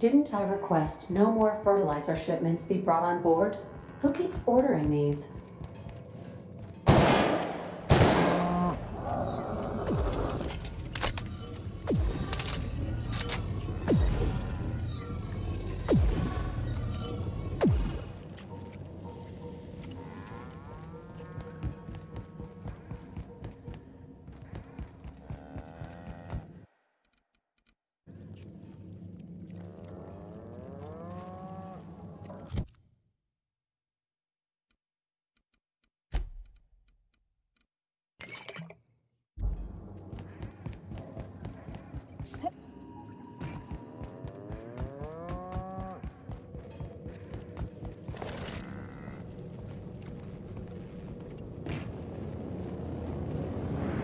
Didn't I request no more fertilizer shipments be brought on board? Who keeps ordering these?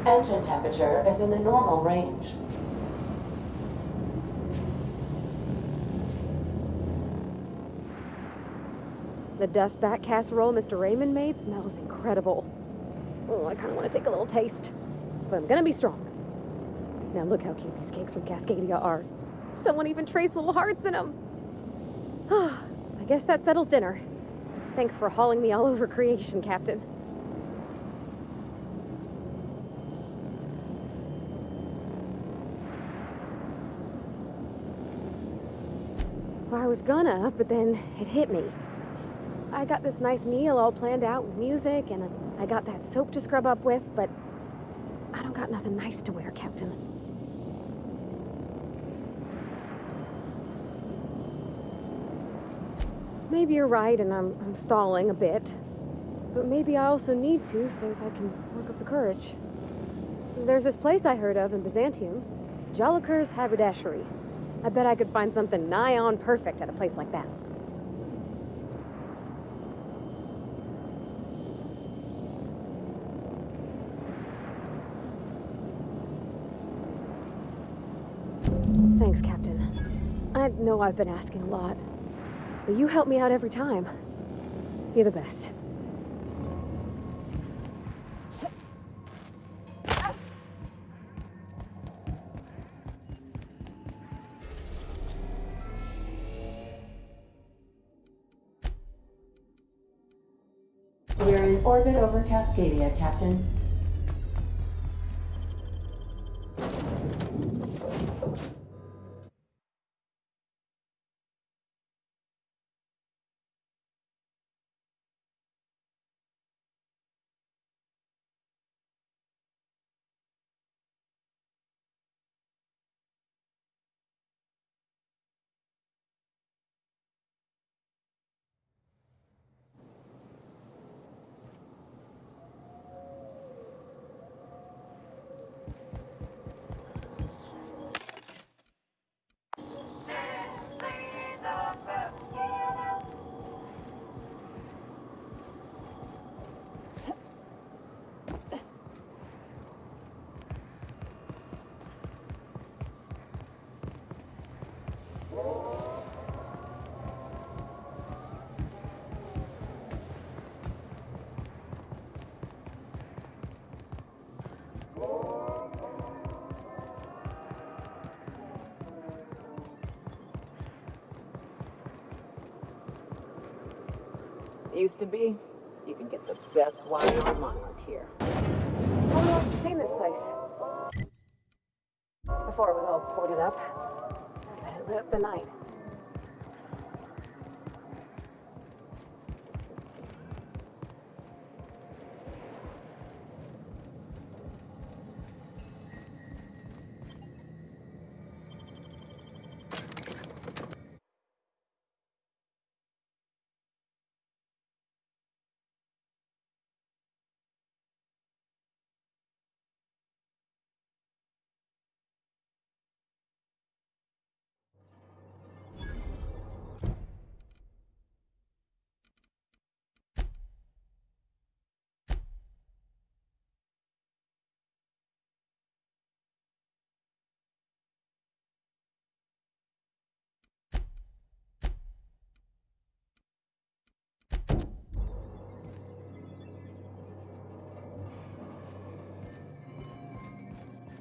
Engine temperature is in the normal range. The dust back casserole Mr. Raymond made smells incredible. Oh, I kind of want to take a little taste. But I'm gonna be strong. Now look how cute these cakes from Cascadia are. Someone even traced little hearts in them. I guess that settles dinner. Thanks for hauling me all over creation, Captain. Well, I was gonna, but then it hit me. I got this nice meal all planned out with music, and I got that soap to scrub up with, but I don't got nothing nice to wear, Captain. Maybe you're right, and I'm stalling a bit. But maybe I also need to, so as I can work up the courage. There's this place I heard of in Byzantium, Jolicoeur's Haberdashery. I bet I could find something nigh on perfect at a place like that. Thanks, Captain. I know I've been asking a lot, but you help me out every time. You're the best. We're in orbit over Cascadia, Captain. Used to be, you can get the best wine on Monarch here. How long have you seen this place? Before it was all boarded up. I bet it lit up the night.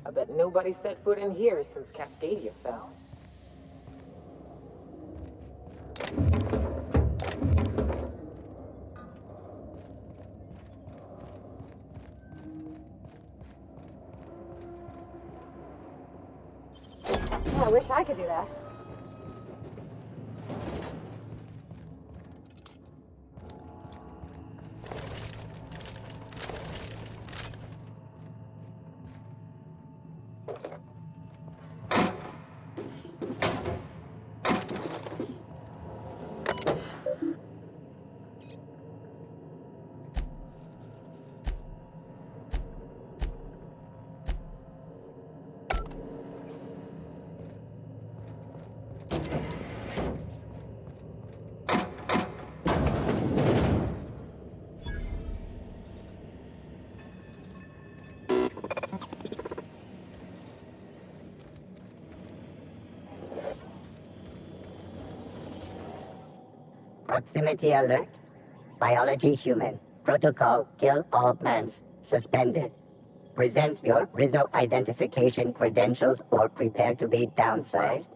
I bet nobody set foot in here since Cascadia fell. Yeah, I wish I could do that. Proximity alert. Biology human. Protocol kill all plants. Suspended. Present your Rizzo identification credentials or prepare to be downsized.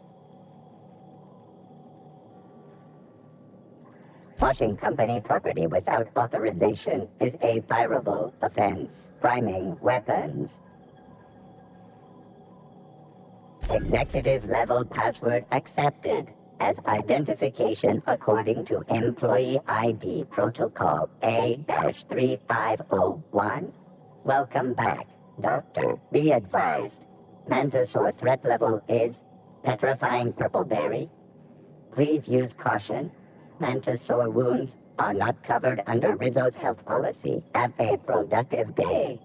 Washing company property without authorization is a fireable offense. Priming weapons. Executive level password accepted as identification according to Employee ID Protocol A-3501. Welcome back, Doctor. Be advised. Mantisaur threat level is petrifying purple berry. Please use caution. Mantisaur wounds are not covered under Rizzo's health policy. Have a productive day.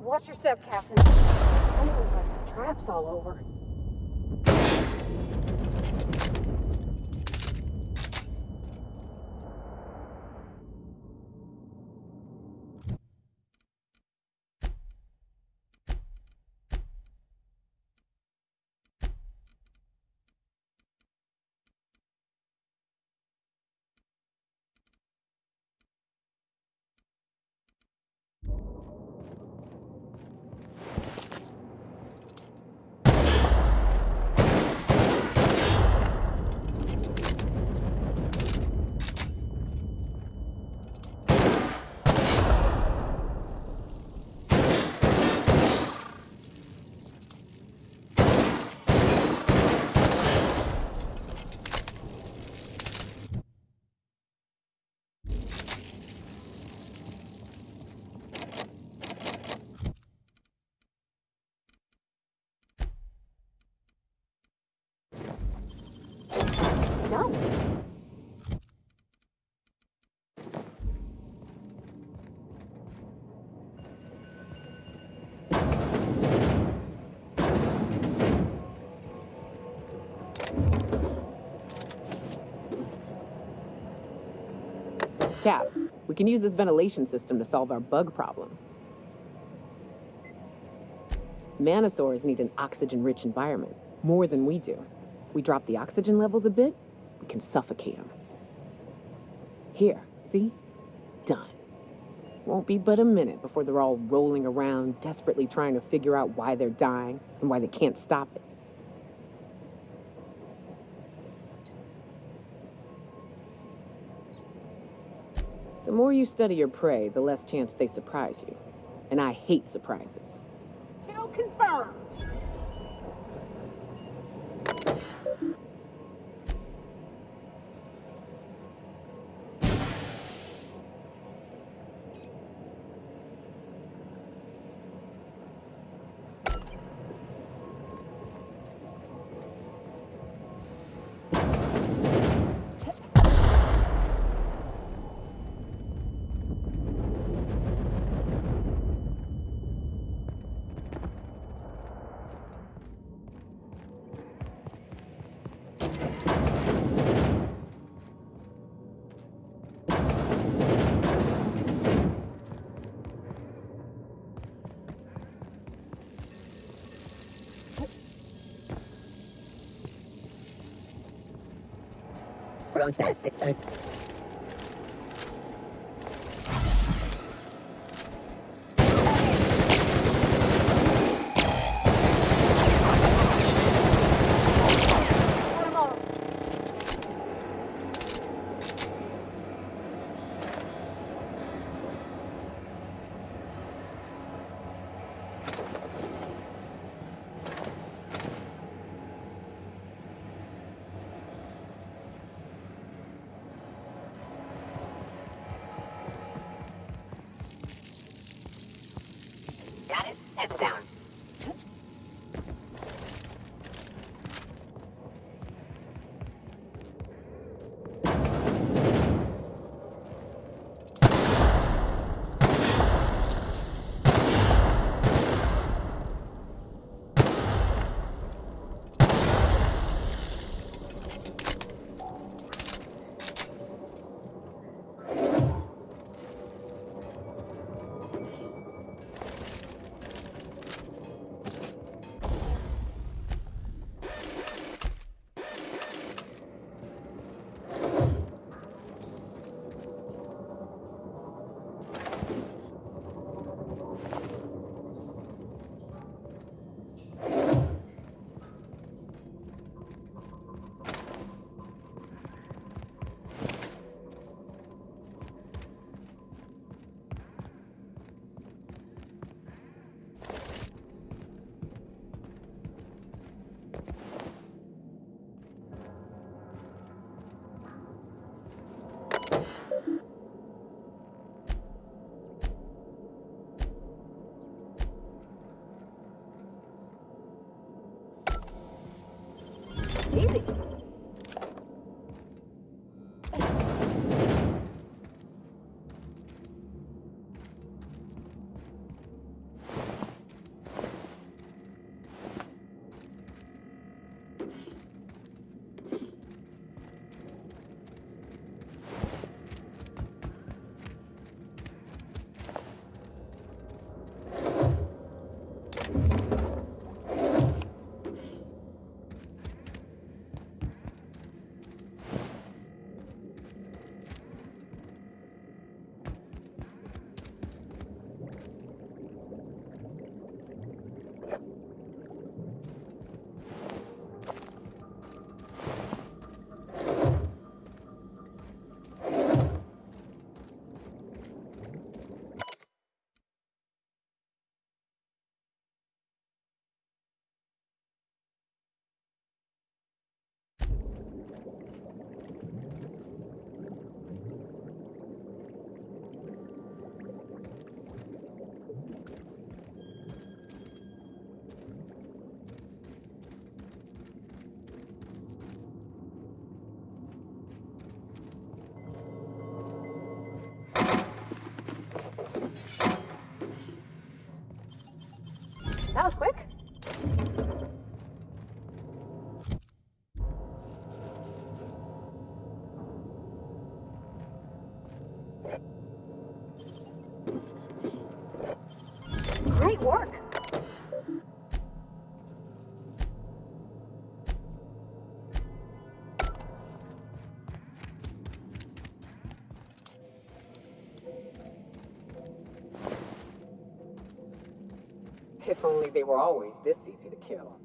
Watch your step, Captain. Someone's like traps all over. Cap, we can use this ventilation system to solve our bug problem. Manosaurs need an oxygen-rich environment, more than we do. We drop the oxygen levels a bit, we can suffocate them. Here, see? Done. Won't be but a minute before they're all rolling around, desperately trying to figure out why they're dying and why they can't stop it. The more you study your prey, the less chance they surprise you. And I hate surprises. Kill confirmed. Process 600. Got it. Heads down. Great work! If only they were always this easy to kill.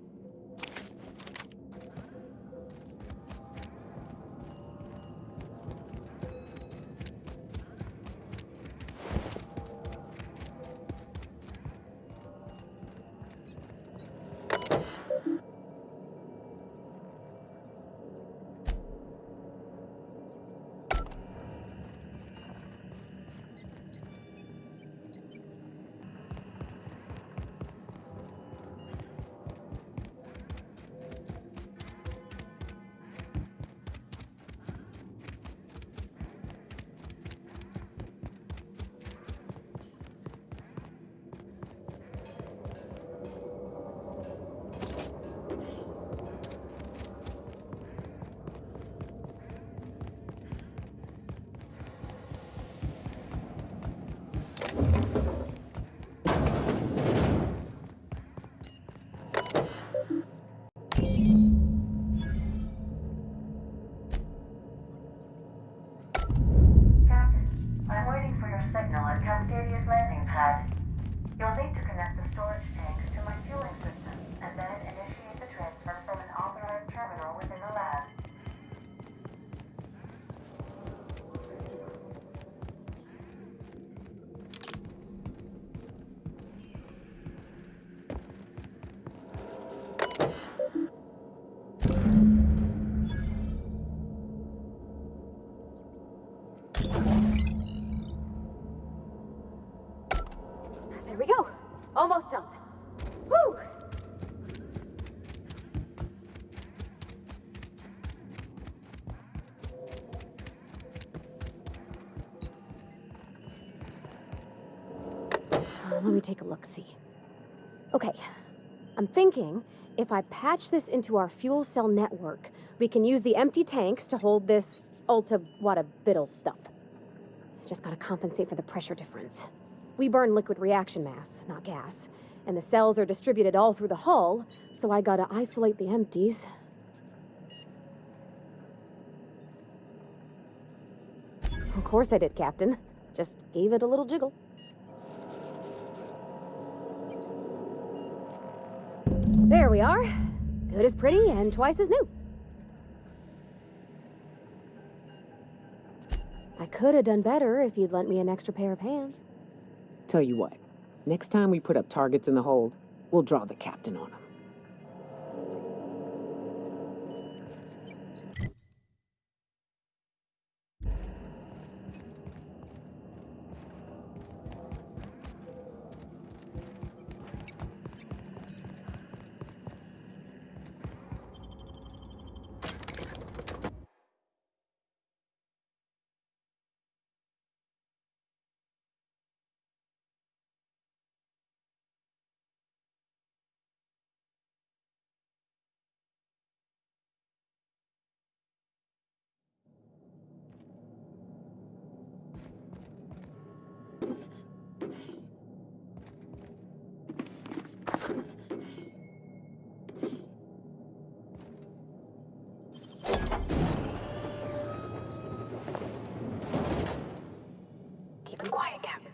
Captain, I'm waiting for your signal at Cascadia's landing pad. You'll need to connect the storage tanks to my fueling system, and then initiate the transfer from an authorized terminal within the lab. There we go. Almost done. Woo! Let me take a look-see. Okay, I'm thinking if I patch this into our fuel cell network, we can use the empty tanks to hold this ulta-wada-biddle stuff. Just gotta compensate for the pressure difference. We burn liquid reaction mass, not gas, and the cells are distributed all through the hull, so I gotta isolate the empties. Of course I did, Captain. Just gave it a little jiggle. There we are. Good as pretty and twice as new. I could have done better if you'd lent me an extra pair of hands. Tell you what, next time we put up targets in the hold, we'll draw the captain on them. Keep it quiet, Captain.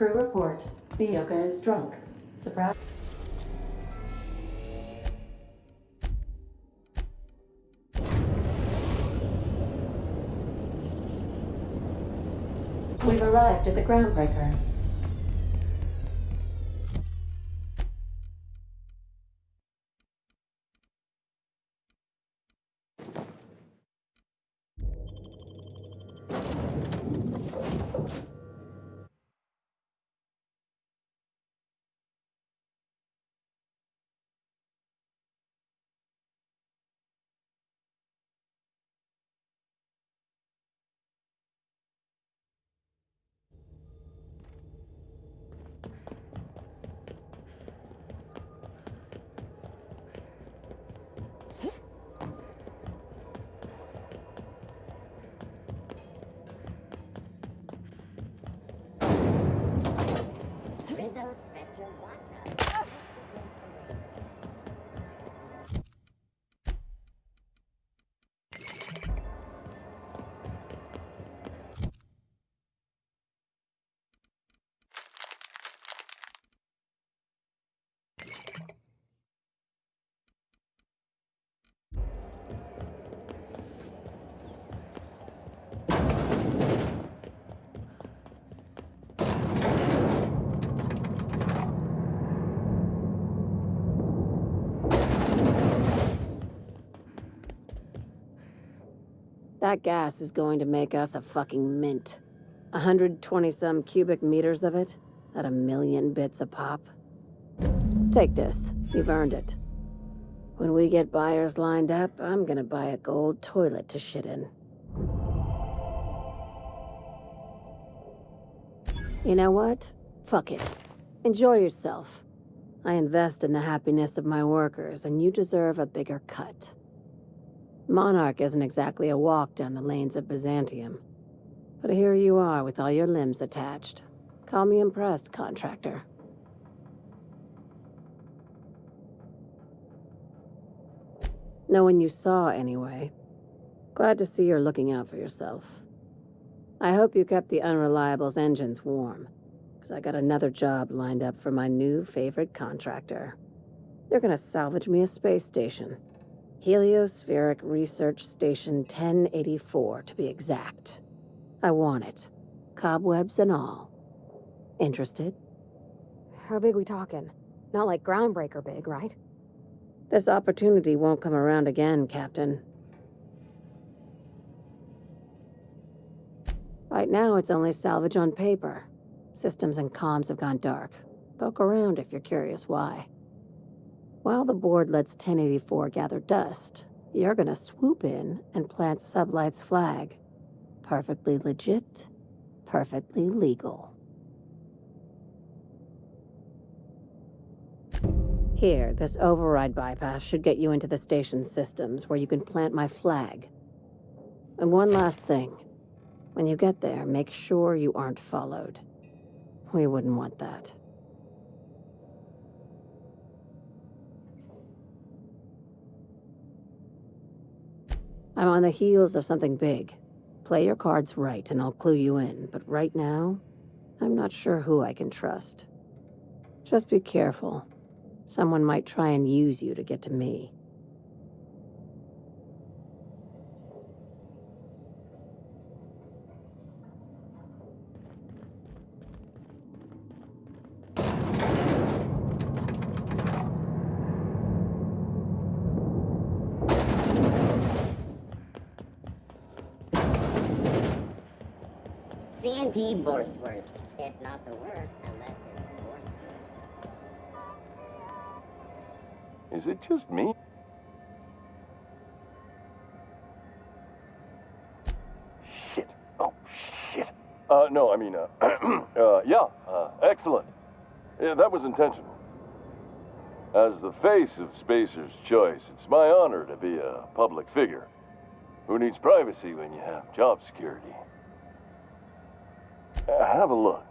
Crew report. Bioka is drunk. Surprise. We've arrived at the groundbreaker. Rizzo Spectrum Wanda. That gas is going to make us a fucking mint. 120-some cubic meters of it, at 1,000,000 bits a pop. Take this. You've earned it. When we get buyers lined up, I'm gonna buy a gold toilet to shit in. You know what? Fuck it. Enjoy yourself. I invest in the happiness of my workers, and you deserve a bigger cut. Monarch isn't exactly a walk down the lanes of Byzantium. But here you are with all your limbs attached. Call me impressed, contractor. No one you saw, anyway. Glad to see you're looking out for yourself. I hope you kept the Unreliable's engines warm, because I got another job lined up for my new favorite contractor. They're gonna salvage me a space station. Heliospheric Research Station 1084, to be exact. I want it. Cobwebs and all. Interested? How big we talking? Not like groundbreaker big, right? This opportunity won't come around again, Captain. Right now, it's only salvage on paper. Systems and comms have gone dark. Poke around if you're curious why. While the board lets 1084 gather dust, you're gonna swoop in and plant Sublight's flag. Perfectly legit, perfectly legal. Here, this override bypass should get you into the station's systems where you can plant my flag. And one last thing. When you get there, make sure you aren't followed. We wouldn't want that. I'm on the heels of something big. Play your cards right and I'll clue you in, but right now, I'm not sure who I can trust. Just be careful. Someone might try and use you to get to me. CNP Borstworth. It's not the worst unless it's worse. Is it just me? Shit. Oh, shit. No, I mean, yeah, excellent. Yeah, that was intentional. As the face of Spacer's Choice, it's my honor to be a public figure. Who needs privacy when you have job security? Have a look.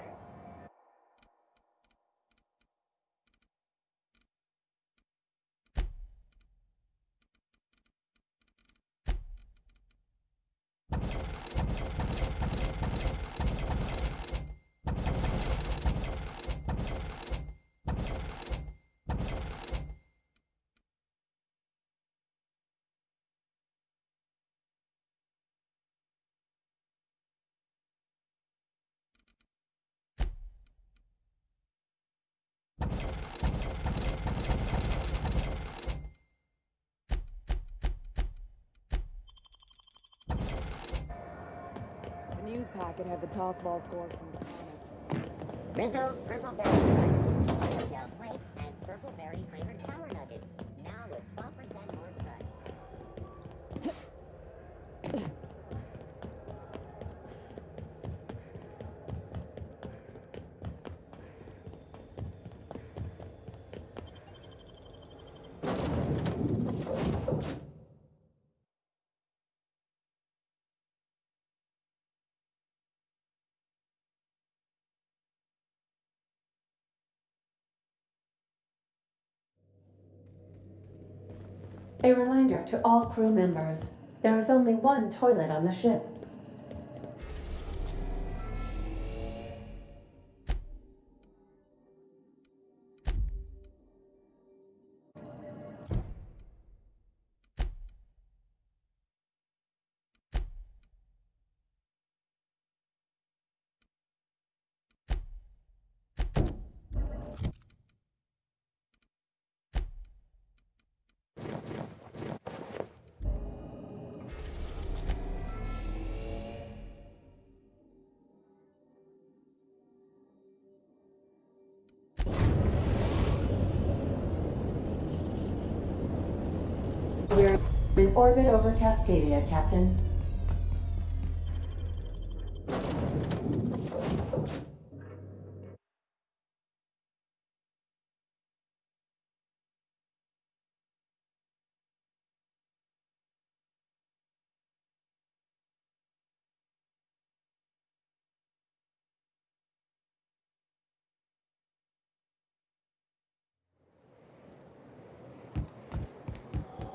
pack and have the toss ball scores from Rizzo's Purple Berry Fudge, gel flakes, and Purple Berry flavored Power Nuggets. Now with 12% more fudge. A reminder to all crew members, there is only one toilet on the ship. We're in orbit over Cascadia, Captain.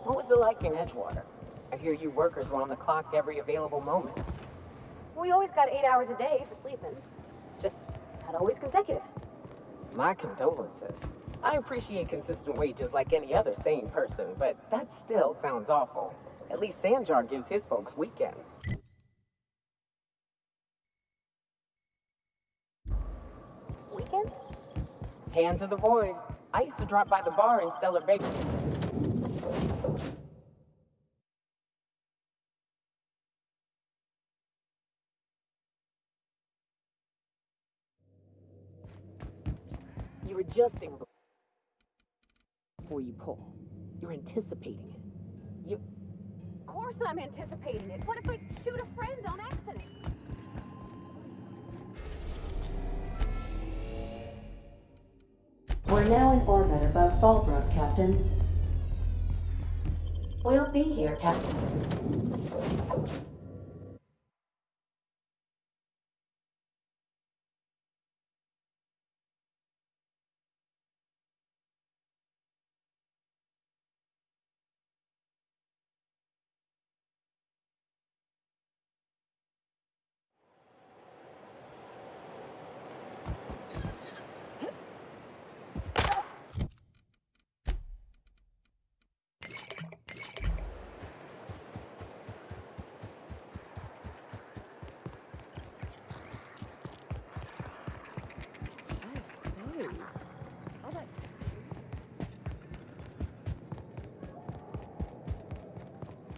What was it like in Edgewater? I hear you workers were on the clock every available moment. We always got 8 hours a day for sleeping. Just not always consecutive. My condolences. I appreciate consistent wages like any other sane person, but that still sounds awful. At least Sanjar gives his folks weekends. Weekends? Hands of the void. I used to drop by the bar in Stellar Bakery. You're adjusting before you pull. You're anticipating it. You... Of course I'm anticipating it. What if I shoot a friend on accident? We're now in orbit above Fallbrook, Captain. We'll be here, Captain.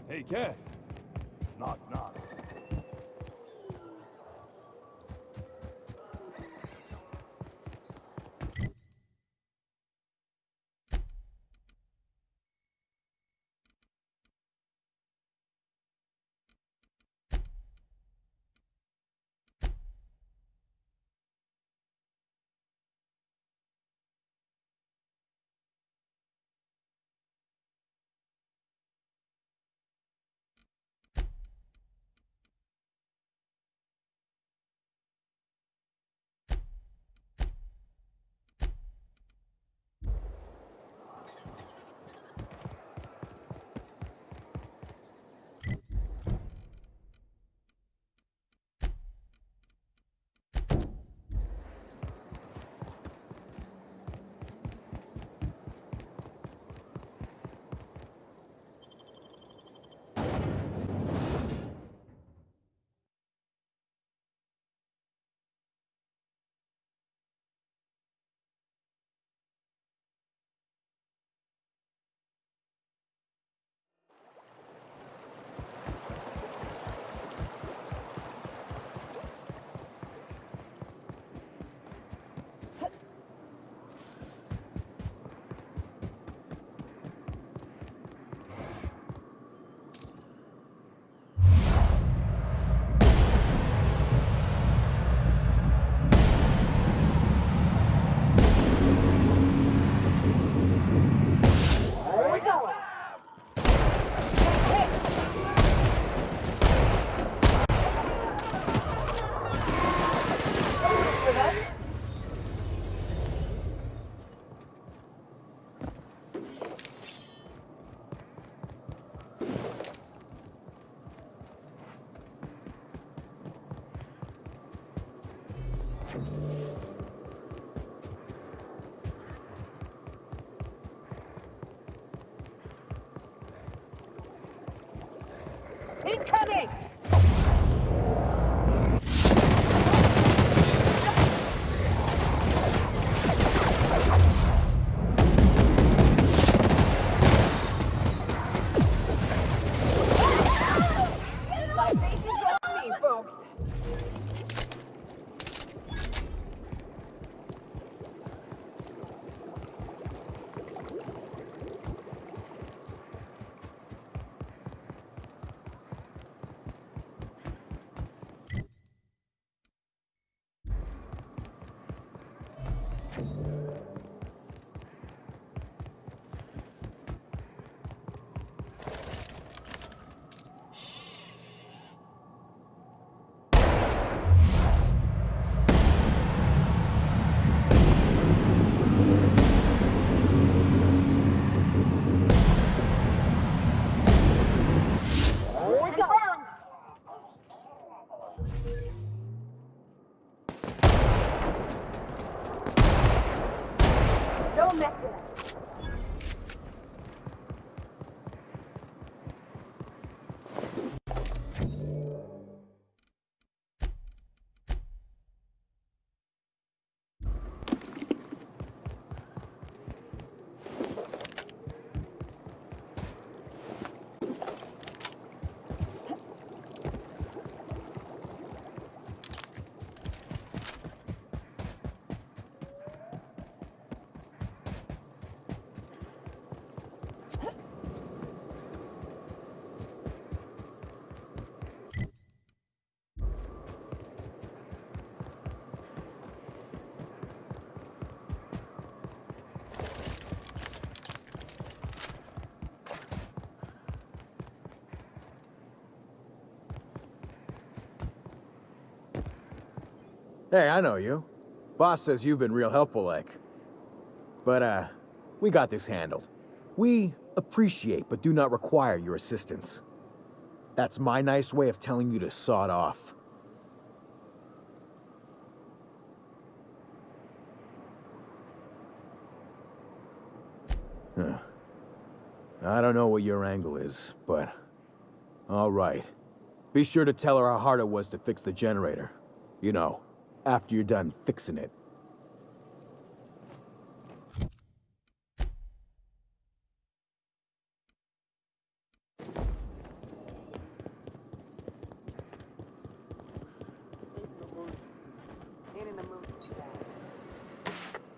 Hey, Cass. Knock, knock. Incoming! My face is on me, folks. Don't mess with us. Hey, I know you. Boss says you've been real helpful, like. But, we got this handled. We appreciate but do not require your assistance. That's my nice way of telling you to sod off. Huh. I don't know what your angle is, but... Alright. Be sure to tell her how hard it was to fix the generator. You know, after you're done fixing it.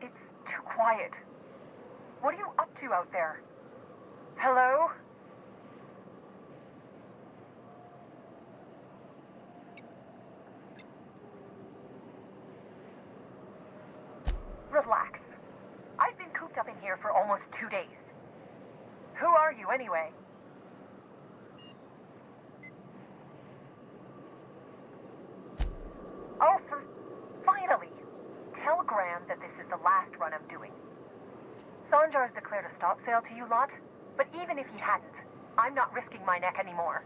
It's too quiet. What are you up to out there? Hello? Relax. I've been cooped up in here for almost 2 days. Who are you, anyway? Oh, finally! Tell Graham that this is the last run I'm doing. Sanjar's declared a stop sale to you lot, but even if he hadn't, I'm not risking my neck anymore.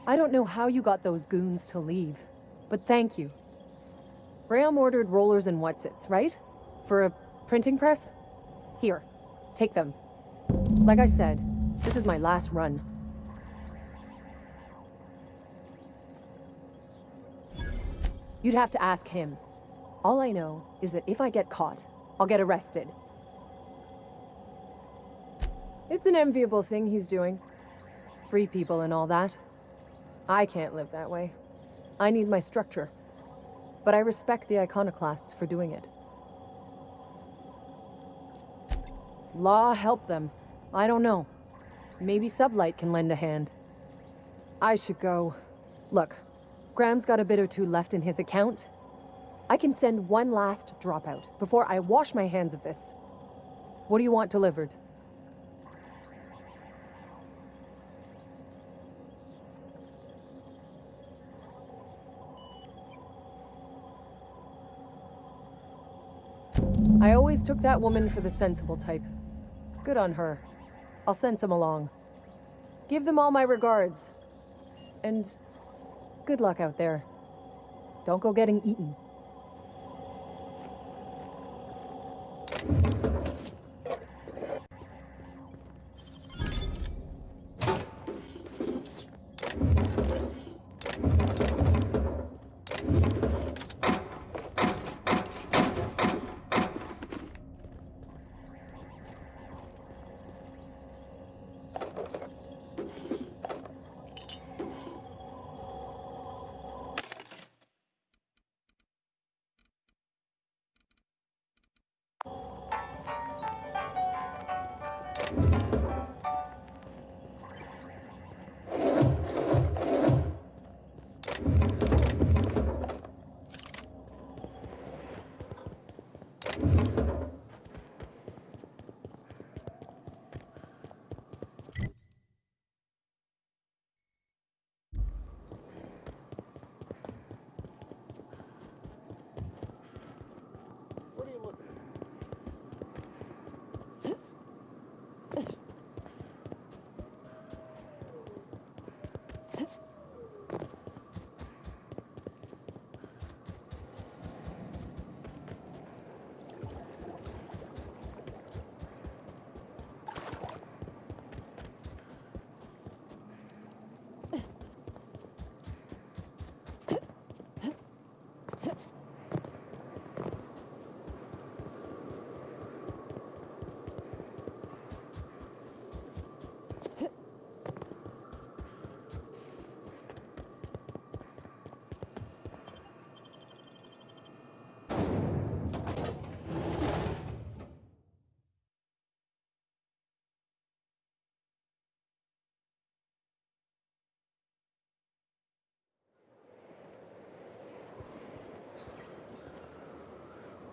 I don't know how you got those goons to leave, but thank you. Graham ordered rollers and whatsits, right? For a printing press? Here, take them. Like I said, this is my last run. You'd have to ask him. All I know is that if I get caught, I'll get arrested. It's an enviable thing he's doing. Free people and all that. I can't live that way. I need my structure. But I respect the iconoclasts for doing it. Law help them. I don't know. Maybe Sublight can lend a hand. I should go. Look, Graham's got a bit or two left in his account. I can send one last dropout before I wash my hands of this. What do you want delivered? I always took that woman for the sensible type. Good on her. I'll send some along. Give them all my regards. And good luck out there. Don't go getting eaten.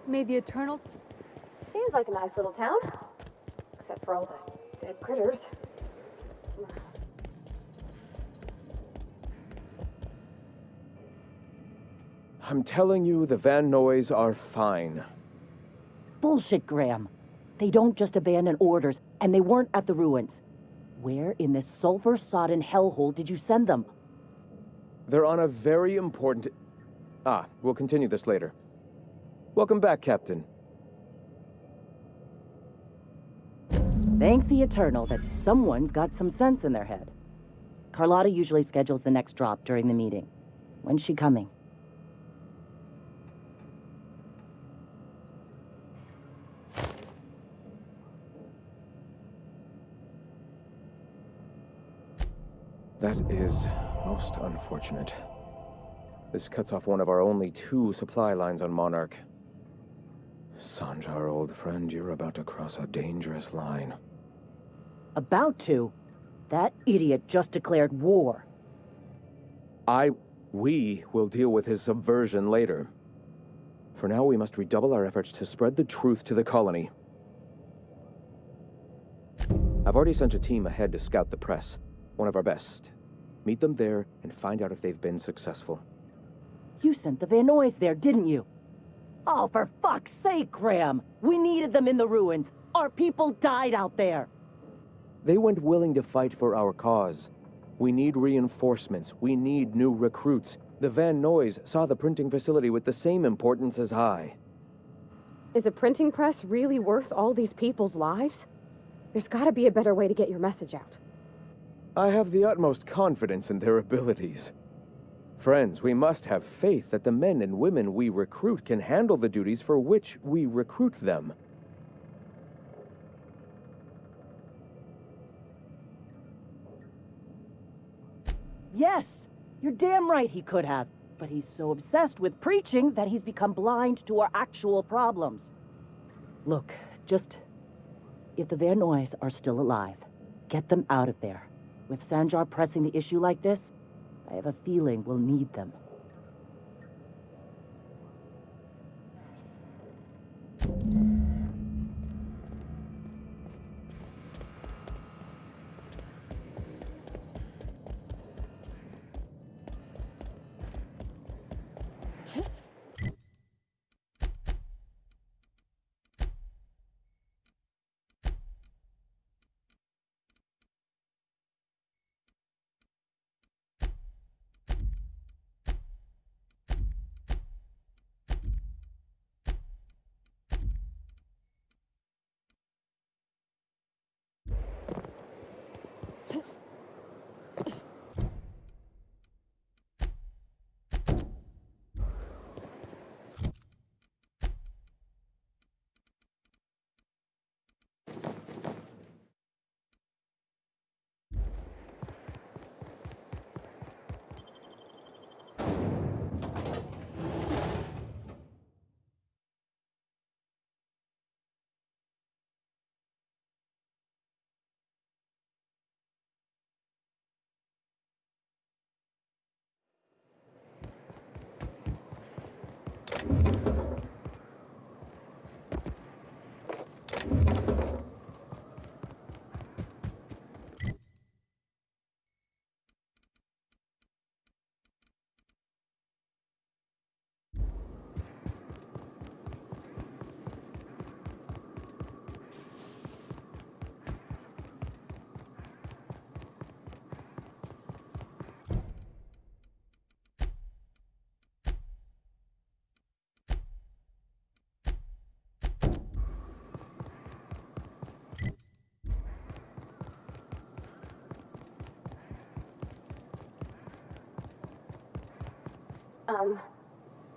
May the Eternal... Seems like a nice little town. Except for all the dead critters. I'm telling you, the Van Noys are fine. Bullshit, Graham. They don't just abandon orders, and they weren't at the ruins. Where in this sulfur-sodden hellhole did you send them? They're on a very important... we'll continue this later. Welcome back, Captain. Thank the Eternal that someone's got some sense in their head. Carlotta usually schedules the next drop during the meeting. When's she coming? That is most unfortunate. This cuts off one of our only 2 supply lines on Monarch. Sanjar, old friend, you're about to cross a dangerous line. About to? That idiot just declared war. We will deal with his subversion later. For now, we must redouble our efforts to spread the truth to the colony. I've already sent a team ahead to scout the press. One of our best. Meet them there and find out if they've been successful. You sent the Van Noys there, didn't you? Oh, for fuck's sake, Graham! We needed them in the ruins! Our people died out there! They went willing to fight for our cause. We need reinforcements. We need new recruits. The Van Noys saw the printing facility with the same importance as I. Is a printing press really worth all these people's lives? There's gotta be a better way to get your message out. I have the utmost confidence in their abilities. Friends, we must have faith that the men and women we recruit can handle the duties for which we recruit them. Yes! You're damn right he could have. But he's so obsessed with preaching that he's become blind to our actual problems. Look, if the Van Noys are still alive, get them out of there. With Sanjar pressing the issue like this, I have a feeling we'll need them.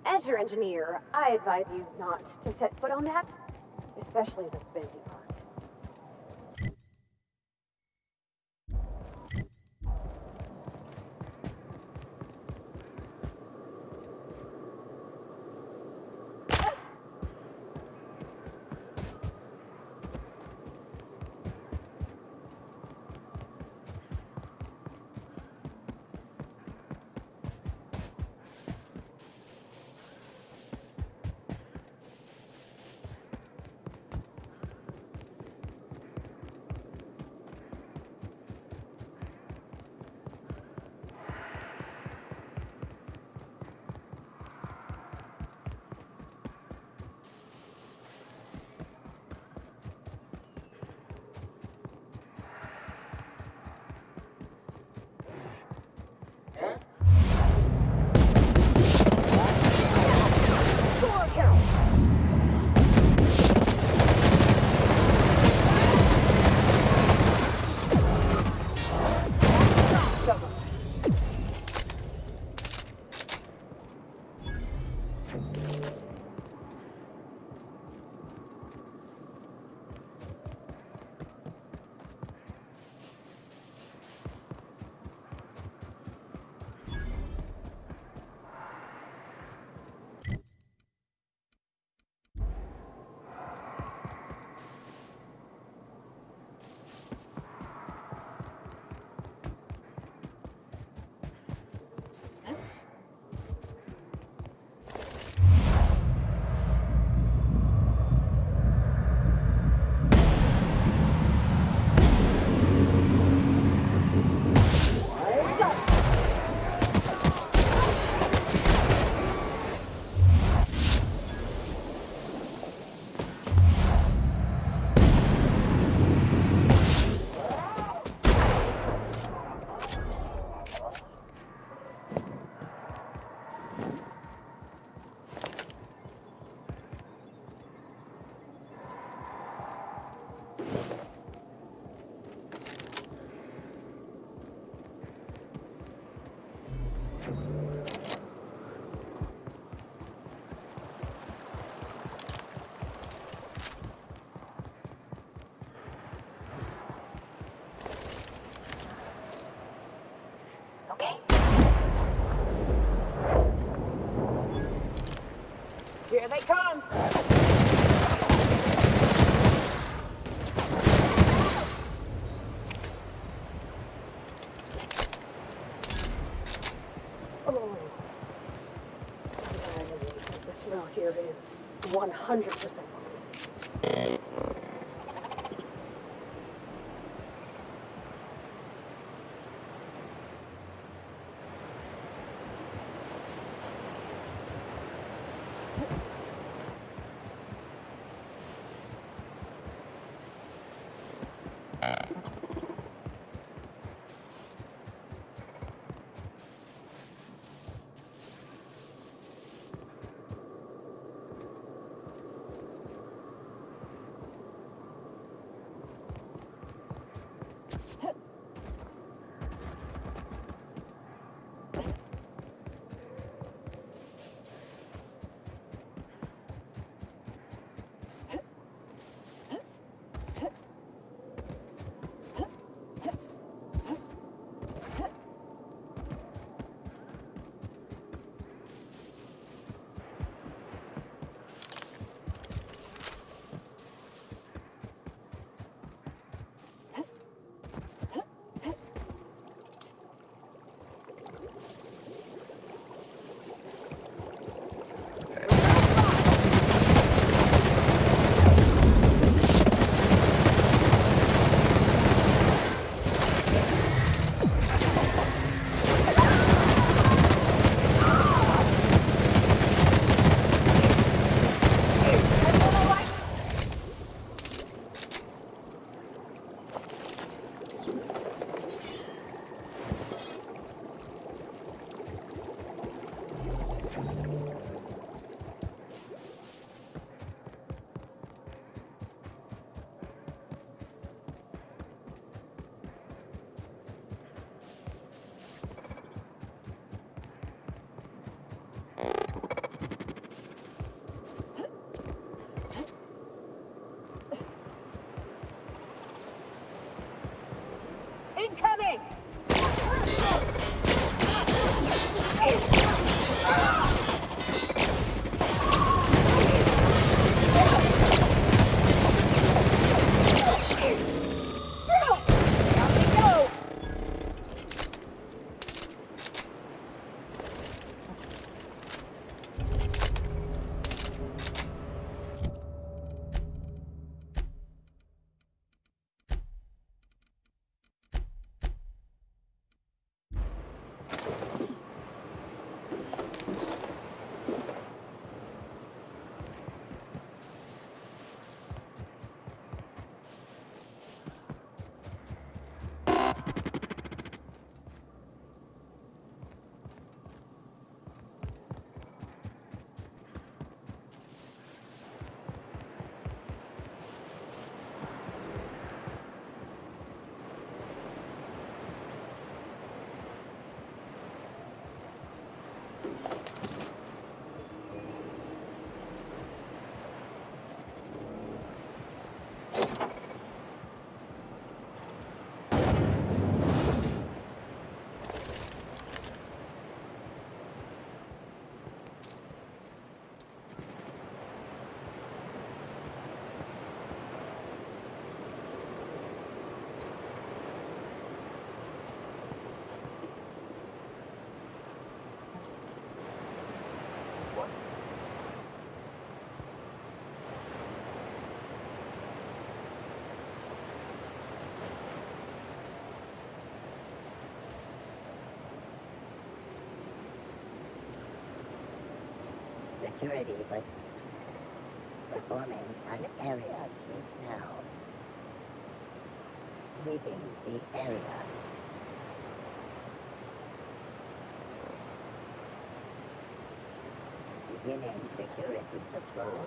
As your engineer, I advise you not to set foot on that, especially the bendy parts. they come! Oh. The smell here is 100%. Incoming! Security, but performing an area sweep now. Sweeping the area. Beginning security patrol.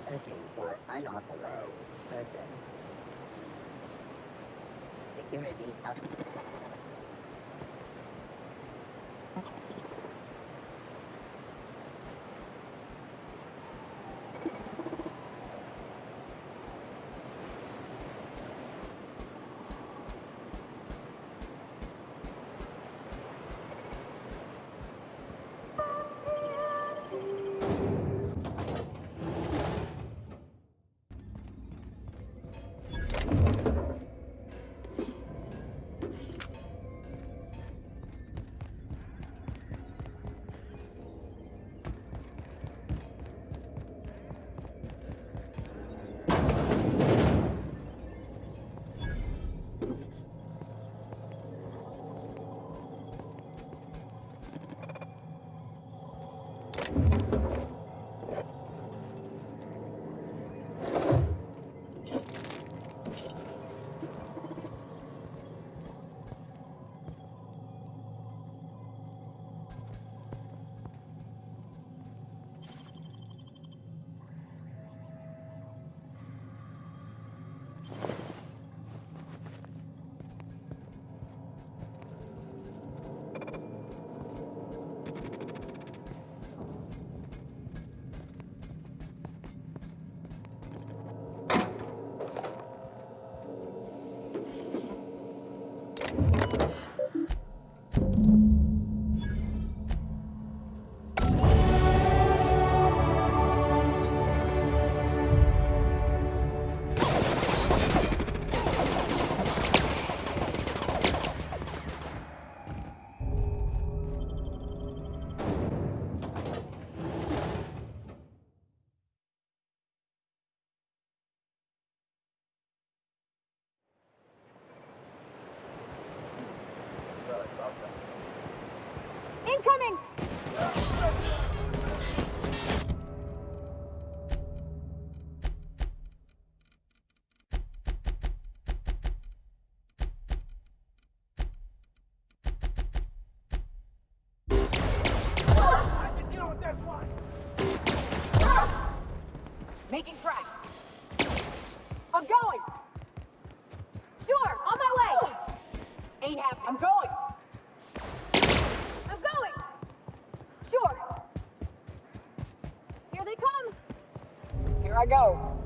Searching for unauthorized persons. Security out. Making tracks. I'm going. Sure, on my way. Ain't happening. I'm going. I'm going. Sure. Here they come. Here I go.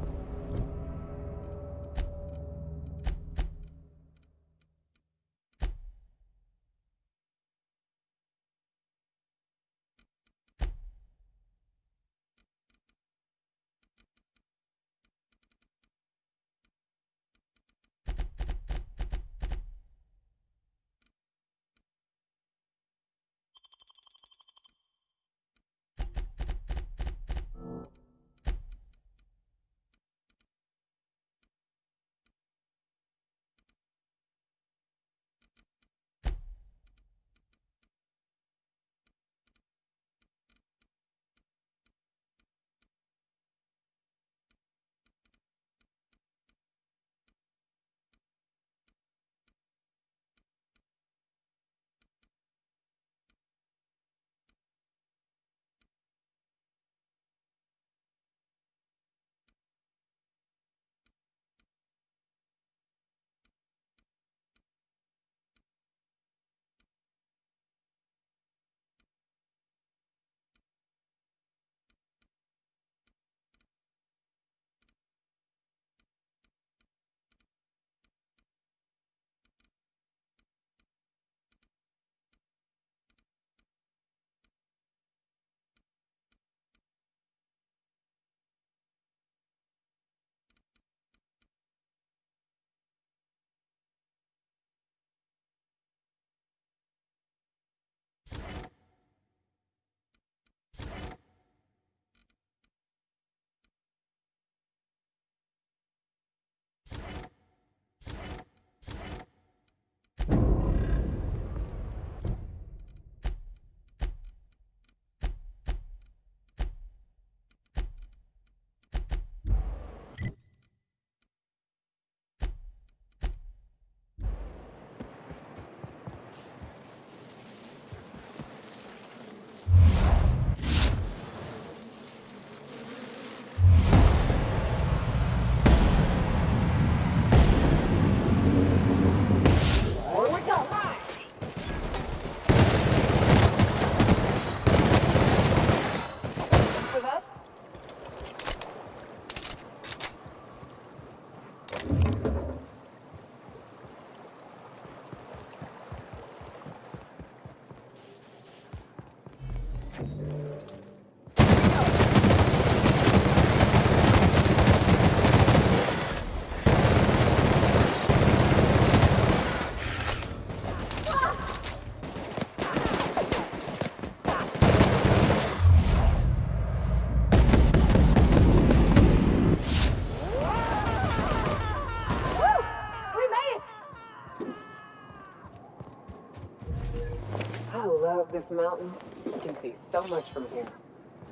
I love this mountain. You can see so much from here.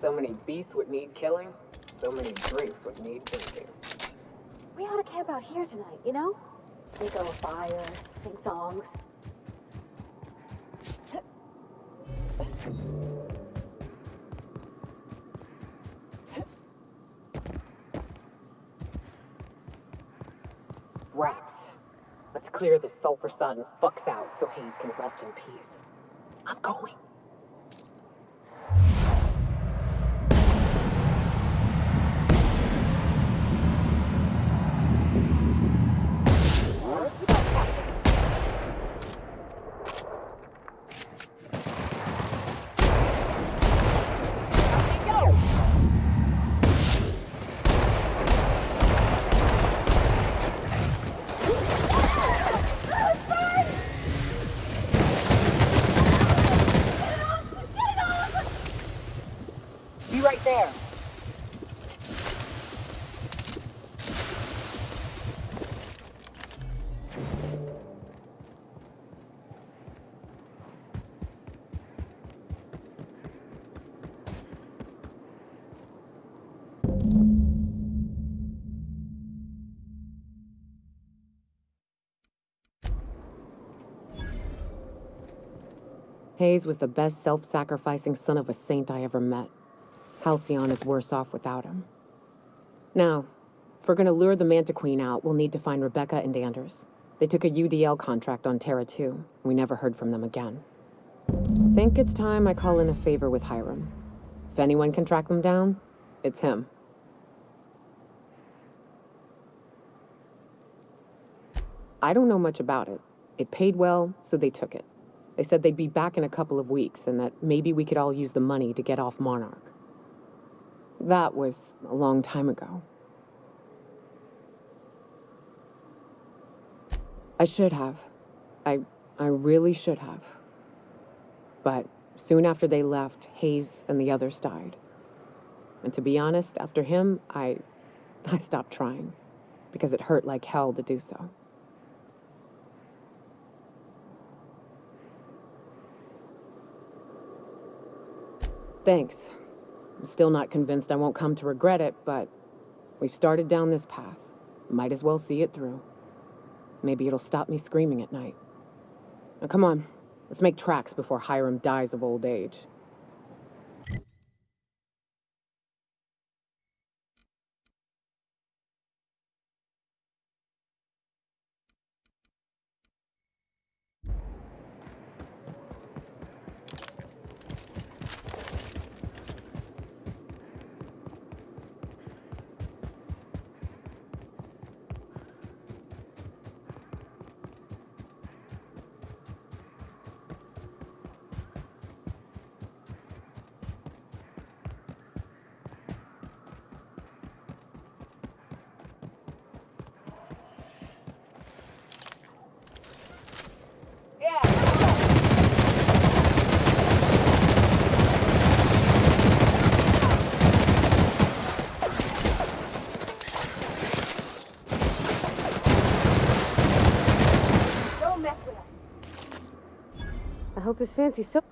So many beasts would need killing. So many drinks would need drinking. We ought to camp out here tonight, you know? Make a fire, sing songs. Raps. Let's clear this sulfur sun fucks out so Hayes can rest in peace. I'm going. Be right there. Hayes was the best self-sacrificing son of a saint I ever met. Halcyon is worse off without him. Now, if we're gonna lure the Manta Queen out, we'll need to find Rebecca and Anders. They took a UDL contract on Terra 2. We never heard from them again. Think it's time I call in a favor with Hiram. If anyone can track them down, it's him. I don't know much about it. It paid well, so they took it. They said they'd be back in a couple of weeks and that maybe we could all use the money to get off Monarch. That was a long time ago. I should have. I really should have. But soon after they left, Hayes and the others died. And to be honest, after him, I stopped trying. Because it hurt like hell to do so. Thanks. I'm still not convinced I won't come to regret it, but we've started down this path. Might as well see it through. Maybe it'll stop me screaming at night. Now come on, let's make tracks before Hiram dies of old age. I hope this fancy so.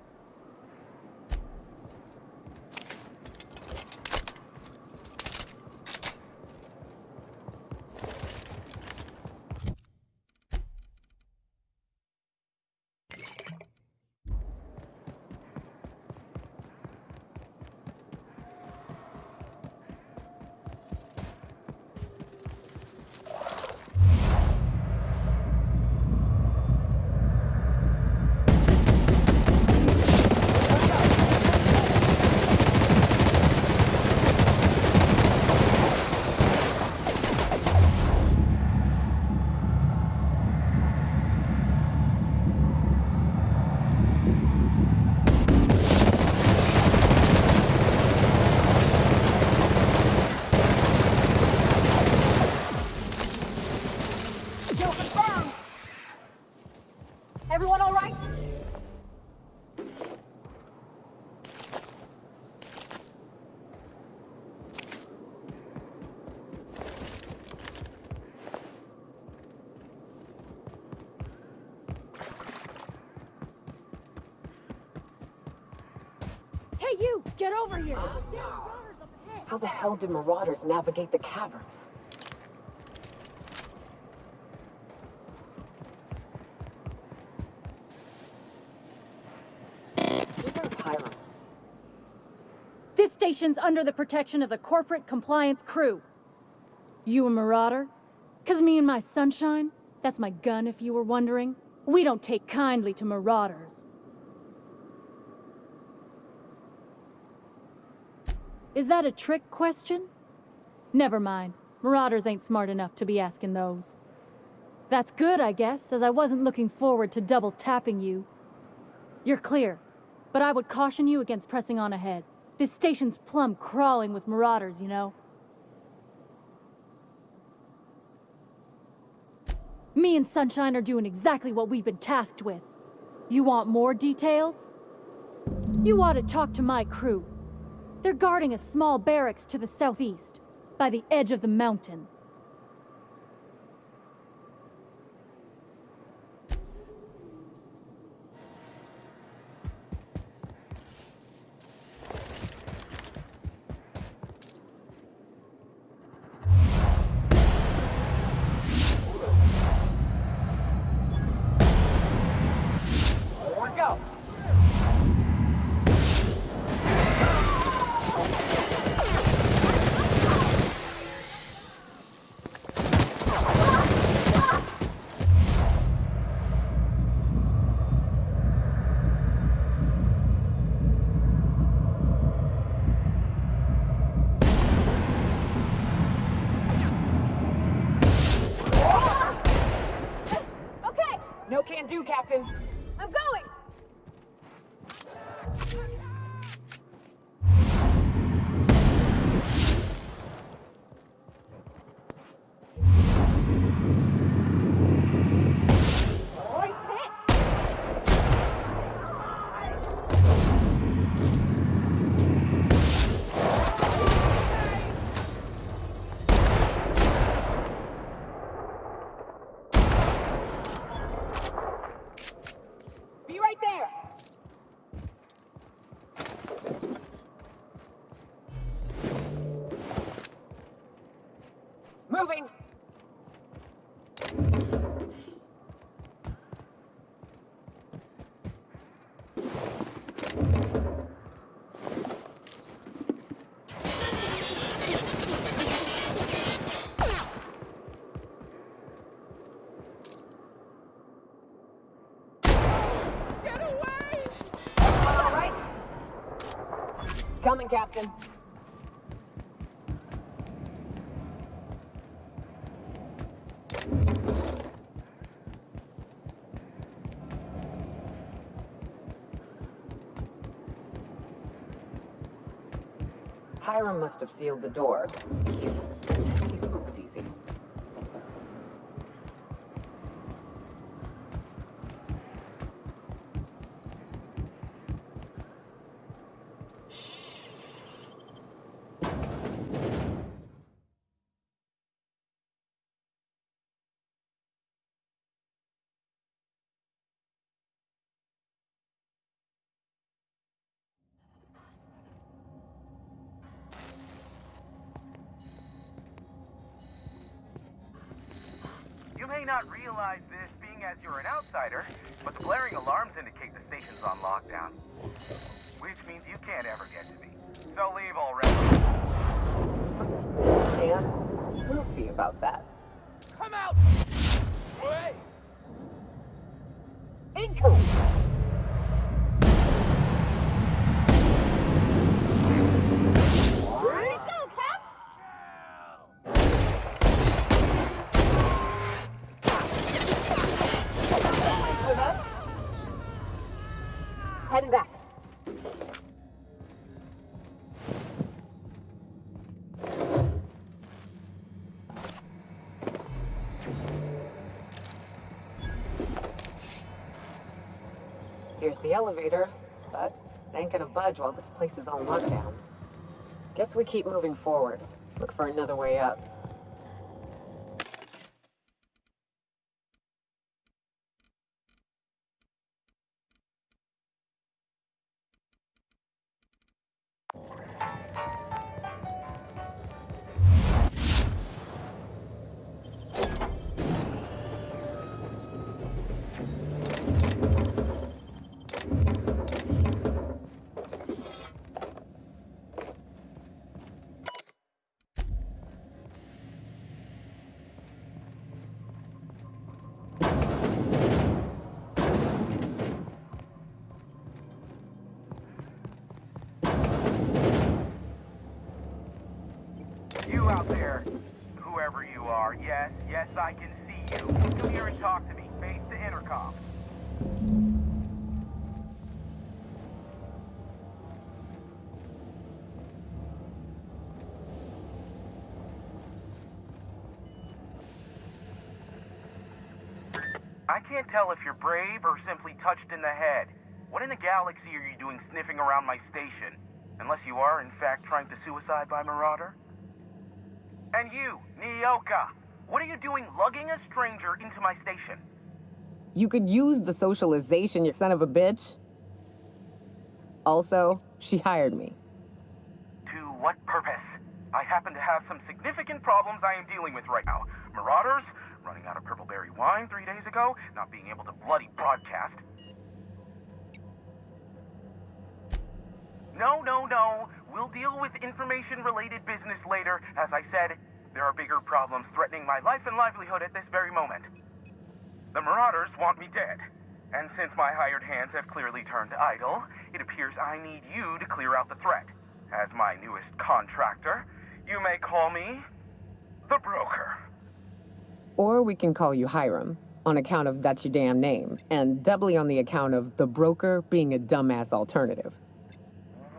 Everyone all right? Hey, you! Get over here! How the hell did Marauders navigate the caverns? Hiram. This station's under the protection of the corporate compliance crew. You a marauder? 'Cause me and my sunshine, that's my gun if you were wondering, we don't take kindly to marauders. Is that a trick question? Never mind. Marauders ain't smart enough to be asking those. That's good, I guess, as I wasn't looking forward to double tapping you. You're clear, but I would caution you against pressing on ahead. This station's plumb crawling with marauders, you know. Me and Sunshine are doing exactly what we've been tasked with. You want more details? You ought to talk to my crew. They're guarding a small barracks to the southeast, by the edge of the mountain. Captain. I'm going! Be right there. Moving. Coming, Captain. Hiram must have sealed the door. He moves easy. You may not realize this, being as you're an outsider, but the blaring alarms indicate the station's on lockdown. Which means you can't ever get to me. So leave already. And we'll see about that. Come out! Wait! Income! Where'd it go, Cap? Heading back. Here's the elevator, but it ain't gonna budge while this place is on lockdown. Guess we keep moving forward. Look for another way up. You out there, whoever you are, yes, I can see you. Come here and talk to me, face the intercom. I can't tell if you're brave or simply touched in the head. What in the galaxy are you doing sniffing around my station? Unless you are, in fact, trying to suicide by Marauder? And you, Nyoka, what are you doing lugging a stranger into my station? You could use the socialization, you son of a bitch. Also, she hired me. To what purpose? I happen to have some significant problems I am dealing with right now. Marauders, running out of purple berry wine 3 days ago, not being able to bloody broadcast. No. We'll deal with information-related business later. As I said, there are bigger problems threatening my life and livelihood at this very moment. The Marauders want me dead. And since my hired hands have clearly turned idle, it appears I need you to clear out the threat. As my newest contractor, you may call me the Broker. Or we can call you Hiram. on account of that's your damn name, and doubly on the account of the broker being a dumbass alternative.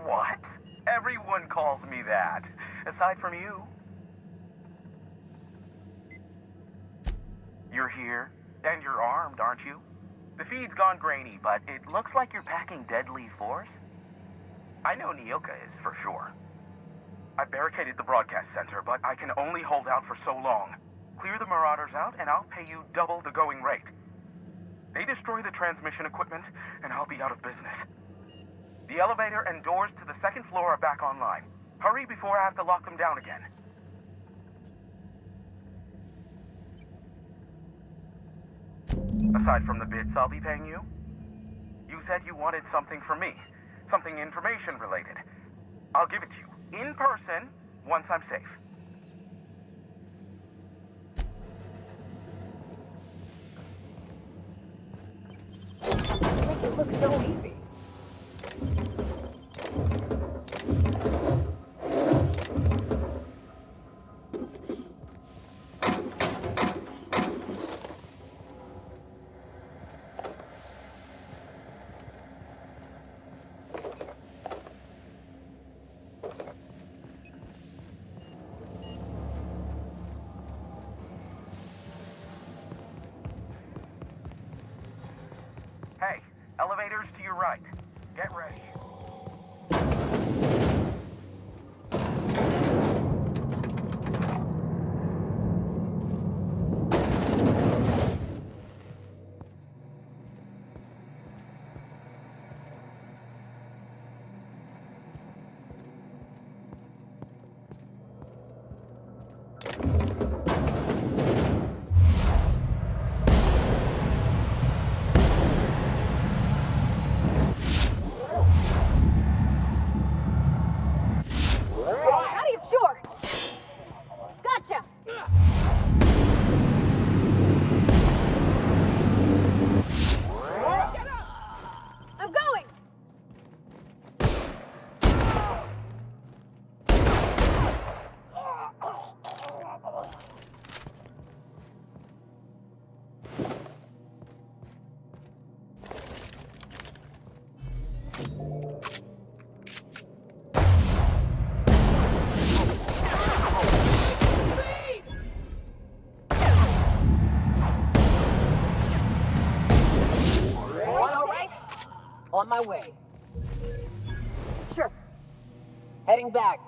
What? Everyone calls me that, aside from you. You're here, and you're armed, aren't you? The feed's gone grainy, but it looks like you're packing deadly force. I know Nyoka is, for sure. I barricaded the broadcast center, but I can only hold out for so long. Clear the Marauders out, and I'll pay you double the going rate. They destroy the transmission equipment, and I'll be out of business. The elevator and doors to the second floor are back online. Hurry before I have to lock them down again. Aside from the bits I'll be paying you, you said you wanted something from me. Something information related. I'll give it to you, in person, once I'm safe. Make it look so easy. Hey, elevators to your right. Get ready. Out of your sure. Gotcha. I'm going. All right. On my way. Sure. Heading back.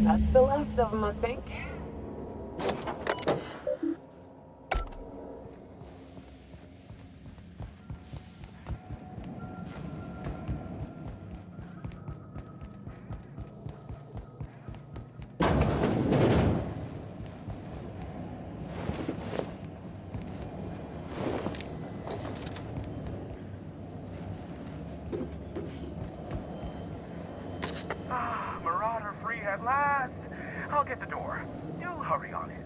That's the last of them, I think. Ah, Marauder free at last. I'll get the door. You hurry on in.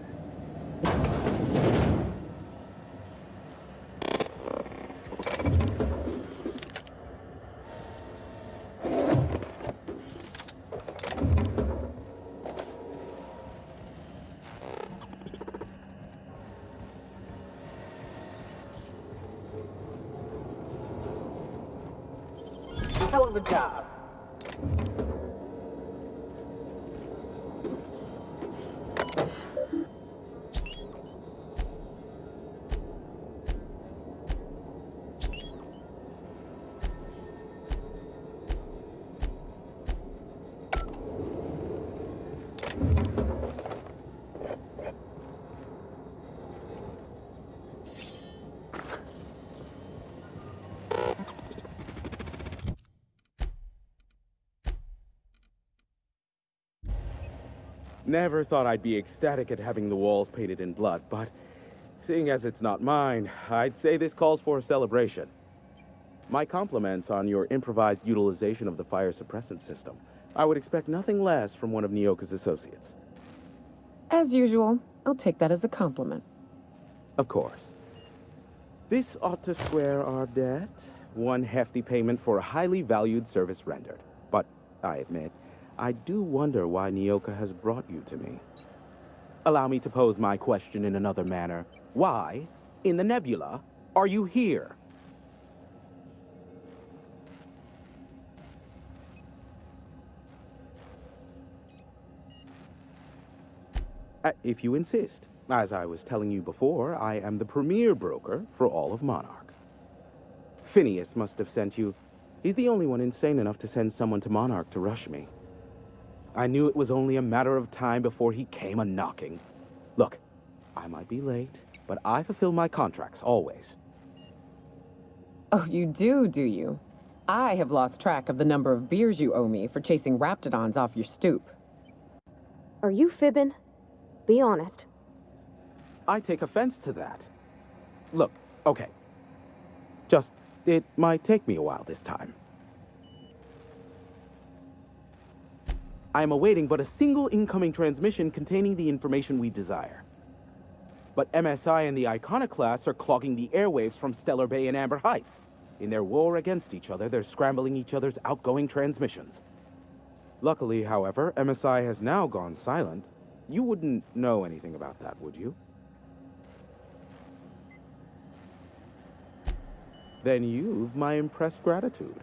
Hell of a job. Never thought I'd be ecstatic at having the walls painted in blood, but seeing as it's not mine, I'd say this calls for a celebration. My compliments on your improvised utilization of the fire suppressant system. I would expect nothing less from one of Nyoka's associates. As usual, I'll take that as a compliment. Of course. This ought to square our debt. One hefty payment for a highly valued service rendered. But I admit, I do wonder why Nyoka has brought you to me. Allow me to pose my question in another manner. Why, in the nebula, are you here? If you insist. As I was telling you before, I am the premier broker for all of Monarch. Phineas must have sent you. He's the only one insane enough to send someone to Monarch to rush me. I knew it was only a matter of time before he came a-knocking. Look, I might be late, but I fulfill my contracts, always. Oh, you do you? I have lost track of the number of beers you owe me for chasing Raptidons off your stoop. Are you fibbing? Be honest. I take offense to that. Look, okay. It might take me a while this time. I am awaiting but a single incoming transmission containing the information we desire. But MSI and the Iconoclasts are clogging the airwaves from Stellar Bay and Amber Heights. In their war against each other, they're scrambling each other's outgoing transmissions. Luckily, however, MSI has now gone silent. You wouldn't know anything about that, would you? Then you've my impressed gratitude.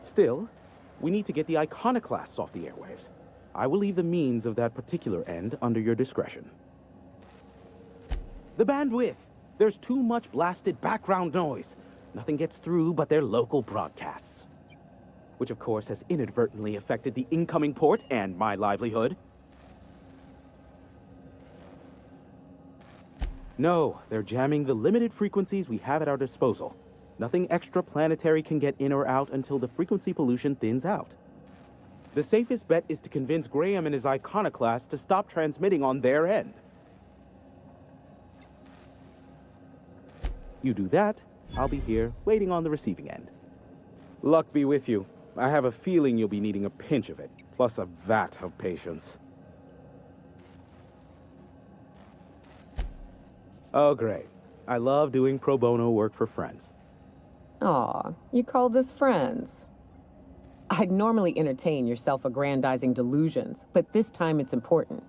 Still, we need to get the Iconoclasts off the airwaves. I will leave the means of that particular end under your discretion. The bandwidth! There's too much blasted background noise. Nothing gets through but their local broadcasts. Which of course has inadvertently affected the incoming port and my livelihood. No, they're jamming the limited frequencies we have at our disposal. Nothing extraplanetary can get in or out until the frequency pollution thins out. The safest bet is to convince Graham and his Iconoclast to stop transmitting on their end. You do that, I'll be here, waiting on the receiving end. Luck be with you. I have a feeling you'll be needing a pinch of it, plus a vat of patience. Oh, great. I love doing pro bono work for friends. Aw, you called us friends. I'd normally entertain your self-aggrandizing delusions, but this time it's important.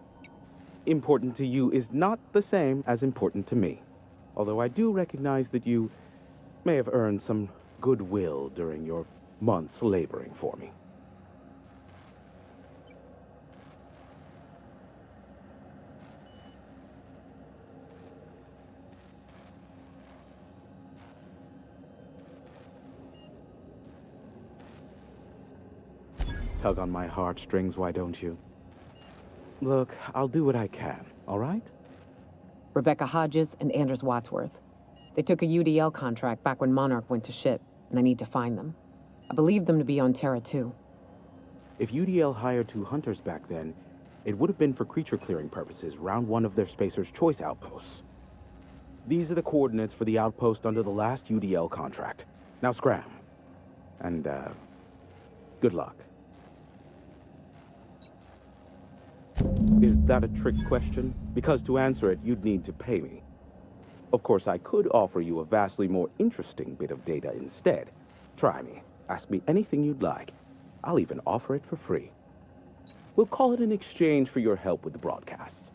Important to you is not the same as important to me. Although I do recognize that you may have earned some goodwill during your months laboring for me. Tug on my heartstrings, why don't you? Look, I'll do what I can, all right? Rebecca Hodges and Anders Wadsworth. They took a UDL contract back when Monarch went to shit, and I need to find them. I believe them to be on Terra 2. If UDL hired 2 hunters back then, it would have been for creature clearing purposes round one of their Spacer's Choice outposts. These are the coordinates for the outpost under the last UDL contract. Now scram. And, good luck. Is that a trick question? Because to answer it, you'd need to pay me. Of course, I could offer you a vastly more interesting bit of data instead. Try me. Ask me anything you'd like. I'll even offer it for free. We'll call it an exchange for your help with the broadcasts.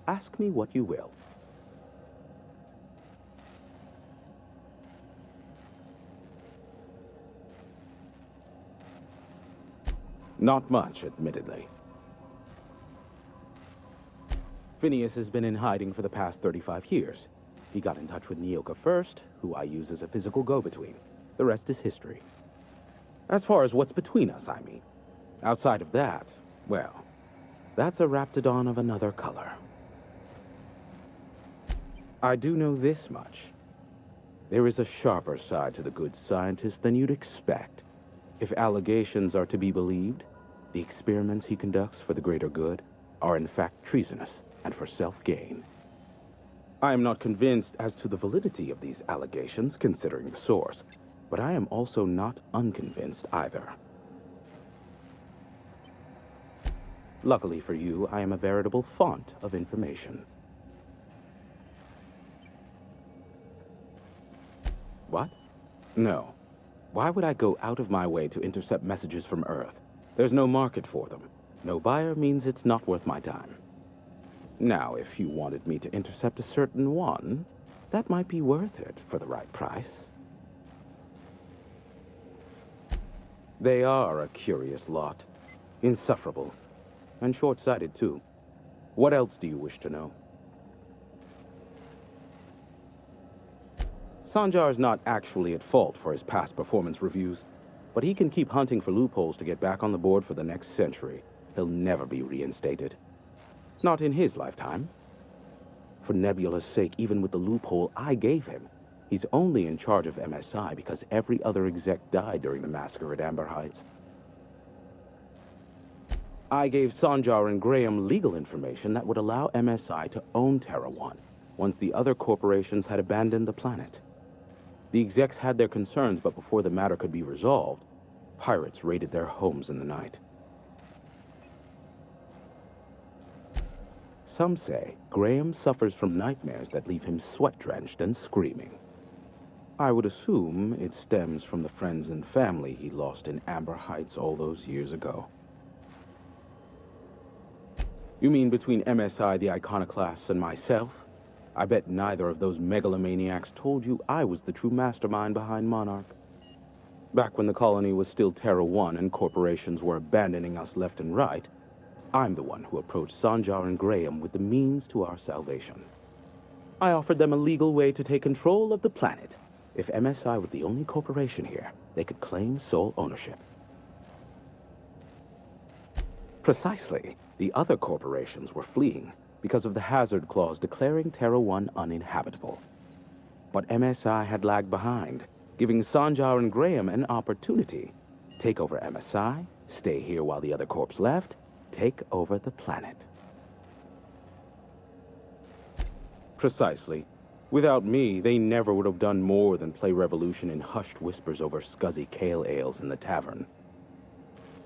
Ask me what you will. Not much, admittedly. Phineas has been in hiding for the past 35 years. He got in touch with Nyoka first, who I use as a physical go-between. The rest is history. As far as what's between us, I mean. Outside of that, well, that's a Raptidon of another color. I do know this much. There is a sharper side to the good scientist than you'd expect. If allegations are to be believed, the experiments he conducts for the greater good are in fact treasonous and for self-gain. I am not convinced as to the validity of these allegations, considering the source, but I am also not unconvinced either. Luckily for you, I am a veritable font of information. What? No. Why would I go out of my way to intercept messages from Earth? There's no market for them. No buyer means it's not worth my time. Now, if you wanted me to intercept a certain one, that might be worth it for the right price. They are a curious lot. Insufferable. And short-sighted, too. What else do you wish to know? Sanjar's not actually at fault for his past performance reviews, but he can keep hunting for loopholes to get back on the board for the next century. He'll never be reinstated. Not in his lifetime. For Nebula's sake, even with the loophole I gave him, he's only in charge of MSI because every other exec died during the massacre at Amber Heights. I gave Sanjar and Graham legal information that would allow MSI to own Terra 1 once the other corporations had abandoned the planet. The execs had their concerns, but before the matter could be resolved, pirates raided their homes in the night. Some say Graham suffers from nightmares that leave him sweat-drenched and screaming. I would assume it stems from the friends and family he lost in Amber Heights all those years ago. You mean between MSI, the Iconoclasts, and myself? I bet neither of those megalomaniacs told you I was the true mastermind behind Monarch. Back when the colony was still Terra 1 and corporations were abandoning us left and right, I'm the one who approached Sanjar and Graham with the means to our salvation. I offered them a legal way to take control of the planet. If MSI were the only corporation here, they could claim sole ownership. Precisely. The other corporations were fleeing because of the hazard clause declaring Terra 1 uninhabitable. But MSI had lagged behind, giving Sanjar and Graham an opportunity. Take over MSI, stay here while the other corps left, take over the planet. Precisely. Without me, they never would have done more than play Revolution in hushed whispers over scuzzy kale ales in the tavern.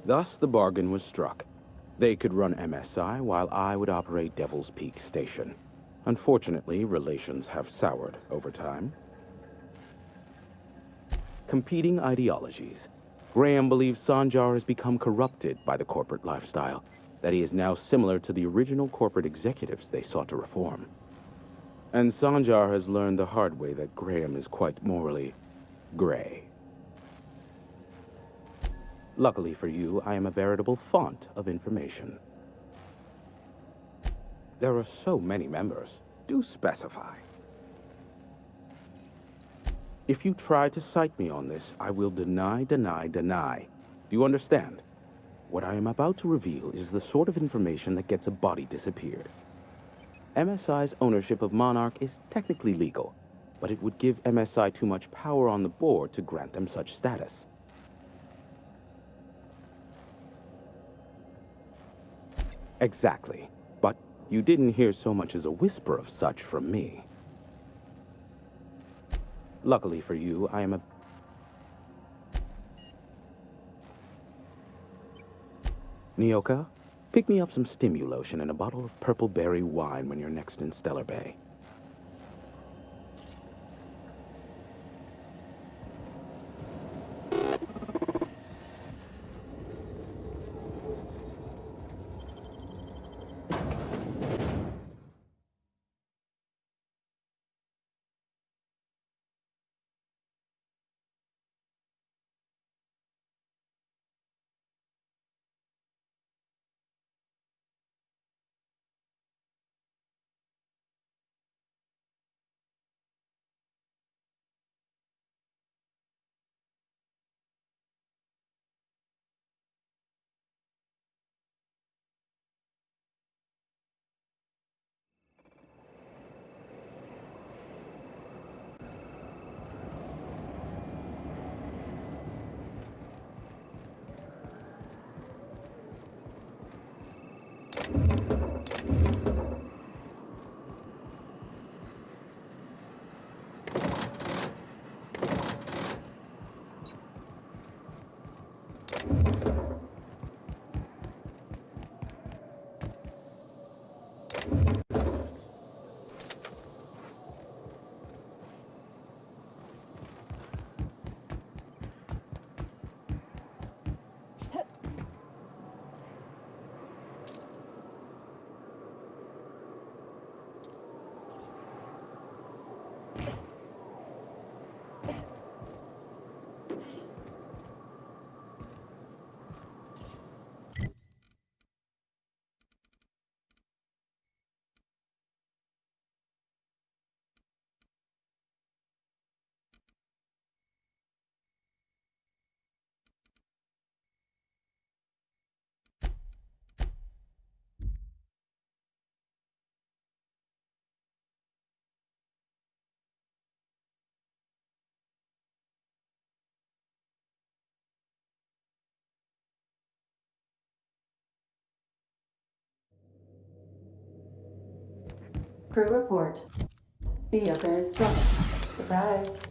Thus, the bargain was struck. They could run MSI while I would operate Devil's Peak Station. Unfortunately, relations have soured over time. Competing ideologies. Graham believes Sanjar has become corrupted by the corporate lifestyle, that he is now similar to the original corporate executives they sought to reform. And Sanjar has learned the hard way that Graham is quite morally gray. Luckily for you, I am a veritable font of information. There are so many members. Do specify. If you try to cite me on this, I will deny. Do you understand? What I am about to reveal is the sort of information that gets a body disappeared. MSI's ownership of Monarch is technically legal, but it would give MSI too much power on the board to grant them such status. Exactly. But you didn't hear so much as a whisper of such from me. Luckily for you, I am a... Nyoka, pick me up some Stimulotion and a bottle of purple berry wine when you're next in Stellar Bay. Crew report. Nyoka is drunk. Surprise.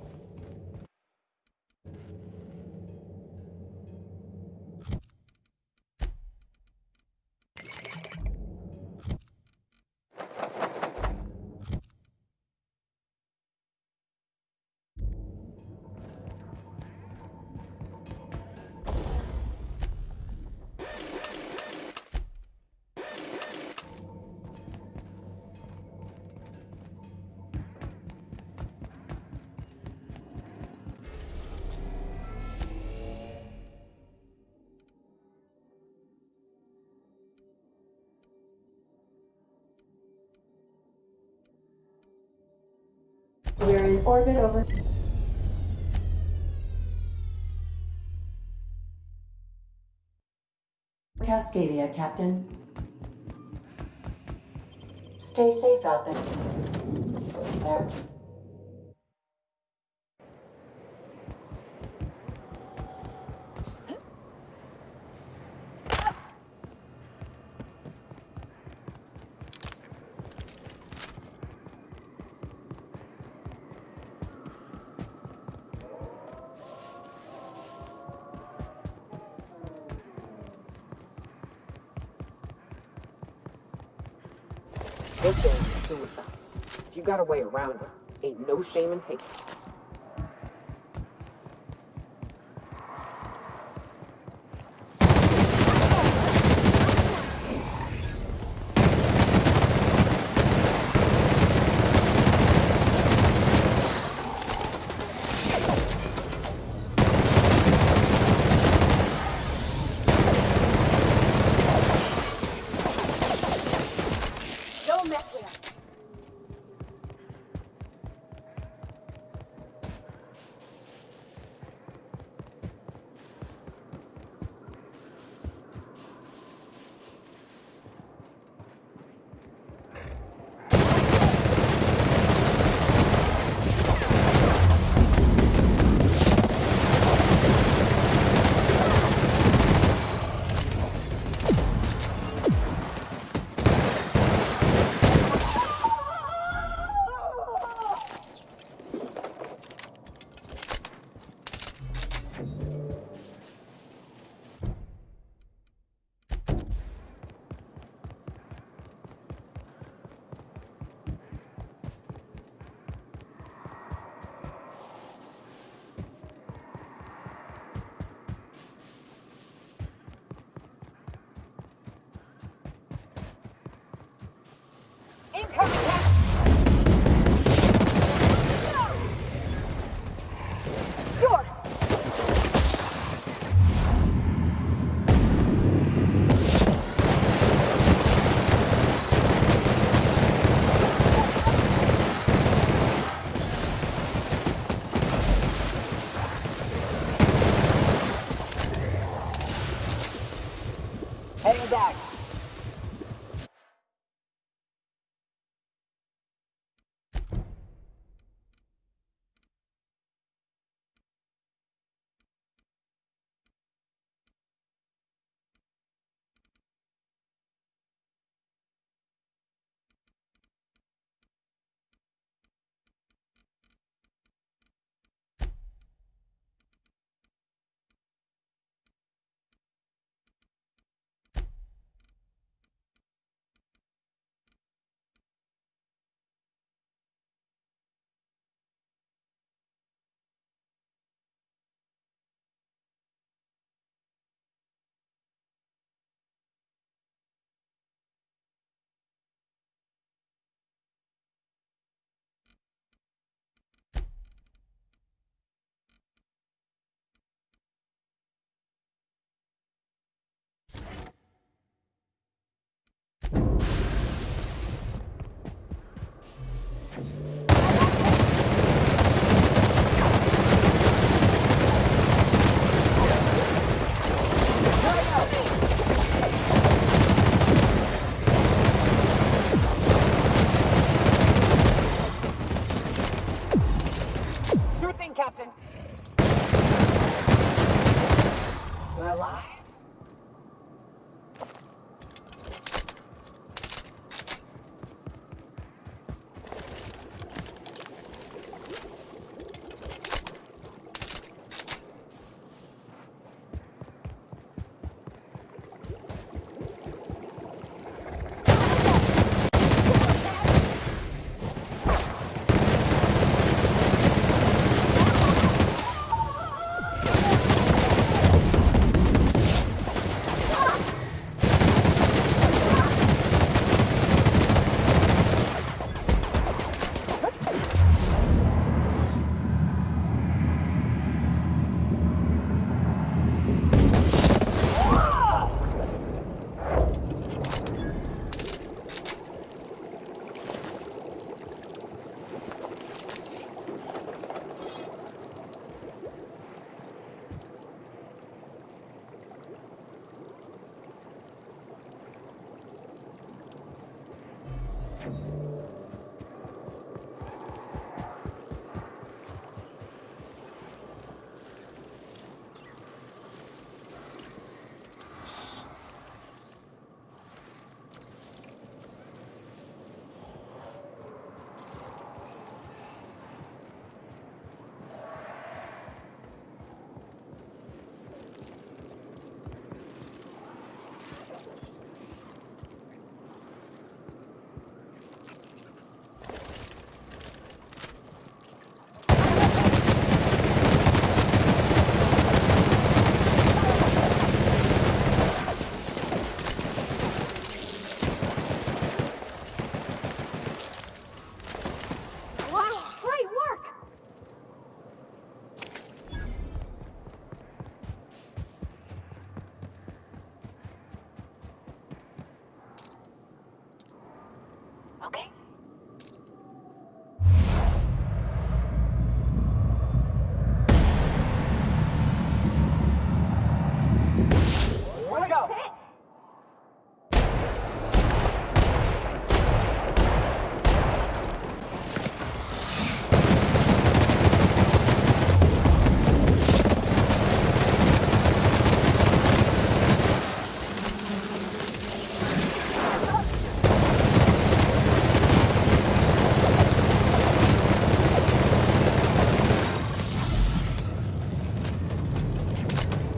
We're in orbit over Cascadia, Captain. Stay safe out there. This damn suicide. If you got a way around it, ain't no shame in taking it.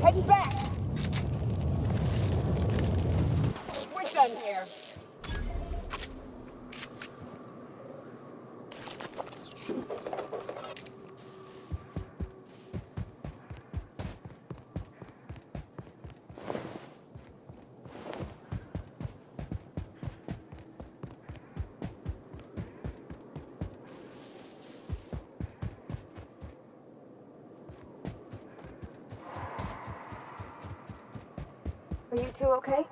Heading back! We're done here. Are you two okay?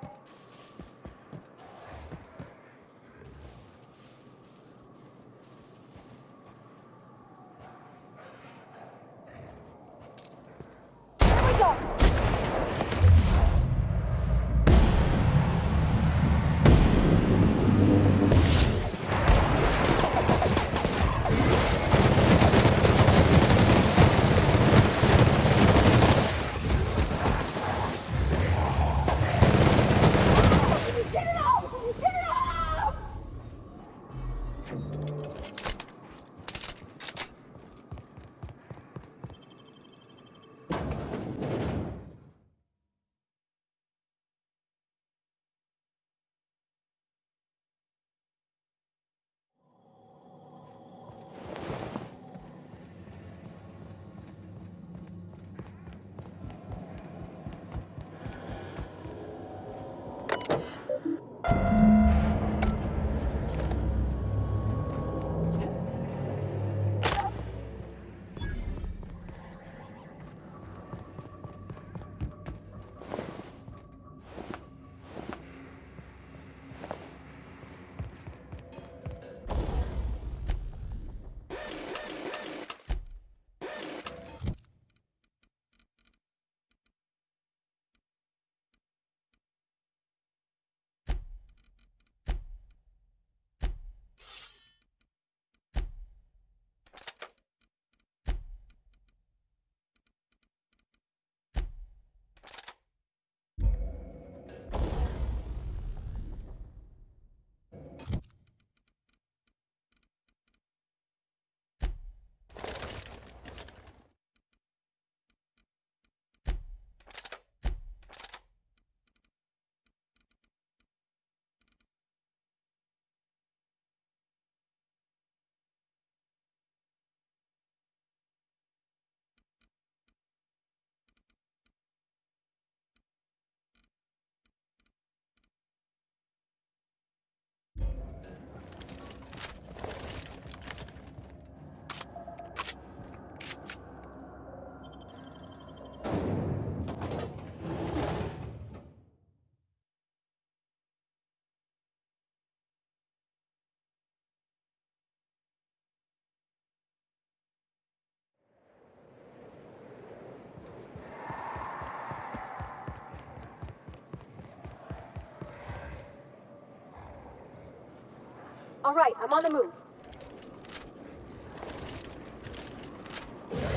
All right, I'm on the move.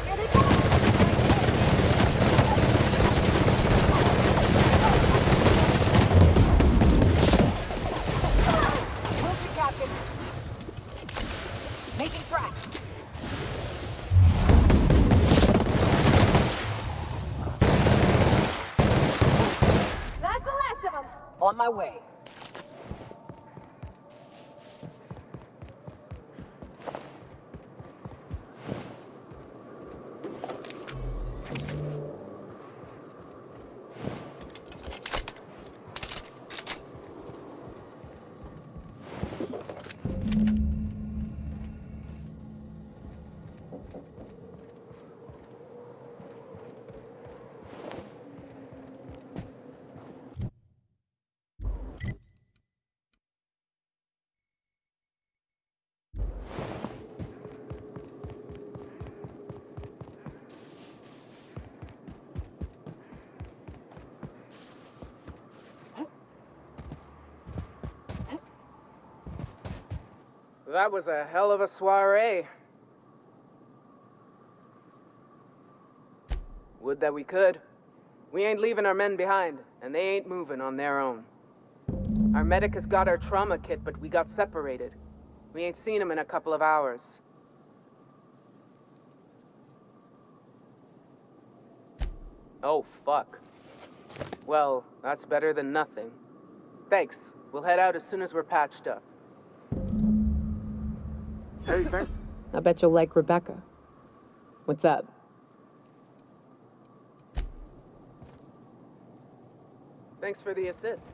Here they come! Move it, Captain. Making tracks. That's the last of them. On my way. That was a hell of a soiree. Would that we could. We ain't leaving our men behind, and they ain't moving on their own. Our medic has got our trauma kit, but we got separated. We ain't seen him in a couple of hours. Oh, fuck. Well, that's better than nothing. Thanks. We'll head out as soon as we're patched up. Hey, thanks. I bet you'll like Rebecca. What's up? Thanks for the assist.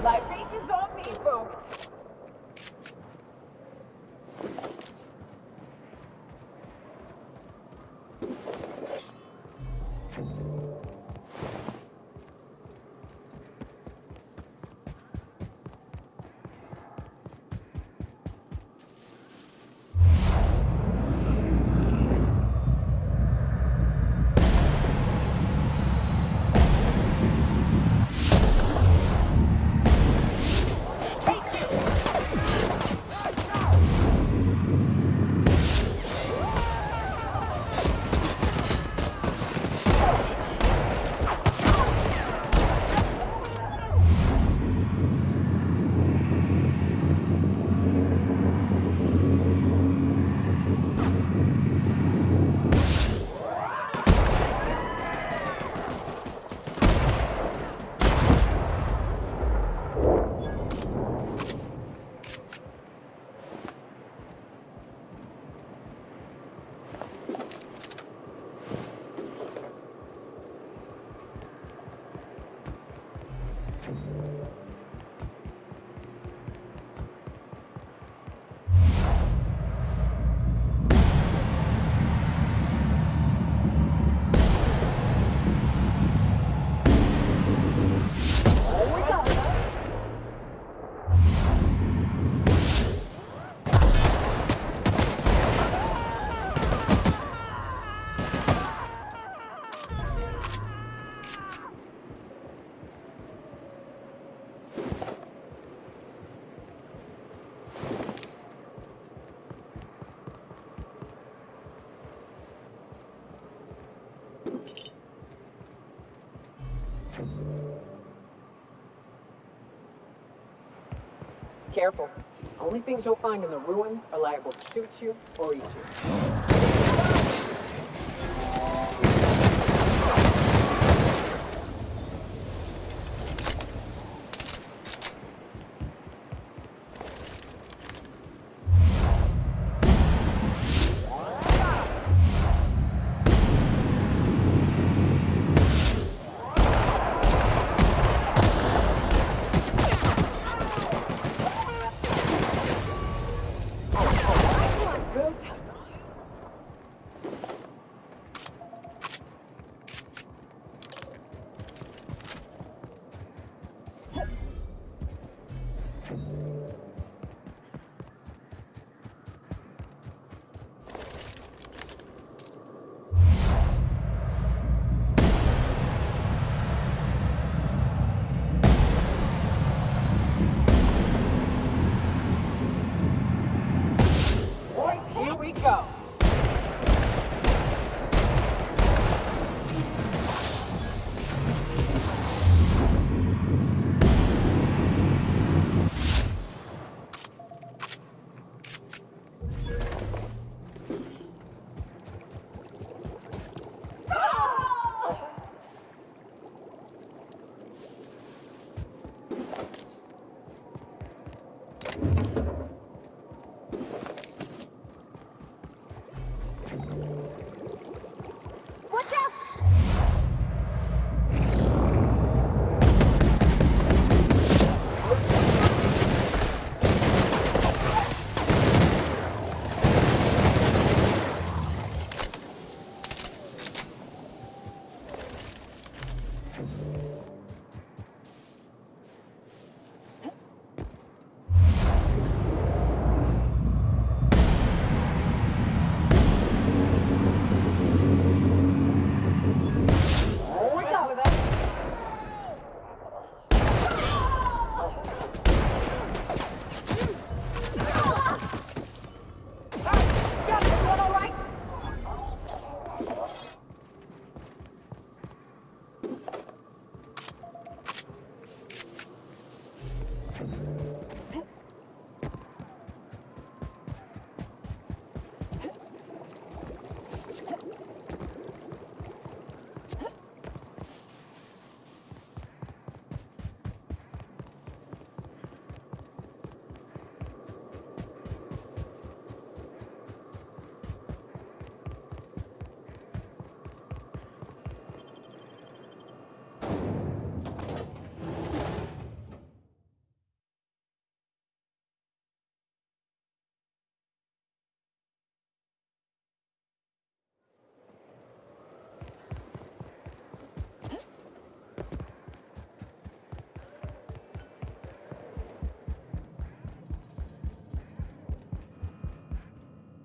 Libations on me, folks! Careful. Only things you'll find in the ruins are liable to shoot you or eat you. Here we go.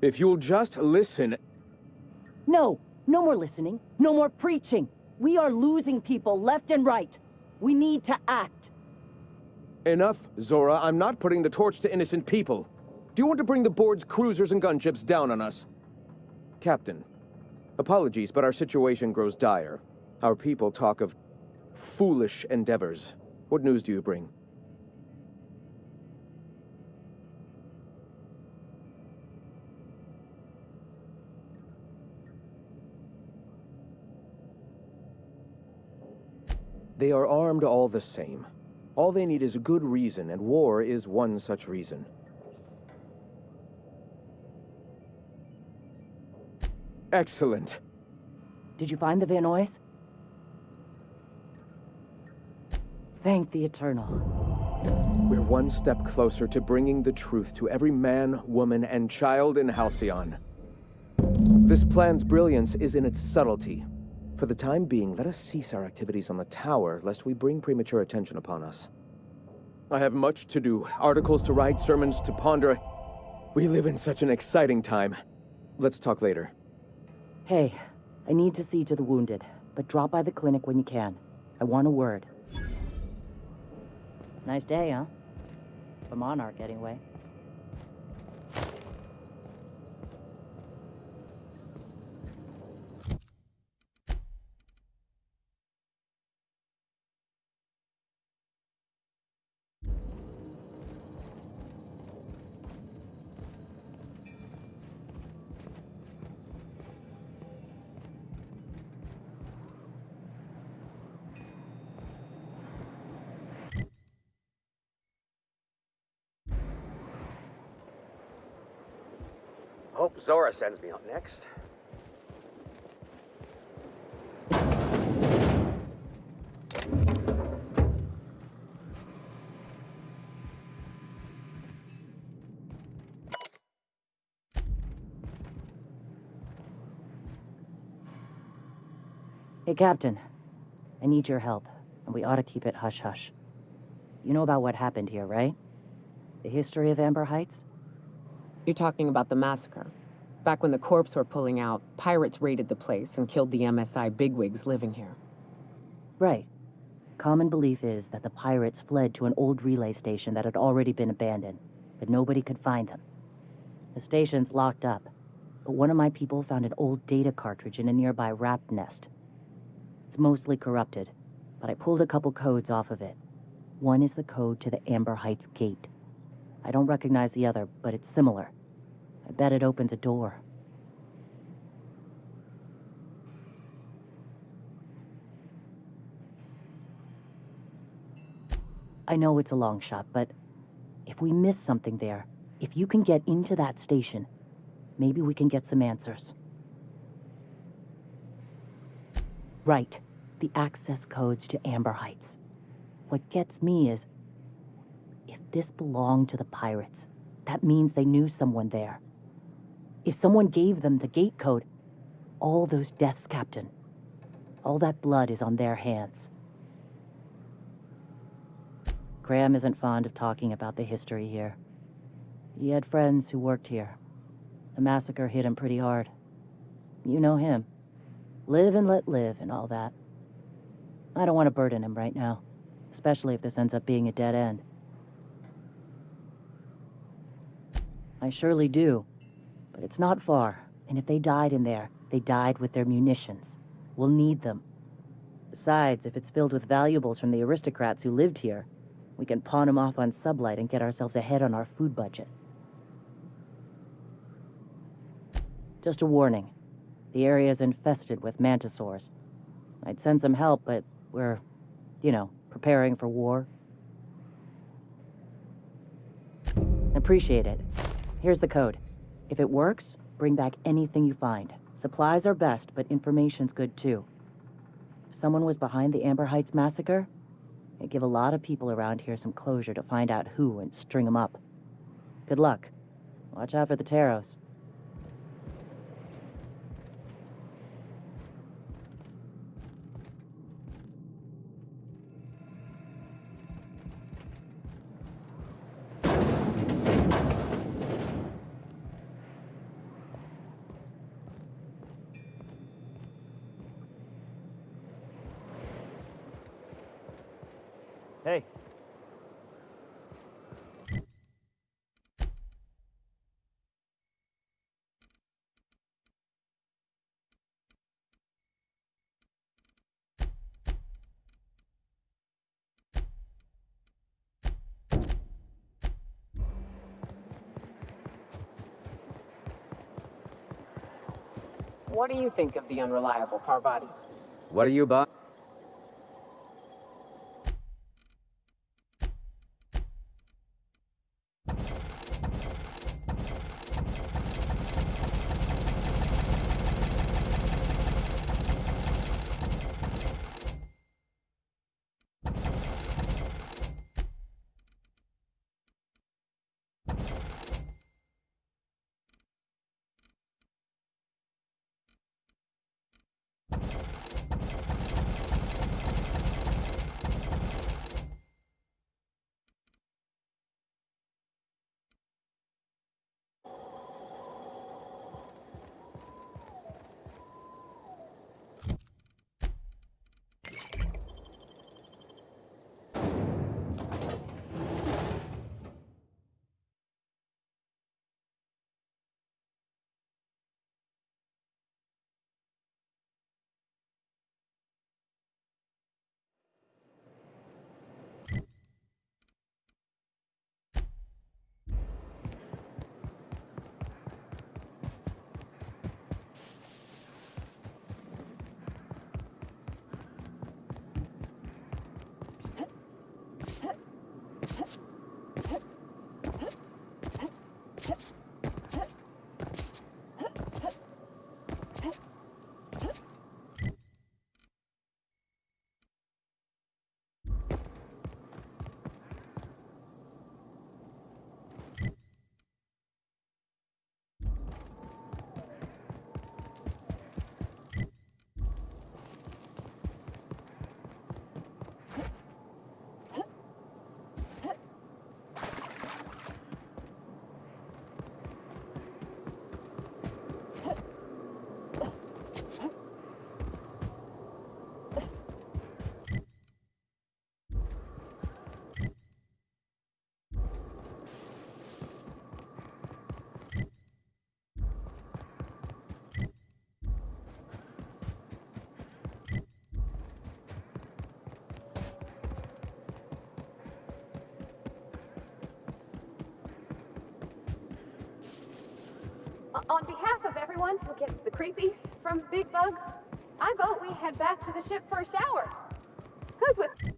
If you'll just listen... No, no more listening. No more preaching. We are losing people left and right. We need to act. Enough, Zora. I'm not putting the torch to innocent people. Do you want to bring the board's cruisers and gunships down on us? Captain, apologies, but our situation grows dire. Our people talk of foolish endeavors. What news do you bring? They are armed all the same. All they need is a good reason, and war is one such reason. Excellent. Did you find the Vanois? Thank the Eternal. We're one step closer to bringing the truth to every man, woman, and child in Halcyon. This plan's brilliance is in its subtlety. For the time being, let us cease our activities on the tower, lest we bring premature attention upon us. I have much to do, articles to write, sermons to ponder. We live in such an exciting time. Let's talk later. Hey, I need to see to the wounded, but drop by the clinic when you can. I want a word. Nice day, huh? For Monarch, anyway. Hope Zora sends me up next. Hey, Captain. I need your help, and we ought to keep it hush-hush. You know about what happened here, right? The history of Amber Heights? You're talking about the massacre. Back when the corps were pulling out, pirates raided the place and killed the MSI bigwigs living here. Right. Common belief is that the pirates fled to an old relay station that had already been abandoned, but nobody could find them. The station's locked up, but one of my people found an old data cartridge in a nearby rat nest. It's mostly corrupted, but I pulled a couple codes off of it. One is the code to the Amber Heights gate. I don't recognize the other, but it's similar. I bet it opens a door. I know it's a long shot, but if we miss something there, if you can get into that station, maybe we can get some answers. Right. The access codes to Amber Heights. What gets me is, if this belonged to the pirates, that means they knew someone there. If someone gave them the gate code, all those deaths, Captain, all that blood is on their hands. Graham isn't fond of talking about the history here. He had friends who worked here. The massacre hit him pretty hard. You know him. Live and let live and all that. I don't want to burden him right now, especially if this ends up being a dead end. I surely do, but it's not far, and if they died in there, they died with their munitions. We'll need them. Besides, if it's filled with valuables from the aristocrats who lived here, we can pawn them off on Sublight and get ourselves ahead on our food budget. Just a warning. The area is infested with mantisaurs. I'd send some help, but we're, preparing for war. Appreciate it. Here's the code. If it works, bring back anything you find. Supplies are best, but information's good too. If someone was behind the Amber Heights massacre, it'd give a lot of people around here some closure to find out who and string them up. Good luck. Watch out for the Taros. Hey. What do you think of the unreliable Parvati? What are you about? On behalf of everyone who gets the creepies from big bugs, I vote we head back to the ship for a shower. Who's with me?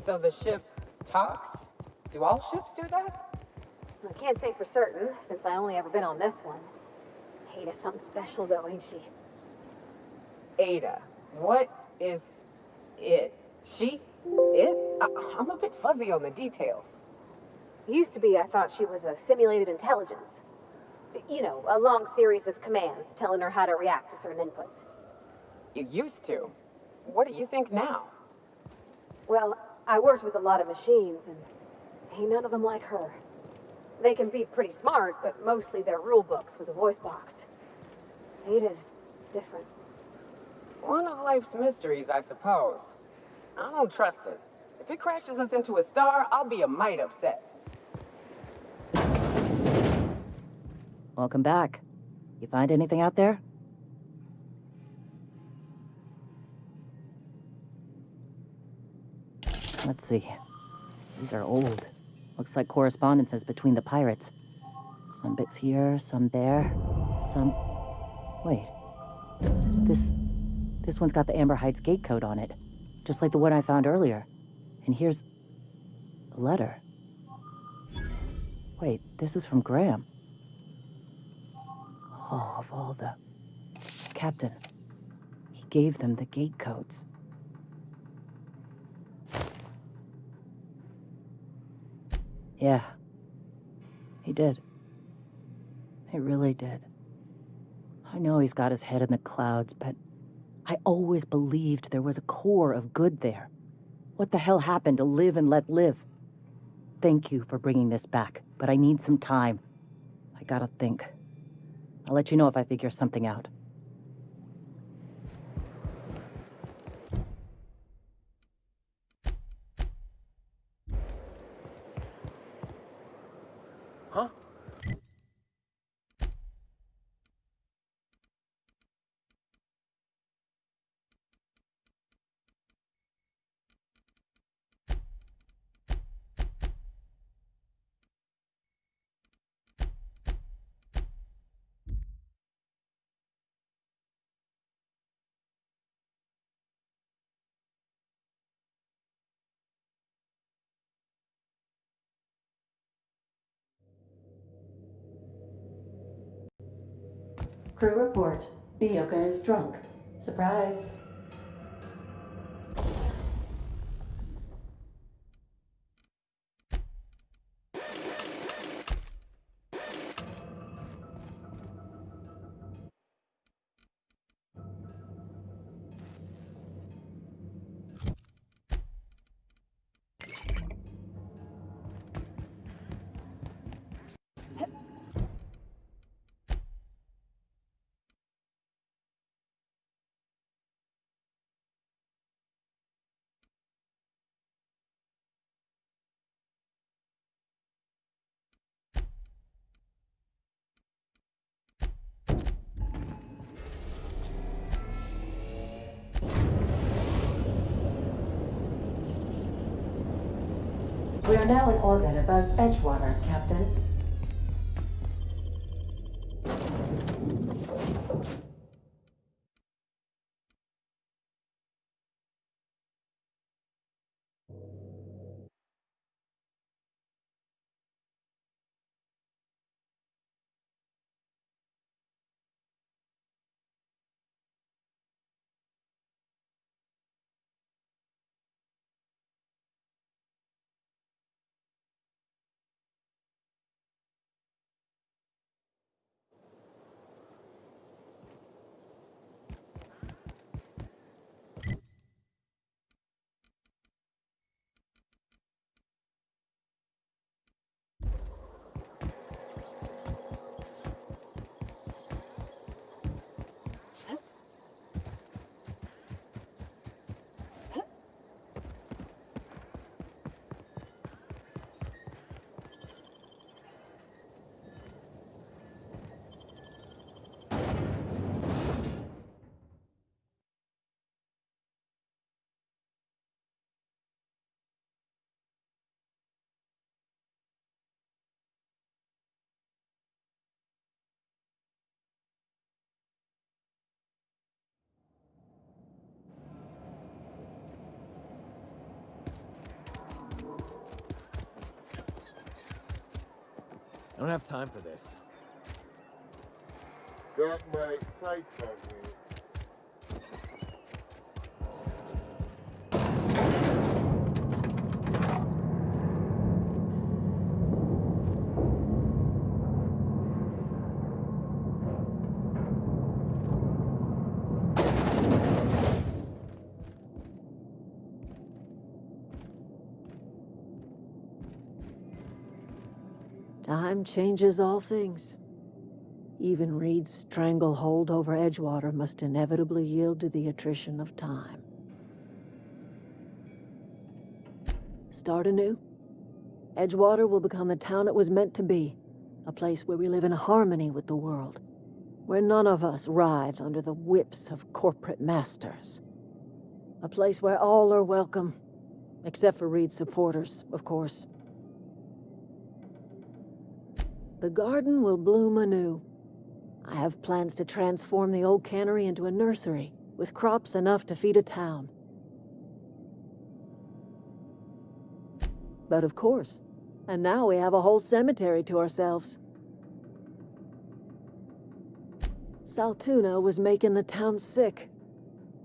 So the ship talks? Do all ships do that? I can't say for certain, since I only ever been on this one. Ada's something special, though, ain't she? Ada. What is it? She? It? I'm a bit fuzzy on the details. Used to be, I thought she was a simulated intelligence. You know, a long series of commands telling her how to react to certain inputs. You used to. What do you think now? Well, I worked with a lot of machines, and ain't none of them like her. They can be pretty smart, but mostly they're rule books with a voice box. Ada's different. One of life's mysteries, I suppose. I don't trust it. If it crashes us into a star, I'll be a mite upset. Welcome back. You find anything out there? Let's see. These are old. Looks like correspondences between the pirates. Some bits here, some there, some... Wait. This one's got the Amber Heights gate code on it, just like the one I found earlier. And here's a letter. Wait, this is from Graham. Oh, of all the... Captain. He gave them the gate codes. Yeah. He did. He really did. I know he's got his head in the clouds, but I always believed there was a core of good there. What the hell happened to live and let live? Thank you for bringing this back, but I need some time. I gotta think. I'll let you know if I figure something out. Huh? Crew report. Bioka is drunk. Surprise. We are now in orbit above Edgewater, Captain. don't have time for this. Got my sights on you. Time changes all things. Even Reed's stranglehold over Edgewater must inevitably yield to the attrition of time. Start anew. Edgewater will become the town it was meant to be, a place where we live in harmony with the world, where none of us writhe under the whips of corporate masters. A place where all are welcome, except for Reed's supporters, of course. The garden will bloom anew. I have plans to transform the old cannery into a nursery, with crops enough to feed a town. But of course, and now we have a whole cemetery to ourselves. Saltuna was making the town sick.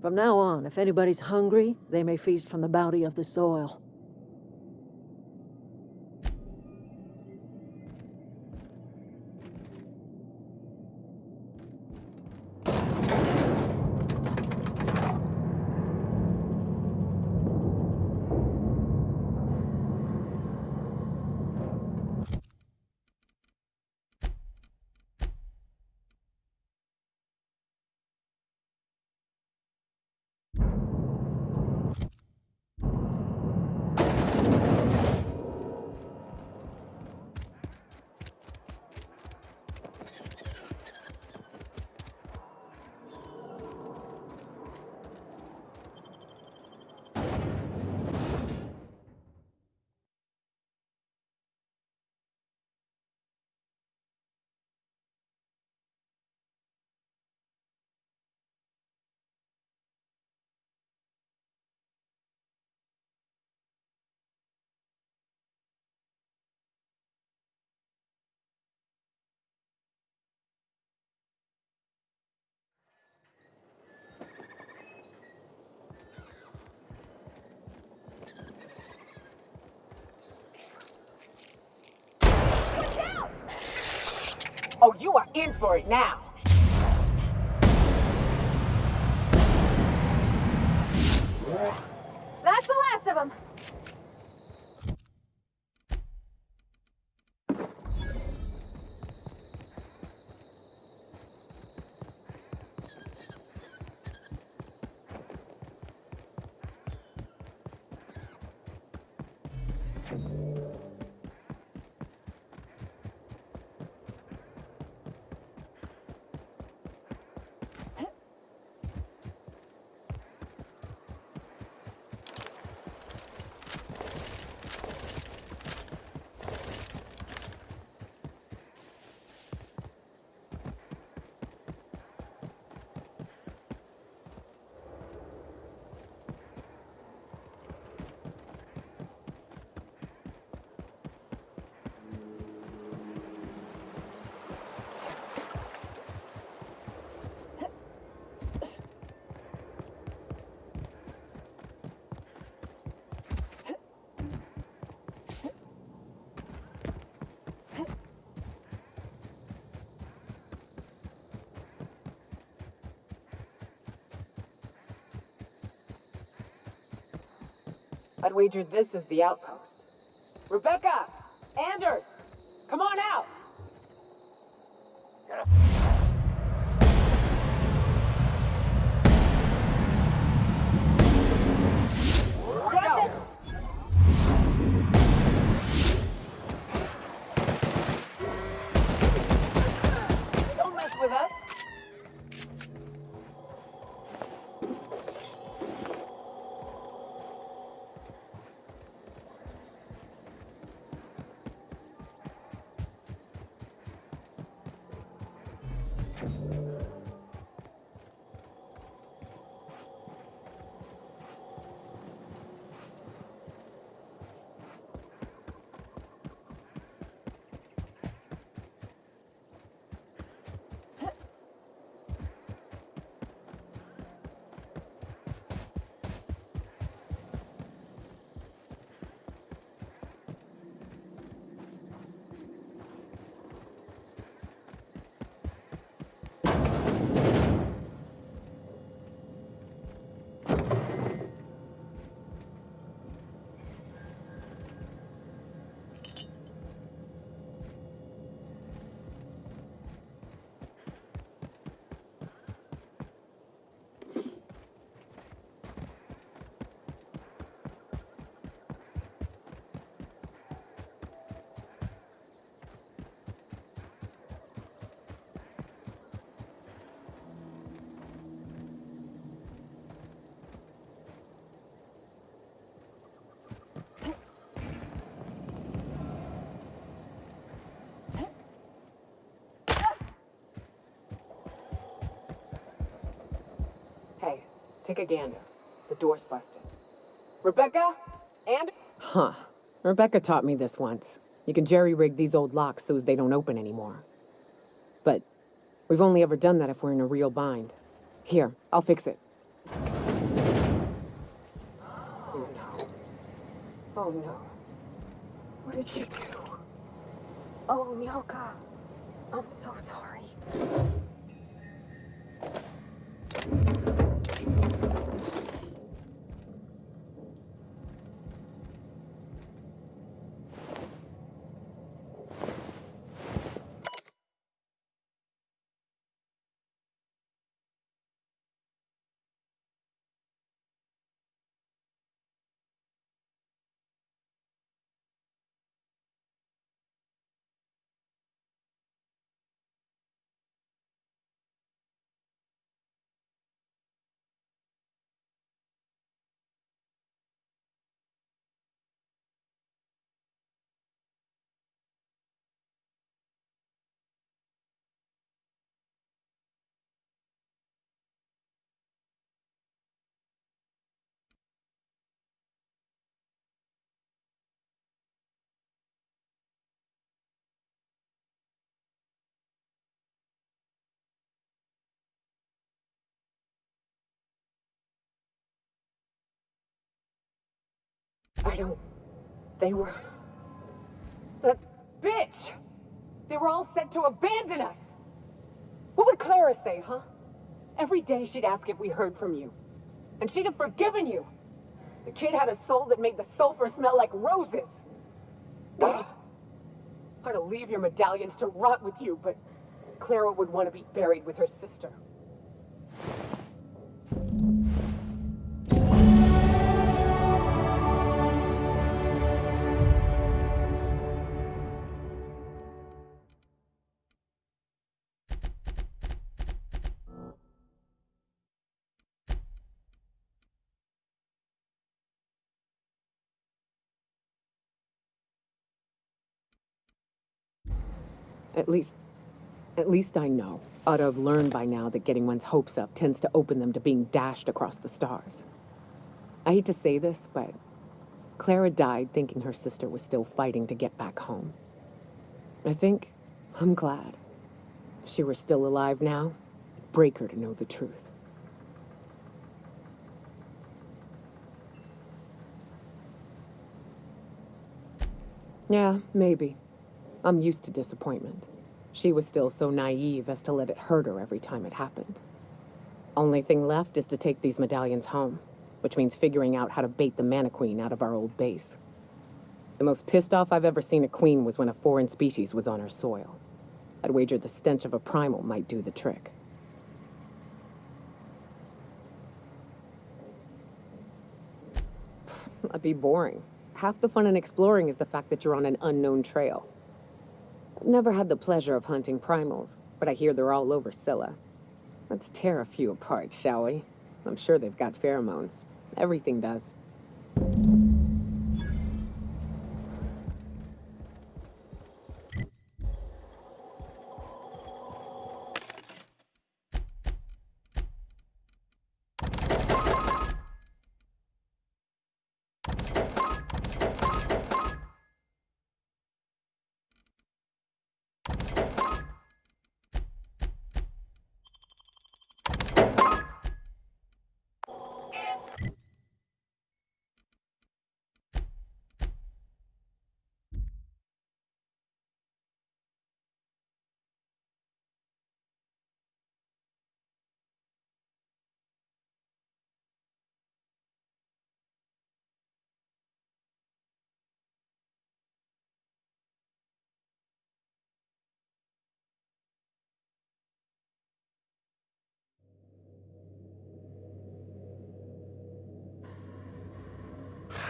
From now on, if anybody's hungry, they may feast from the bounty of the soil. Oh, you are in for it now. That's the last of them. I'd wager this is the outpost. Rebecca! Anders! Come on out! Don't mess with us! Take a gander. The door's busted. Rebecca? And? Huh. Rebecca taught me this once. You can jerry-rig these old locks so as they don't open anymore. But we've only ever done that if we're in a real bind. Here, I'll fix it. Oh no. Oh no. What did you do? Oh, Nyoka. I'm so sorry. They were... That bitch! They were all set to abandon us! What would Clara say, huh? Every day she'd ask if we heard from you. And she'd have forgiven you. The kid had a soul that made the sulfur smell like roses. Ugh. I'd to leave your medallions to rot with you, but Clara would want to be buried with her sister. At least I know. Ought to have learned by now that getting one's hopes up tends to open them to being dashed across the stars. I hate to say this, but Clara died thinking her sister was still fighting to get back home. I'm glad. If she were still alive now, it'd break her to know the truth. Yeah, maybe. I'm used to disappointment. She was still so naive as to let it hurt her every time it happened. Only thing left is to take these medallions home, which means figuring out how to bait the Mana Queen out of our old base. The most pissed off I've ever seen a queen was when a foreign species was on her soil. I'd wager the stench of a primal might do the trick. That'd be boring. Half the fun in exploring is the fact that you're on an unknown trail. I've never had the pleasure of hunting primals, but I hear they're all over Scylla. Let's tear a few apart, shall we? I'm sure they've got pheromones. Everything does.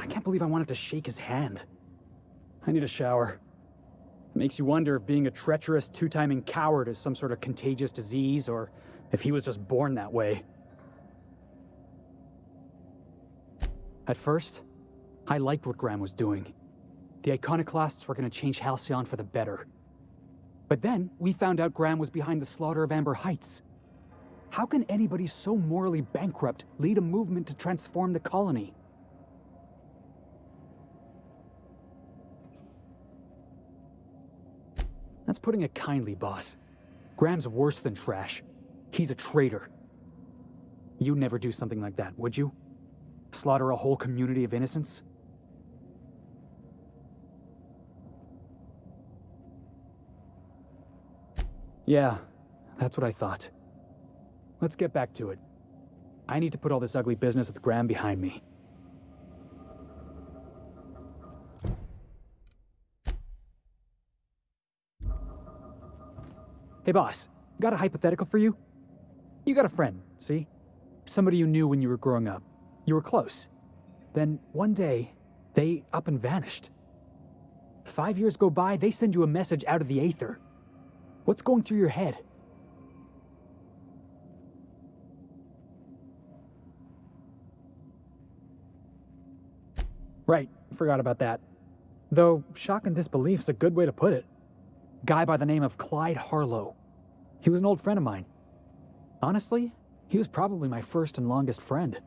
I can't believe I wanted to shake his hand. I need a shower. It makes you wonder if being a treacherous, two-timing coward is some sort of contagious disease, or if he was just born that way. At first, I liked what Graham was doing. The Iconoclasts were going to change Halcyon for the better. But then, we found out Graham was behind the slaughter of Amber Heights. How can anybody so morally bankrupt lead a movement to transform the colony? That's putting it kindly, boss. Graham's worse than trash. He's a traitor. You'd never do something like that, would you? Slaughter a whole community of innocents? Yeah, that's what I thought. Let's get back to it. I need to put all this ugly business with Graham behind me. Hey boss, got a hypothetical for you? You got a friend, see? Somebody you knew when you were growing up. You were close. Then one day, they up and vanished. 5 years go by, they send you a message out of the aether. What's going through your head? Right, forgot about that. Though, shock and disbelief's a good way to put it. Guy by the name of Clyde Harlow. He was an old friend of mine. Honestly, he was probably my first and longest friend.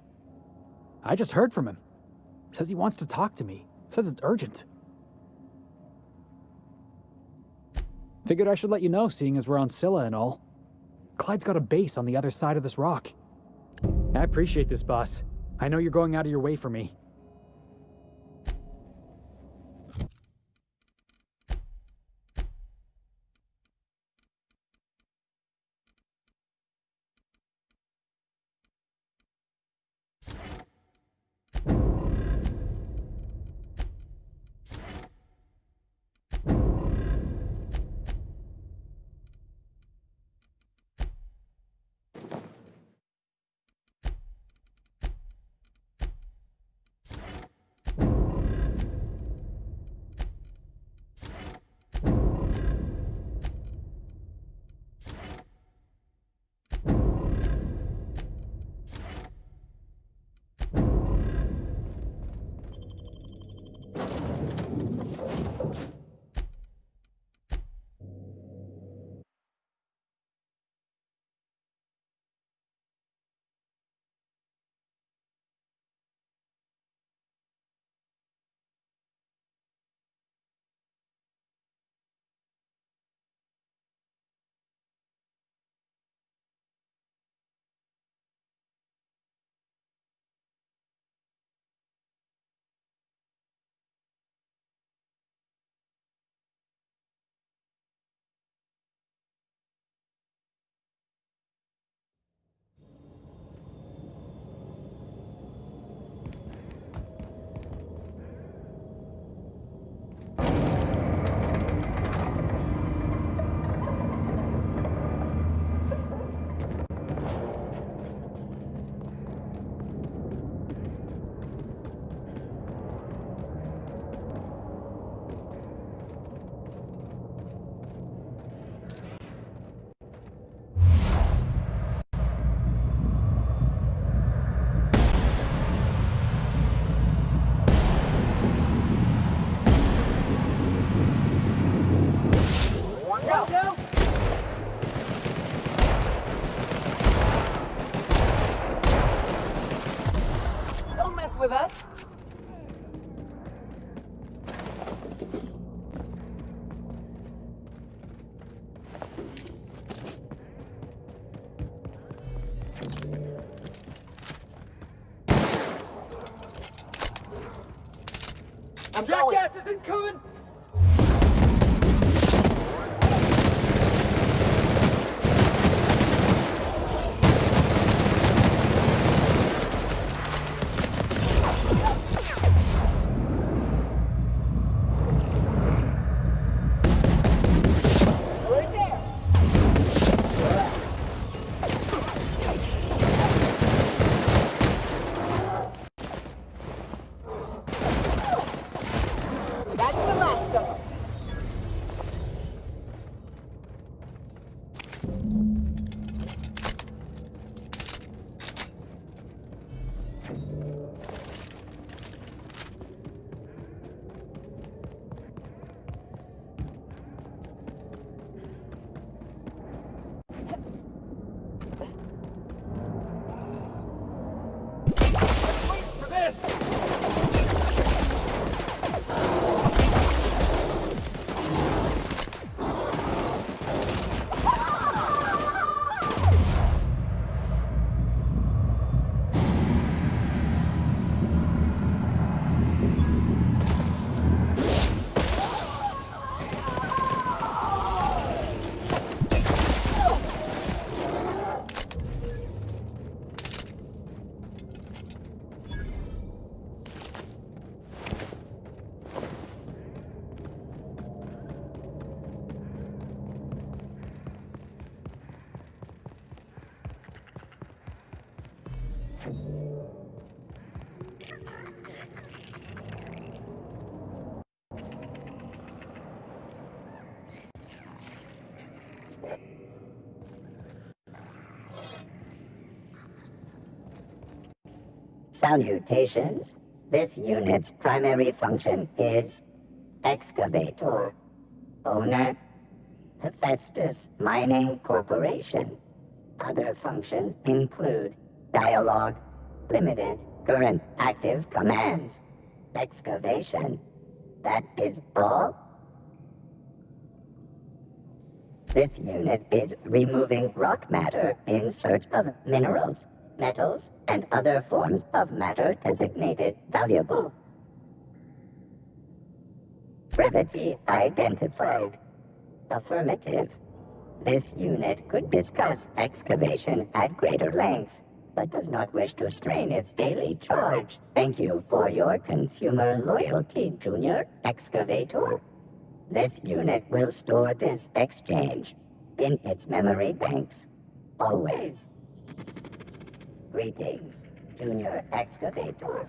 I just heard from him. Says he wants to talk to me. Says it's urgent. Figured I should let you know, seeing as we're on Scylla and all. Clyde's got a base on the other side of this rock. I appreciate this, boss. I know you're going out of your way for me. Don't mess with us. Jackass is incoming! That's the line. Salutations. This unit's primary function is excavator. Owner, Hephaestus Mining Corporation. Other functions include dialogue, limited, current active commands, excavation. That is all? This unit is removing rock matter in search of minerals, metals, and other forms of matter designated valuable. Brevity identified. Affirmative. This unit could discuss excavation at greater length, but does not wish to strain its daily charge. Thank you for your consumer loyalty, Junior Excavator. This unit will store this exchange in its memory banks, always. Greetings, Junior Excavator.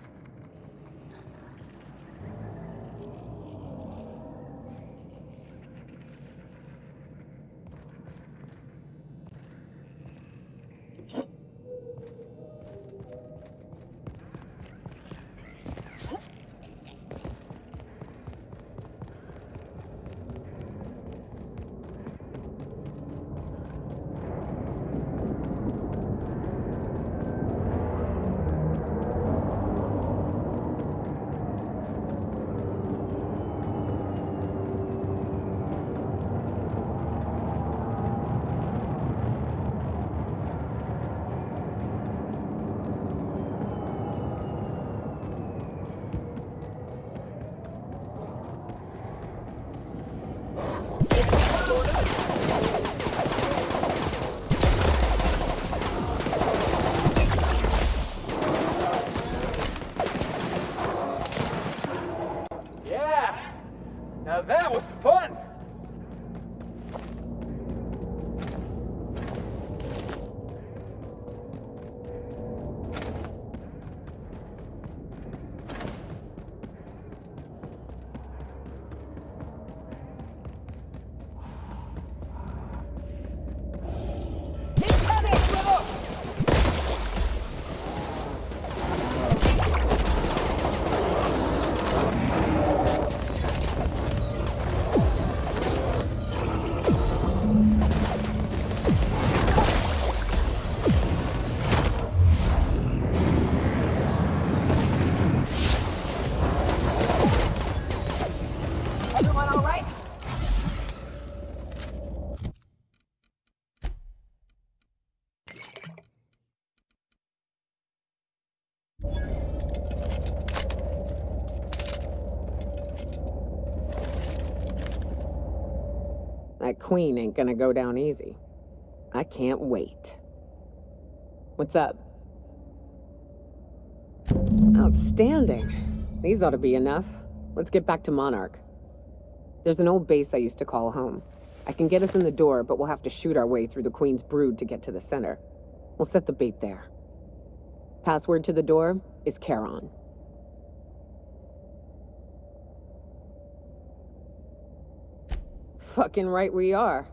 Now that was fun! That queen ain't gonna go down easy. I can't wait. What's up? Outstanding. These ought to be enough. Let's get back to Monarch. There's an old base I used to call home. I can get us in the door, but we'll have to shoot our way through the Queen's brood to get to the center. We'll set the bait there. Password to the door is Charon. Fucking right we are.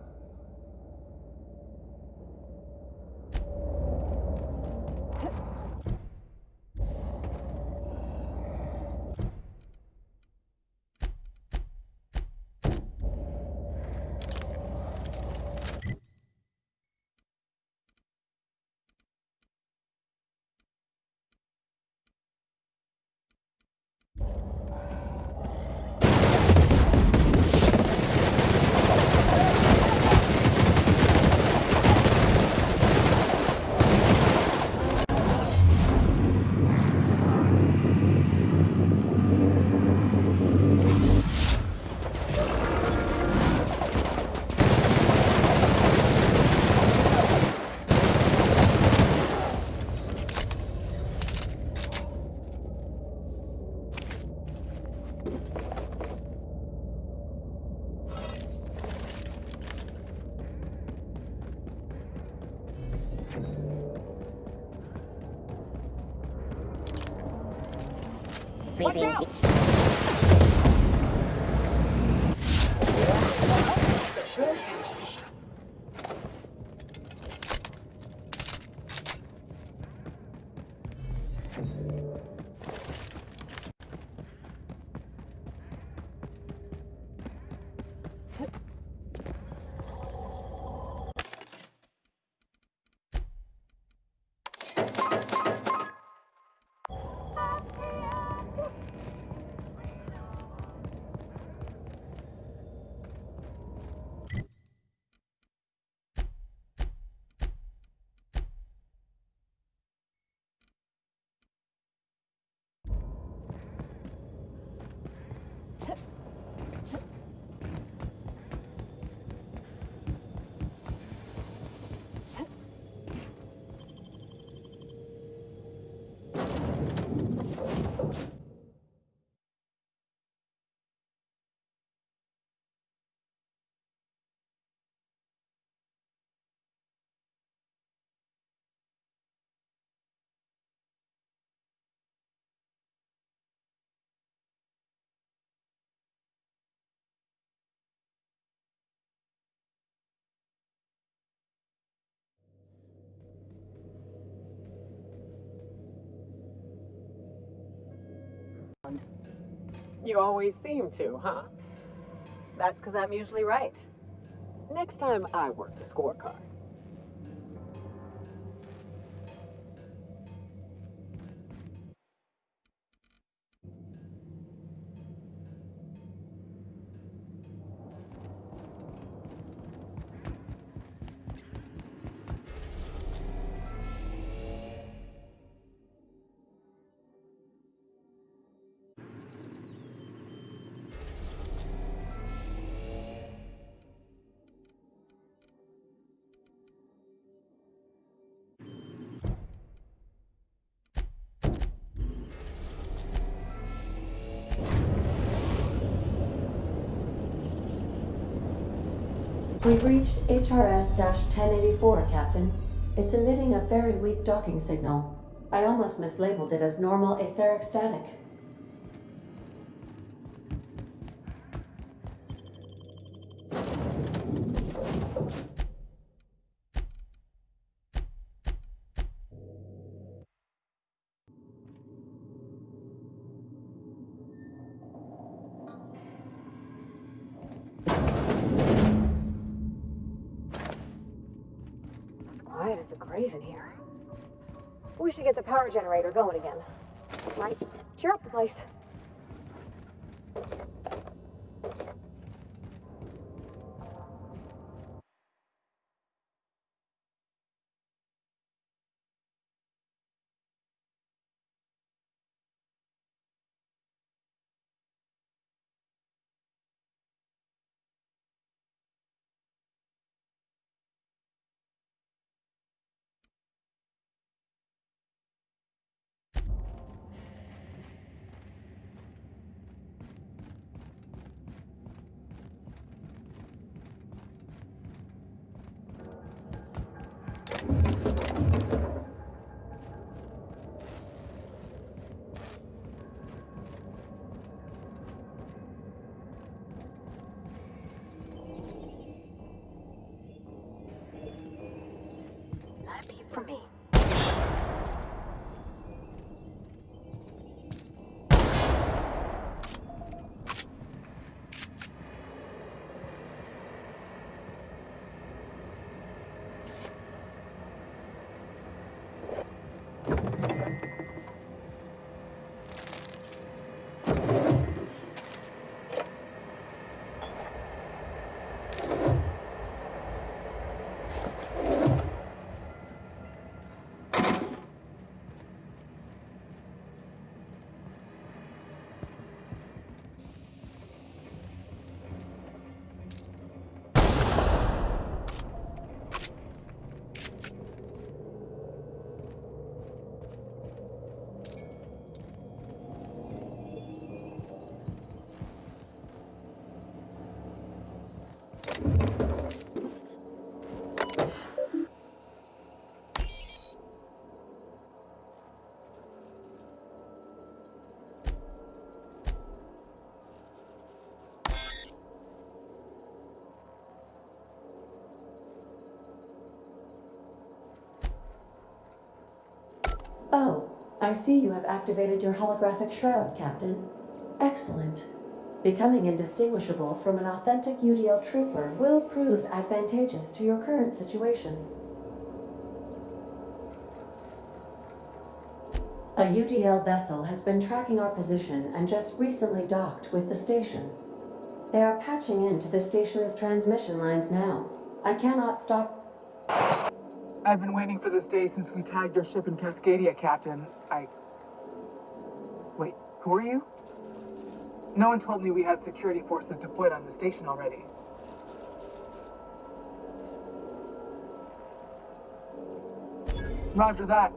Watch out! You always seem to, huh? That's because I'm usually right. Next time I work the scorecard. We've reached HRS-1084, Captain. It's emitting a very weak docking signal. I almost mislabeled it as normal etheric static. Quiet as the grave in here. We should get the power generator going again. Right? Cheer up the place. Not a peep from me. Oh, I see you have activated your holographic shroud, Captain. Excellent. Becoming indistinguishable from an authentic UDL trooper will prove advantageous to your current situation. A UDL vessel has been tracking our position and just recently docked with the station. They are patching into the station's transmission lines now. I cannot stop. I've been waiting for this day since we tagged your ship in Cascadia, Captain. Wait, who are you? No one told me we had security forces deployed on the station already. Roger that.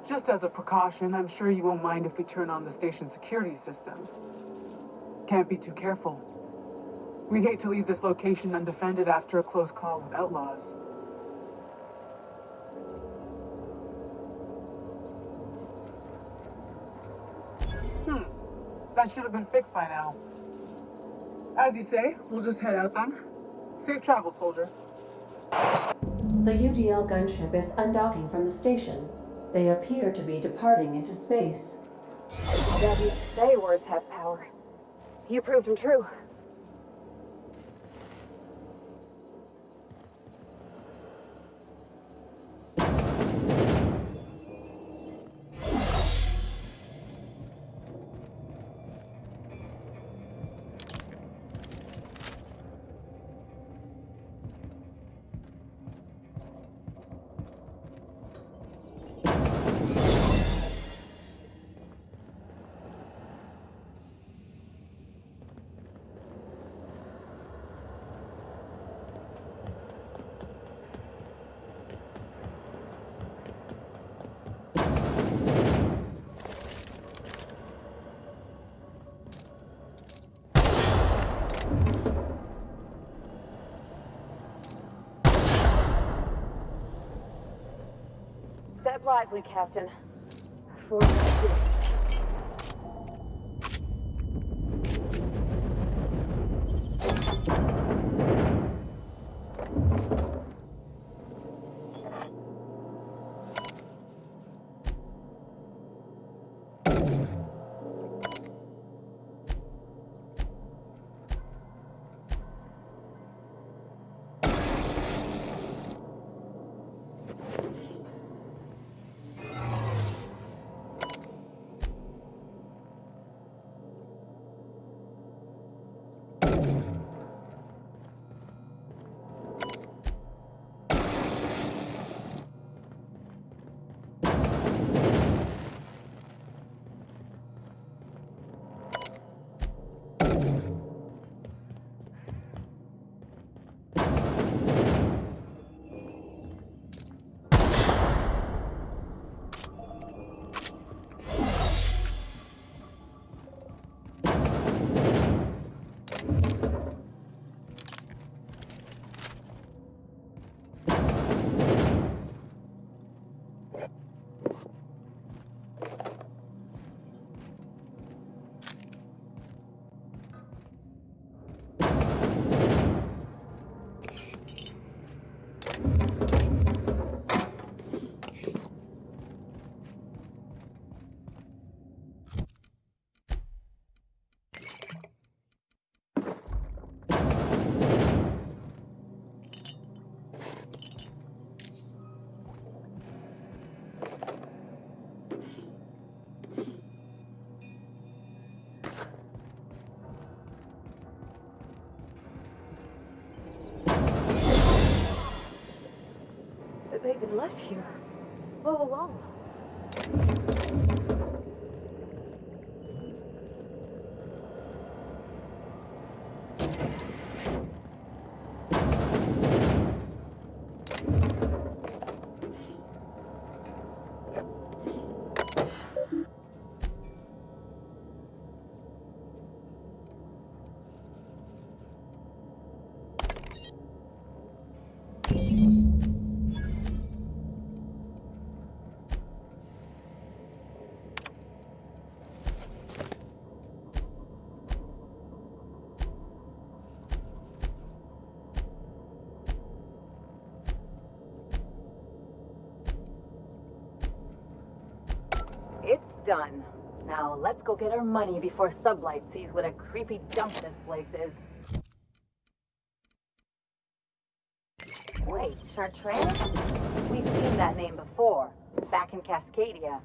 Just as a precaution, I'm sure you won't mind if we turn on the station's security systems. Can't be too careful. We'd hate to leave this location undefended after a close call with outlaws. That should have been fixed by now. As you say, we'll just head out then. Safe travel, soldier. The UDL gunship is undocking from the station. They appear to be departing into space. W say words have power. You proved them true. Step lively, Captain. They've been left here all along. done. Now let's go get our money before Sublight sees what a creepy dump this place is. Wait, Chartrand? We've seen that name before, back in Cascadia.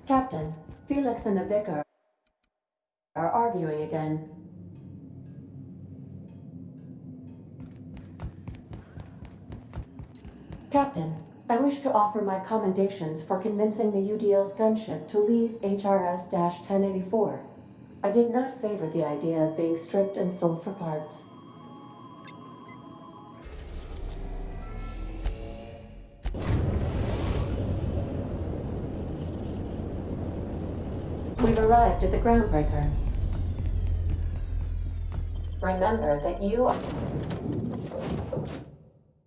Captain, Felix and the Vicar are arguing again. Captain, I wish to offer my commendations for convincing the UDL's gunship to leave HRS-1084. I did not favor the idea of being stripped and sold for parts. We've arrived at the Groundbreaker. Remember that you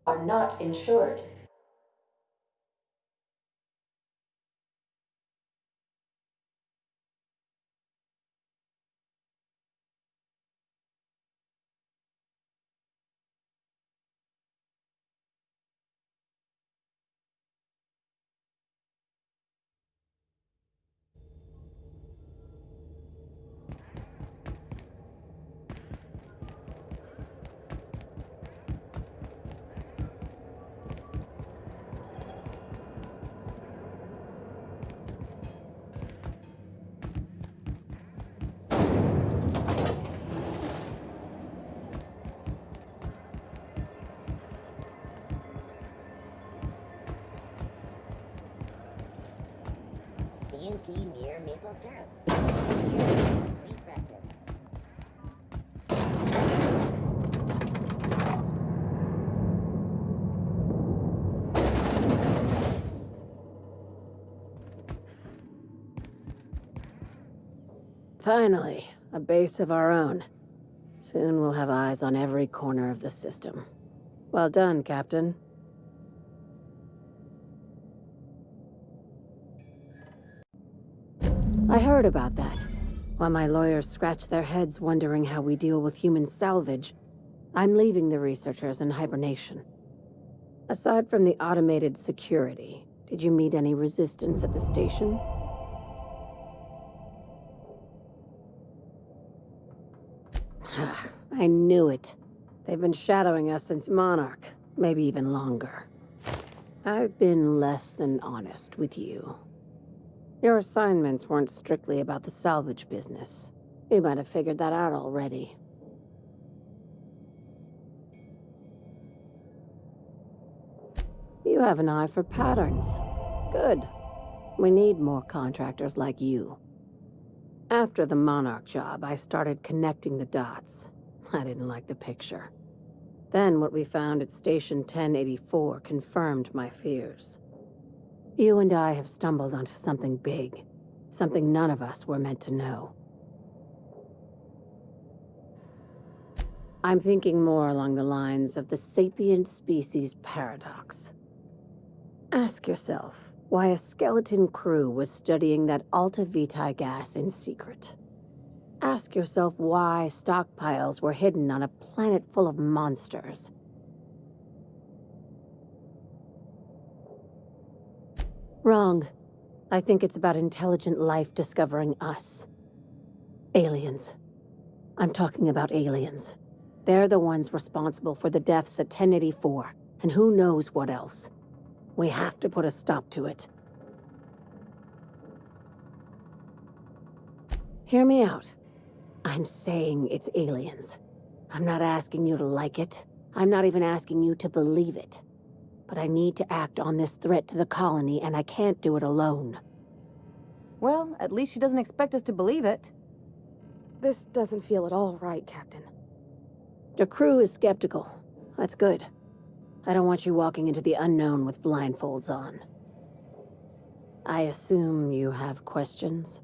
are not insured. CUP near maple syrup. Free practice. Finally, a base of our own. Soon we'll have eyes on every corner of the system. Well done, Captain. I heard about that. While my lawyers scratch their heads wondering how we deal with human salvage, I'm leaving the researchers in hibernation. Aside from the automated security, did you meet any resistance at the station? I knew it. They've been shadowing us since Monarch, maybe even longer. I've been less than honest with you. Your assignments weren't strictly about the salvage business. You might have figured that out already. You have an eye for patterns. Good. We need more contractors like you. After the Monarch job, I started connecting the dots. I didn't like the picture. Then what we found at Station 1084 confirmed my fears. You and I have stumbled onto something big. Something none of us were meant to know. I'm thinking more along the lines of the sapient species paradox. Ask yourself why a skeleton crew was studying that Alta Vitae gas in secret. Ask yourself why stockpiles were hidden on a planet full of monsters. Wrong. I think it's about intelligent life discovering us. Aliens. I'm talking about aliens. They're the ones responsible for the deaths at 1084, and who knows what else. We have to put a stop to it. Hear me out. I'm saying it's aliens. I'm not asking you to like it. I'm not even asking you to believe it. But I need to act on this threat to the colony, and I can't do it alone. Well, at least she doesn't expect us to believe it. This doesn't feel at all right, Captain. The crew is skeptical. That's good. I don't want you walking into the unknown with blindfolds on. I assume you have questions?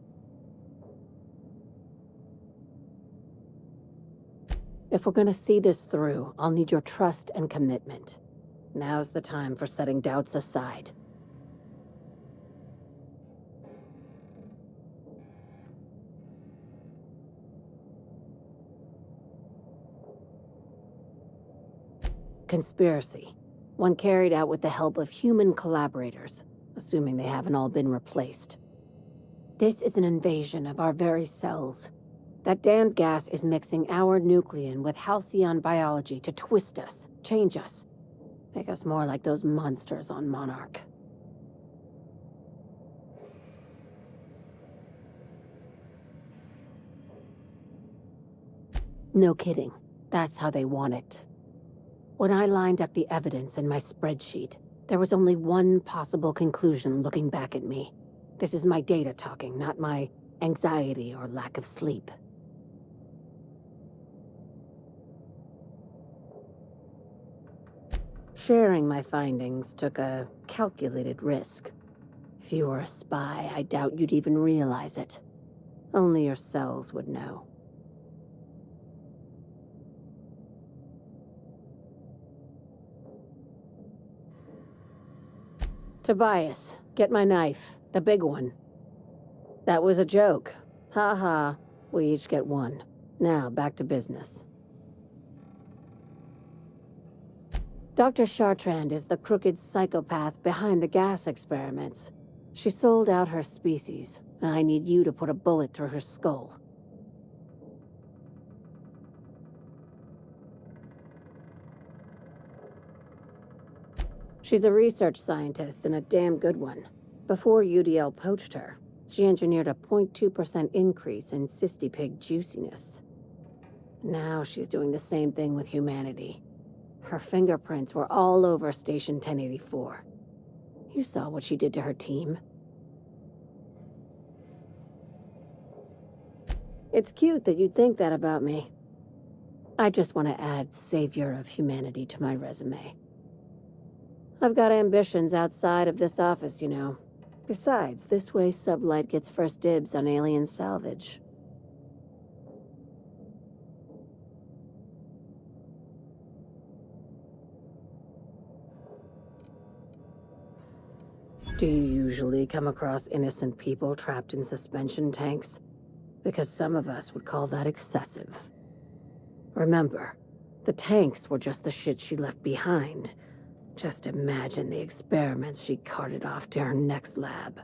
If we're gonna see this through, I'll need your trust and commitment. Now's the time for setting doubts aside. Conspiracy. One carried out with the help of human collaborators, assuming they haven't all been replaced. This is an invasion of our very cells. That damned gas is mixing our nucleon with halcyon biology to twist us, change us, make us more like those monsters on Monarch. No kidding. That's how they want it. When I lined up the evidence in my spreadsheet, there was only one possible conclusion looking back at me. This is my data talking, not my anxiety or lack of sleep. Sharing my findings took a calculated risk. If you were a spy, I doubt you'd even realize it. Only your cells would know. Tobias, get my knife. The big one. That was a joke. Ha ha. We each get one. Now, back to business. Dr. Chartrand is the crooked psychopath behind the gas experiments. She sold out her species, and I need you to put a bullet through her skull. She's a research scientist and a damn good one. Before UDL poached her, she engineered a 0.2% increase in cystipig juiciness. Now she's doing the same thing with humanity. Her fingerprints were all over Station 1084. You saw what she did to her team. It's cute that you'd think that about me. I just want to add Savior of Humanity to my resume. I've got ambitions outside of this office, you know. Besides, this way Sublight gets first dibs on alien salvage. Do you usually come across innocent people trapped in suspension tanks? Because some of us would call that excessive. Remember, the tanks were just the shit she left behind. Just imagine the experiments she carted off to her next lab.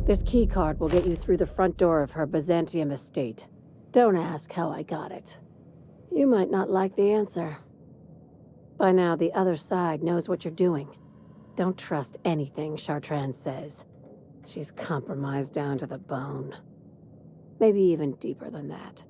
This keycard will get you through the front door of her Byzantium estate. Don't ask how I got it. You might not like the answer. By now, the other side knows what you're doing. Don't trust anything Chartrand says. She's compromised down to the bone. Maybe even deeper than that.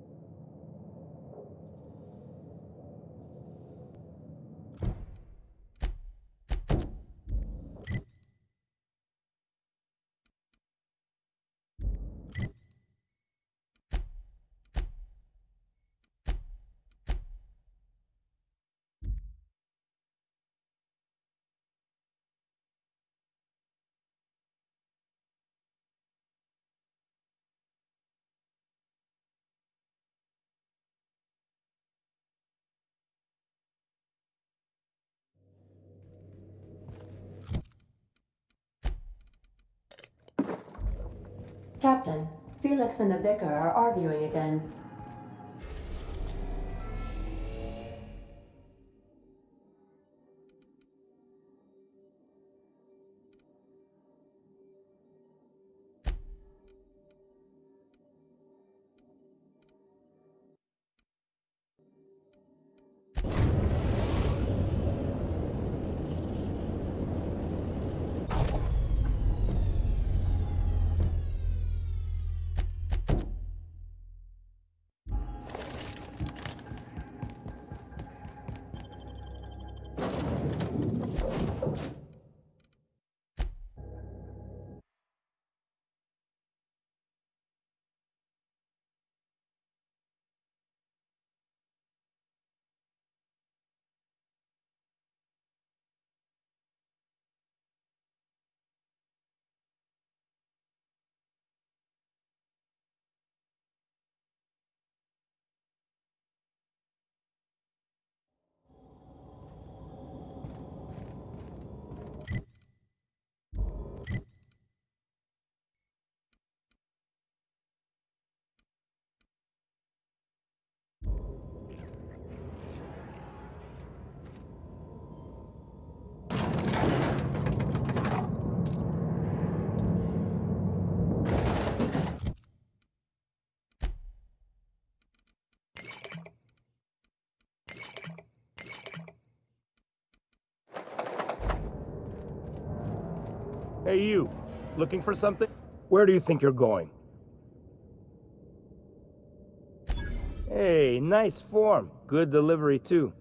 Captain, Felix and the Vicar are arguing again. Hey, you. Looking for something? Where do you think you're going? Hey, nice form. Good delivery, too.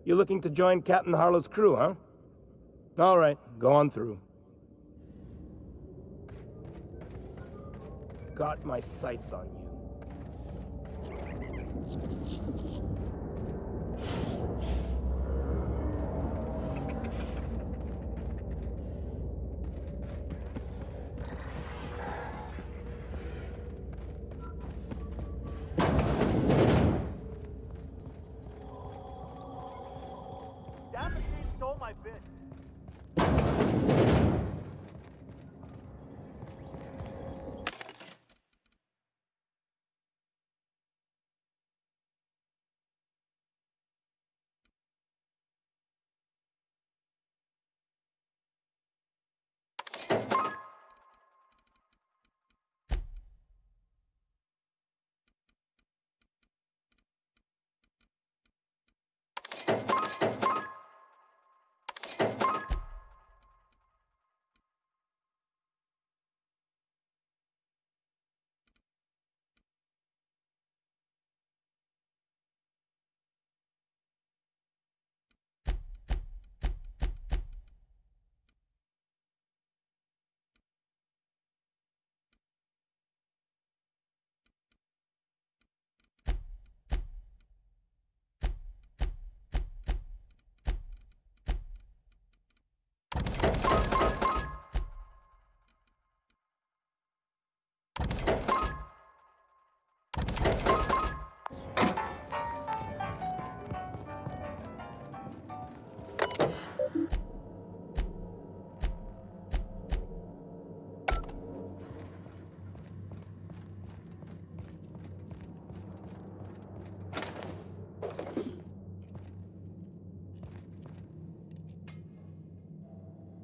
You looking to join Captain Harlow's crew, huh? All right, go on through. Got my sights on you.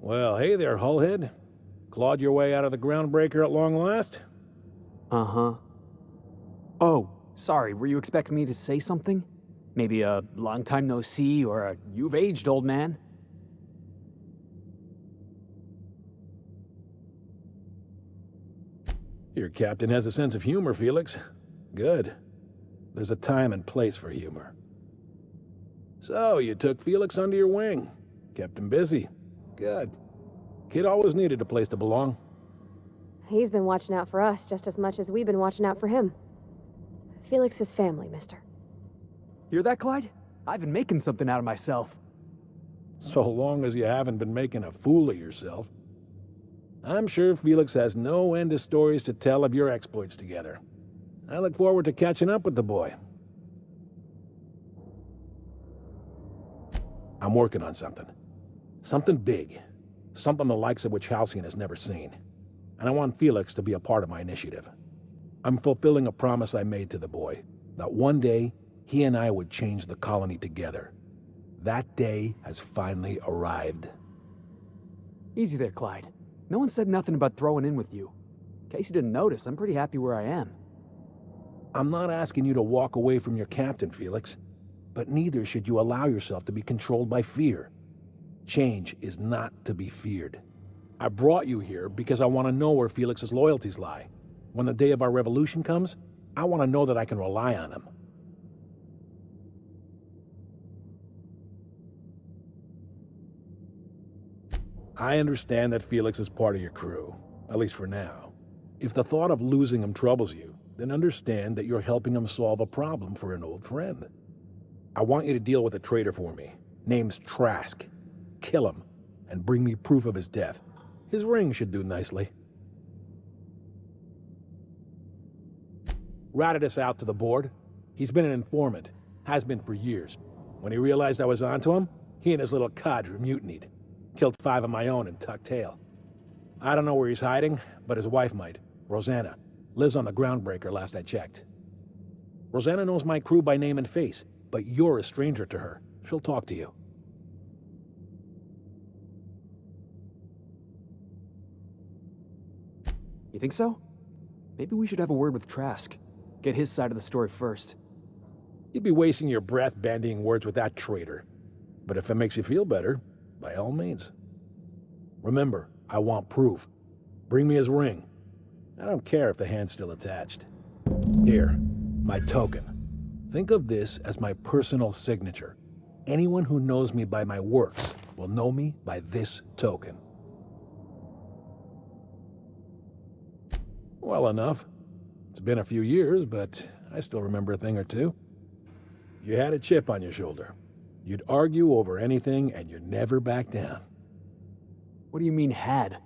Well, hey there, Hullhead. Clawed your way out of the groundbreaker at long last? Uh-huh. Oh, sorry, were you expecting me to say something? Maybe a long time no see, or a you've aged, old man? Your captain has a sense of humor, Felix. Good. There's a time and place for humor. So, you took Felix under your wing. Kept him busy. Good. Kid always needed a place to belong. He's been watching out for us just as much as we've been watching out for him. Felix is family, mister. Hear that, Clyde? I've been making something out of myself. So long as you haven't been making a fool of yourself. I'm sure Felix has no end of stories to tell of your exploits together. I look forward to catching up with the boy. I'm working on something. Something big. Something the likes of which Halcyon has never seen. and I want Felix to be a part of my initiative. I'm fulfilling a promise I made to the boy, that one day he and I would change the colony together. That day has finally arrived. Easy there, Clyde. No one said nothing about throwing in with you. In case you didn't notice, I'm pretty happy where I am. I'm not asking you to walk away from your captain, Felix, but neither should you allow yourself to be controlled by fear. Change is not to be feared. I brought you here because I want to know where Felix's loyalties lie. When the day of our revolution comes, I want to know that I can rely on him. I understand that Felix is part of your crew, at least for now. If the thought of losing him troubles you, then understand that you're helping him solve a problem for an old friend. I want you to deal with a traitor for me. Name's Trask. Kill him, and bring me proof of his death. His ring should do nicely. Ratted us out to the board. He's been an informant. Has been for years. When he realized I was onto him, he and his little cadre mutinied. Killed 5 of my own and tucked tail. I don't know where he's hiding, but his wife might. Rosanna. Lives on the Groundbreaker last I checked. Rosanna knows my crew by name and face, but you're a stranger to her. She'll talk to you. You think so? Maybe we should have a word with Trask. Get his side of the story first. You'd be wasting your breath bandying words with that traitor. But if it makes you feel better, by all means. Remember, I want proof. Bring me his ring. I don't care if the hand's still attached. Here, my token. Think of this as my personal signature. Anyone who knows me by my works will know me by this token. Well enough. It's been a few years, but I still remember a thing or two. You had a chip on your shoulder. You'd argue over anything, and you never back down. What do you mean, had?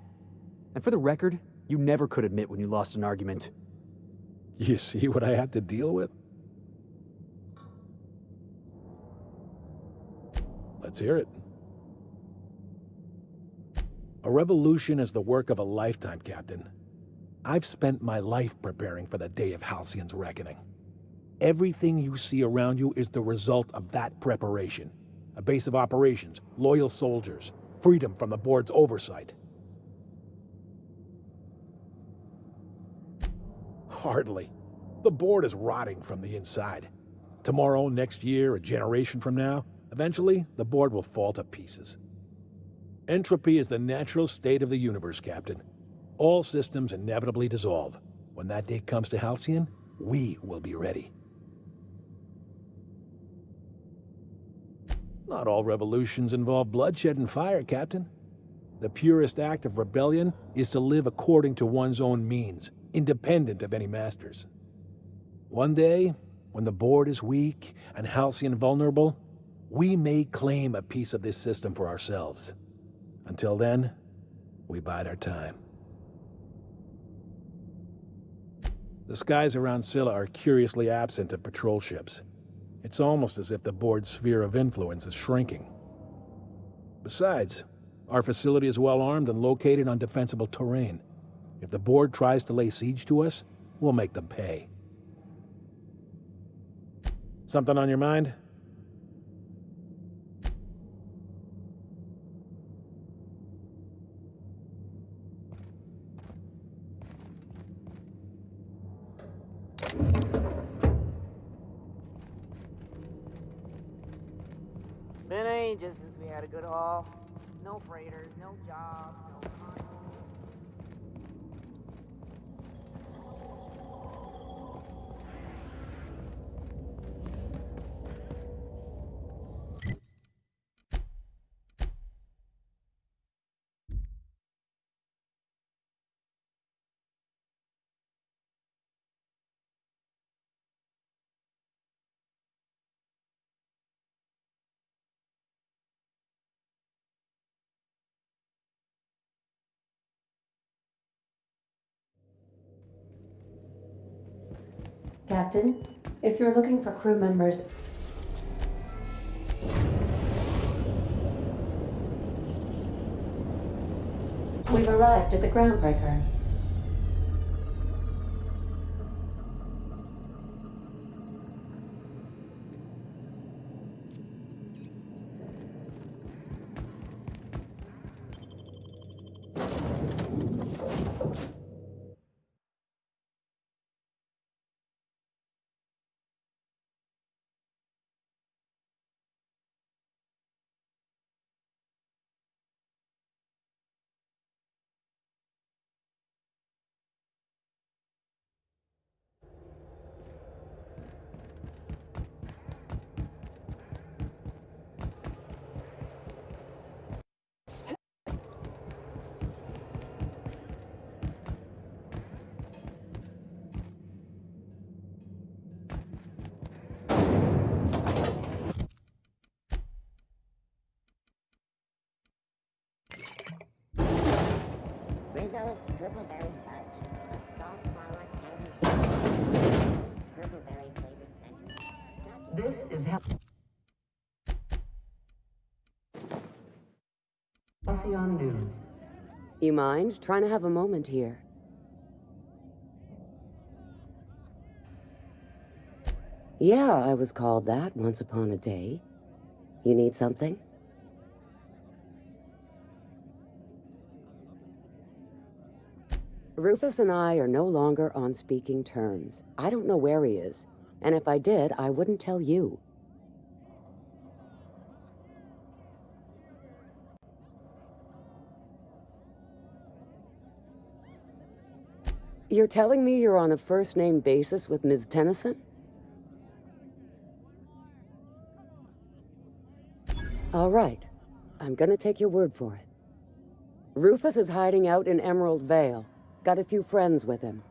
And for the record, you never could admit when you lost an argument. You see what I had to deal with? Let's hear it. A revolution is the work of a lifetime, Captain. I've spent my life preparing for the day of Halcyon's reckoning. Everything you see around you is the result of that preparation. A base of operations, loyal soldiers, freedom from the board's oversight. Hardly. The board is rotting from the inside. Tomorrow, next year, a generation from now, eventually the board will fall to pieces. Entropy is the natural state of the universe, Captain. All systems inevitably dissolve. When that day comes to Halcyon, we will be ready. Not all revolutions involve bloodshed and fire, Captain. The purest act of rebellion is to live according to one's own means, independent of any masters. One day, when the board is weak and Halcyon vulnerable, we may claim a piece of this system for ourselves. Until then, we bide our time. The skies around Scylla are curiously absent of patrol ships. It's almost as if the board's sphere of influence is shrinking. Besides, our facility is well armed and located on defensible terrain. If the board tries to lay siege to us, we'll make them pay. Something on your mind? Been ages since we had a good haul. No freighters, no jobs, no money. Captain, if you're looking for crew members, we've arrived at the Groundbreaker. Rizzo's Purple Berry Fudge. A soft sour candy purple berry flavored scent. This is Halcyon News. You mind trying to have a moment here? Yeah, I was called that once upon a day. You need something? Rufus and I are no longer on speaking terms. I don't know where he is, and if I did, I wouldn't tell you. You're telling me you're on a first-name basis with Ms. Tennyson? All right. I'm gonna take your word for it. Rufus is hiding out in Emerald Vale. Got a few friends with him.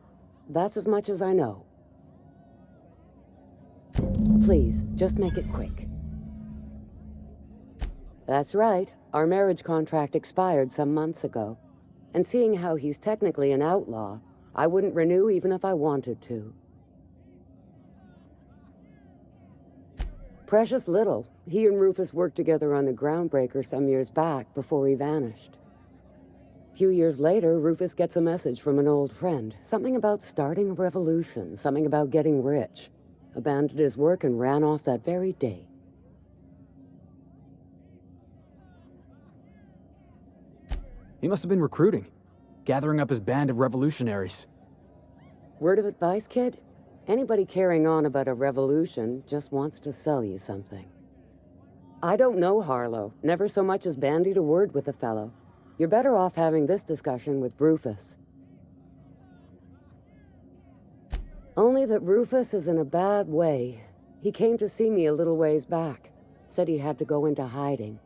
That's as much as I know. Please, just make it quick. That's right. Our marriage contract expired some months ago. And seeing how he's technically an outlaw, I wouldn't renew even if I wanted to. Precious little. He and Rufus worked together on the Groundbreaker some years back before he vanished. A few years later, Rufus gets a message from an old friend. Something about starting a revolution, something about getting rich. Abandoned his work and ran off that very day. He must have been recruiting, gathering up his band of revolutionaries. Word of advice, kid? Anybody carrying on about a revolution just wants to sell you something. I don't know Harlow, never so much as bandied a word with the fellow. You're better off having this discussion with Rufus. Only that Rufus is in a bad way. He came to see me a little ways back. Said he had to go into hiding.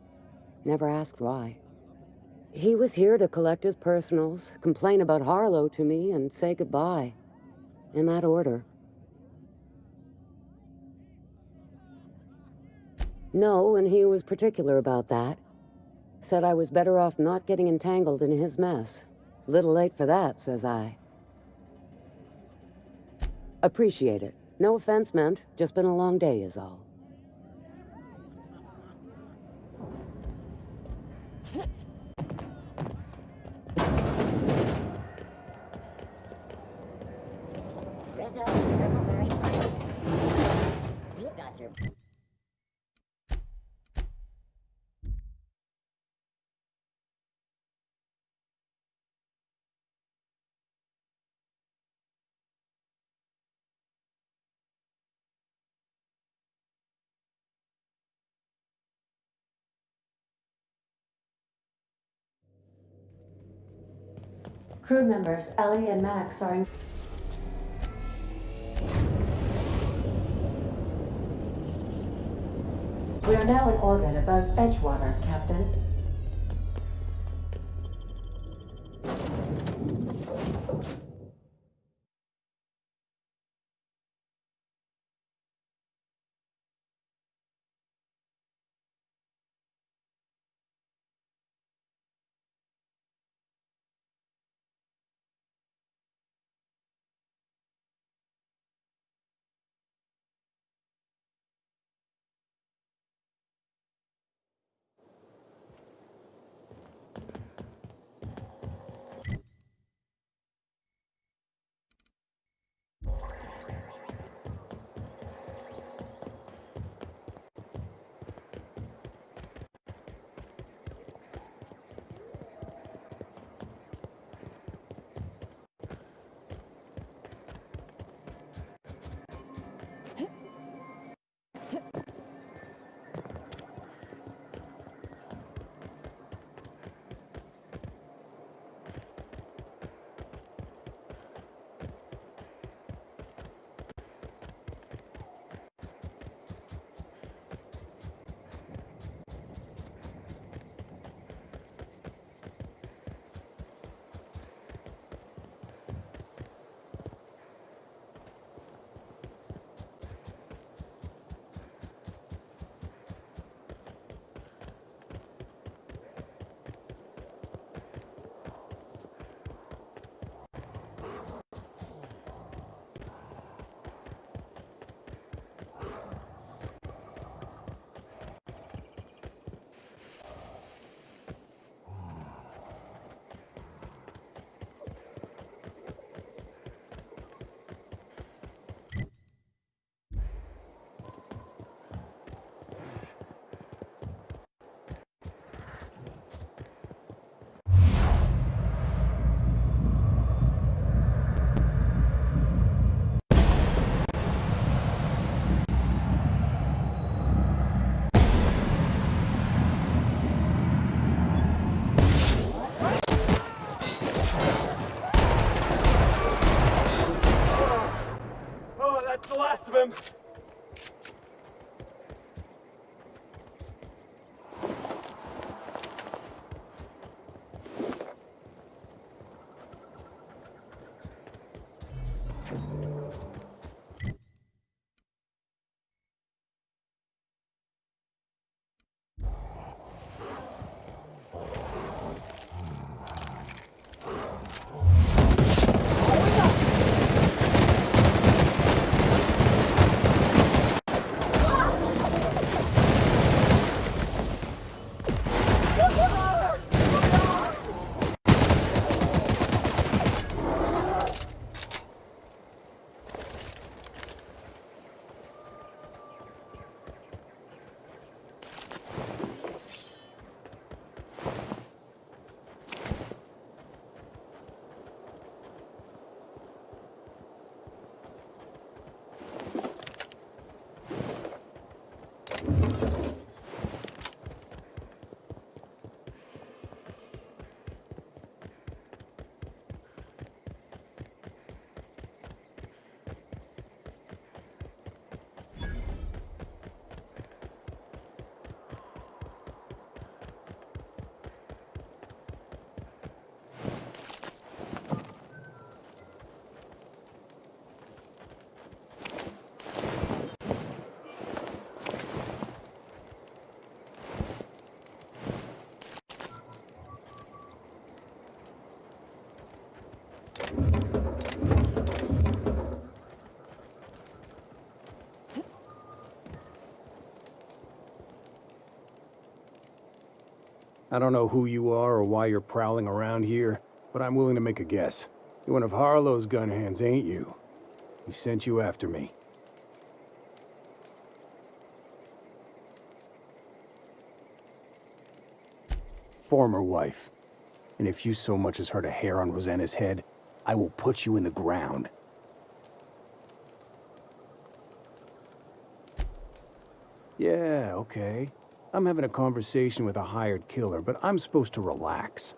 Never asked why. He was here to collect his personals, complain about Harlow to me, and say goodbye. In that order. No, and he was particular about that. Said I was better off not getting entangled in his mess. Little late for that, says I. Appreciate it. No offense meant, just been a long day is all. Rizzo's Purple Berry Fudge. We've got your... Crew members Ellie and Max are in... We are now in orbit above Edgewater, Captain. him! I don't know who you are or why you're prowling around here, but I'm willing to make a guess. You're one of Harlow's gun hands, ain't you? He sent you after me. Former wife. And if you so much as hurt a hair on Rosanna's head, I will put you in the ground. Yeah, okay. I'm having a conversation with a hired killer, but I'm supposed to relax.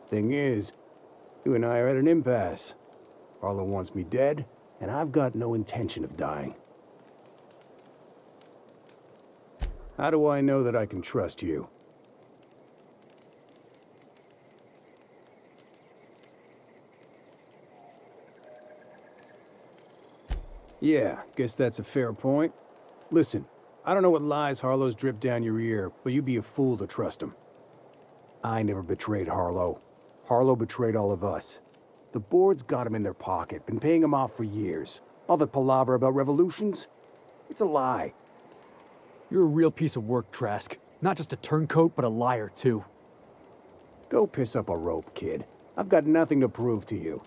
Thing is, you and I are at an impasse. Harlow wants me dead, and I've got no intention of dying. How do I know that I can trust you? Yeah, guess that's a fair point. Listen, I don't know what lies Harlow's dripped down your ear, but you'd be a fool to trust him. I never betrayed Harlow. Harlow betrayed all of us. The board's got him in their pocket, been paying him off for years. All that palaver about revolutions? It's a lie. You're a real piece of work, Trask. Not just a turncoat, but a liar, too. Go piss up a rope, kid. I've got nothing to prove to you.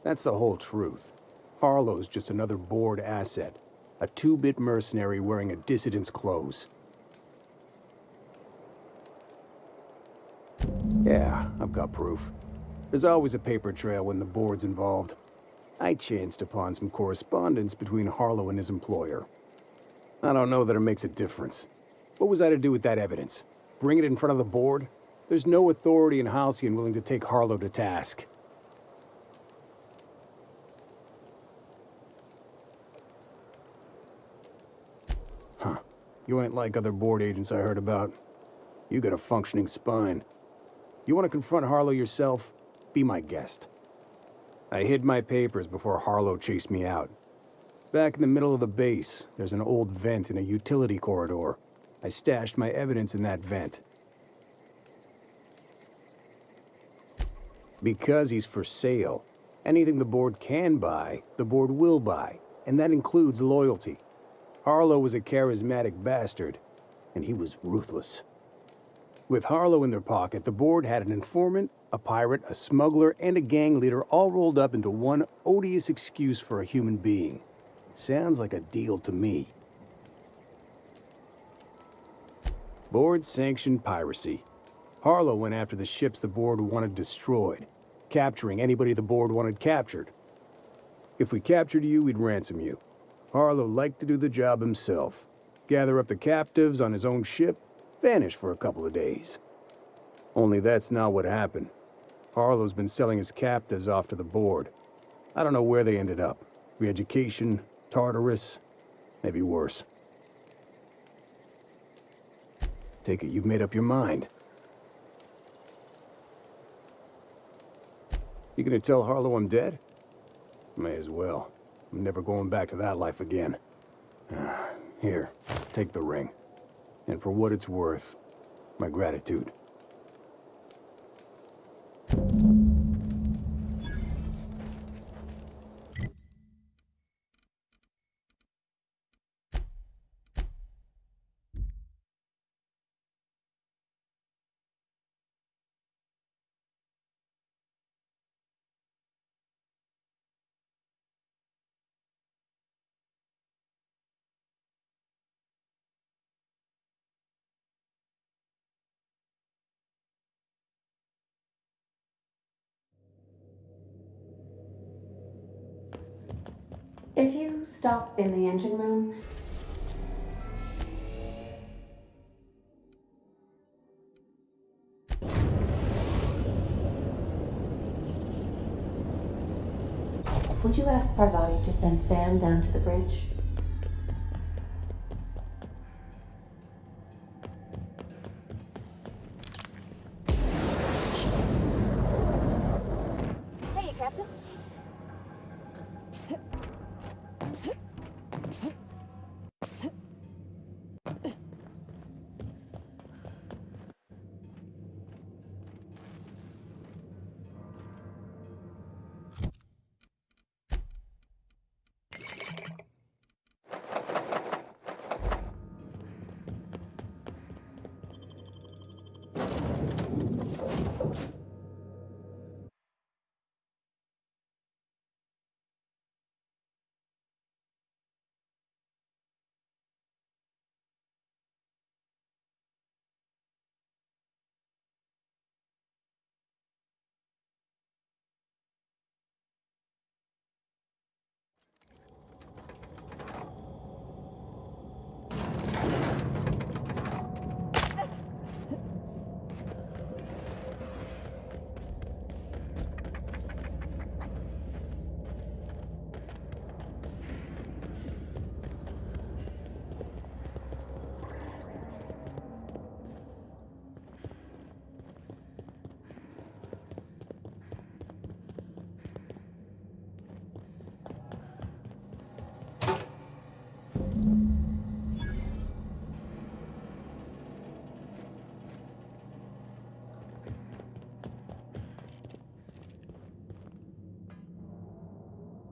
That's the whole truth. Harlow's just another board asset. A two-bit mercenary wearing a dissident's clothes. Yeah, I've got proof. There's always a paper trail when the board's involved. I chanced upon some correspondence between Harlow and his employer. I don't know that it makes a difference. What was I to do with that evidence? Bring it in front of the board? There's no authority in Halcyon willing to take Harlow to task. Huh. You ain't like other board agents I heard about. You got a functioning spine. You want to confront Harlow yourself? Be my guest. I hid my papers before Harlow chased me out. Back in the middle of the base, there's an old vent in a utility corridor. I stashed my evidence in that vent. Because he's for sale. Anything the board can buy, the board will buy, and that includes loyalty. Harlow was a charismatic bastard, and he was ruthless. With Harlow in their pocket, the board had an informant, a pirate, a smuggler, and a gang leader all rolled up into one odious excuse for a human being. Sounds like a deal to me. Board sanctioned piracy. Harlow went after the ships the board wanted destroyed, capturing anybody the board wanted captured. If we captured you, we'd ransom you. Harlow liked to do the job himself. Gather up the captives on his own ship, vanish for a couple of days. Only that's not what happened. Harlow's been selling his captives off to the board. I don't know where they ended up. Re-education, Tartarus, maybe worse. Take it you've made up your mind. You gonna tell Harlow I'm dead? May as well. I'm never going back to that life again. Here, take the ring. And for what it's worth, my gratitude. If you stop in the engine room, would you ask Parvati to send Sam down to the bridge? Hey, Captain.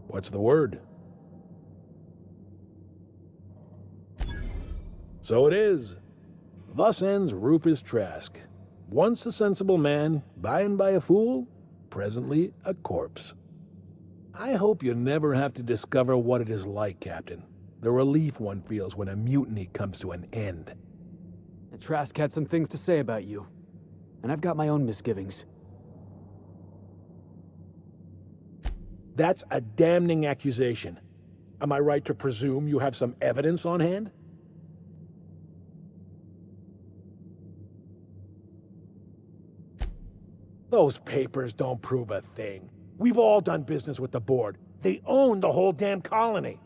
What's the word? So it is. Thus ends Rufus Trask. Once a sensible man, by and by a fool, presently a corpse. I hope you never have to discover what it is like, Captain. The relief one feels when a mutiny comes to an end. And Trask had some things to say about you. And I've got my own misgivings. That's a damning accusation. Am I right to presume you have some evidence on hand? Those papers don't prove a thing. We've all done business with the board. They own the whole damn colony.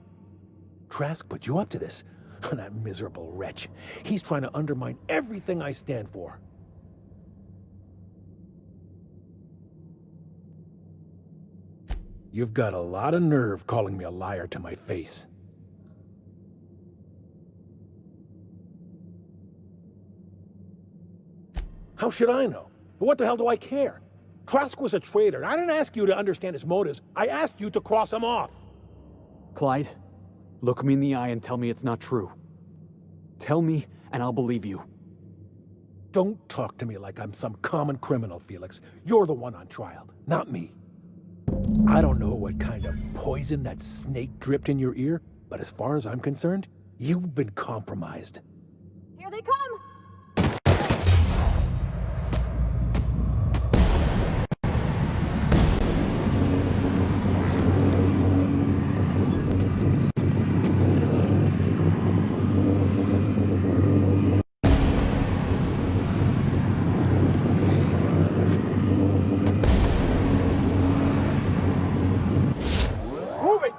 Trask put you up to this. That miserable wretch. He's trying to undermine everything I stand for. You've got a lot of nerve calling me a liar to my face. How should I know? What the hell do I care? Trask was a traitor. I didn't ask you to understand his motives. I asked you to cross him off. Clyde, look me in the eye and tell me it's not true. Tell me, and I'll believe you. Don't talk to me like I'm some common criminal, Felix. You're the one on trial, not me. I don't know what kind of poison that snake dripped in your ear, but as far as I'm concerned, you've been compromised. Here they come! Move it!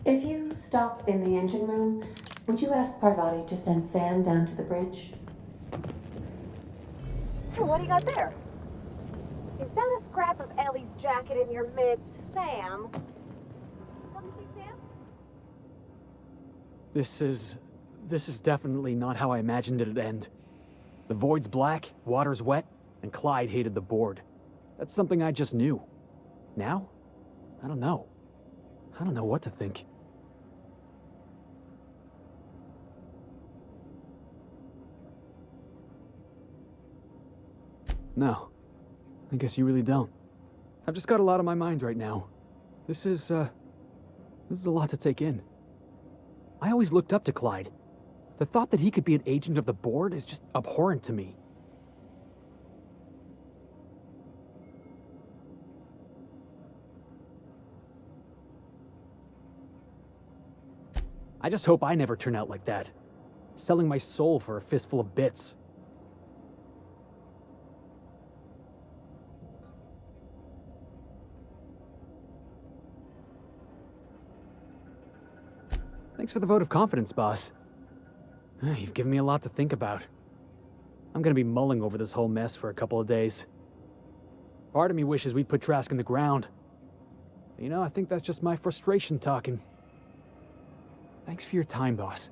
If you stop in the engine room, would you ask Parvati to send Sam down to the bridge? What do you got there? Is that a scrap of Ellie's jacket in your midst, Sam? Come to see Sam? This is definitely not how I imagined it'd end. The void's black, water's wet, and Clyde hated the board. That's something I just knew. Now? I don't know. I don't know what to think. No. I guess you really don't. I've just got a lot on my mind right now. This is a lot to take in. I always looked up to Clyde. The thought that he could be an agent of the board is just abhorrent to me. I just hope I never turn out like that. Selling my soul for a fistful of bits. Thanks for the vote of confidence, boss. You've given me a lot to think about. I'm gonna be mulling over this whole mess for a couple of days. Part of me wishes we'd put Trask in the ground. But, you know, I think that's just my frustration talking. Thanks for your time, boss.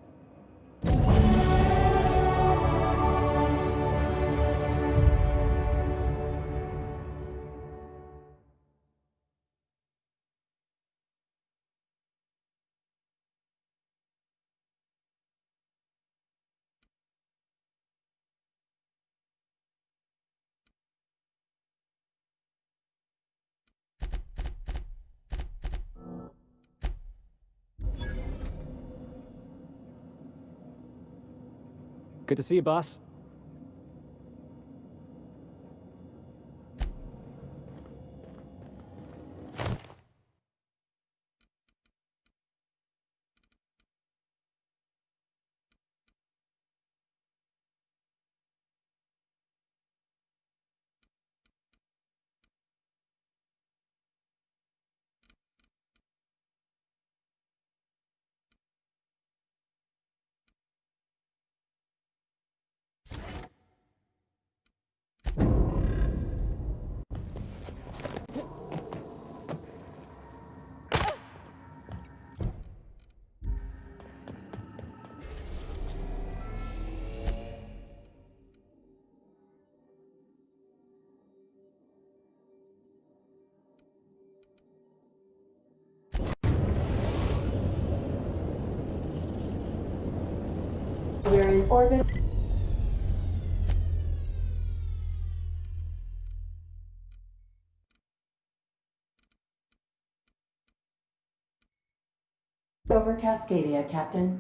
Good to see you, boss. We're in orbit. Over Cascadia, Captain.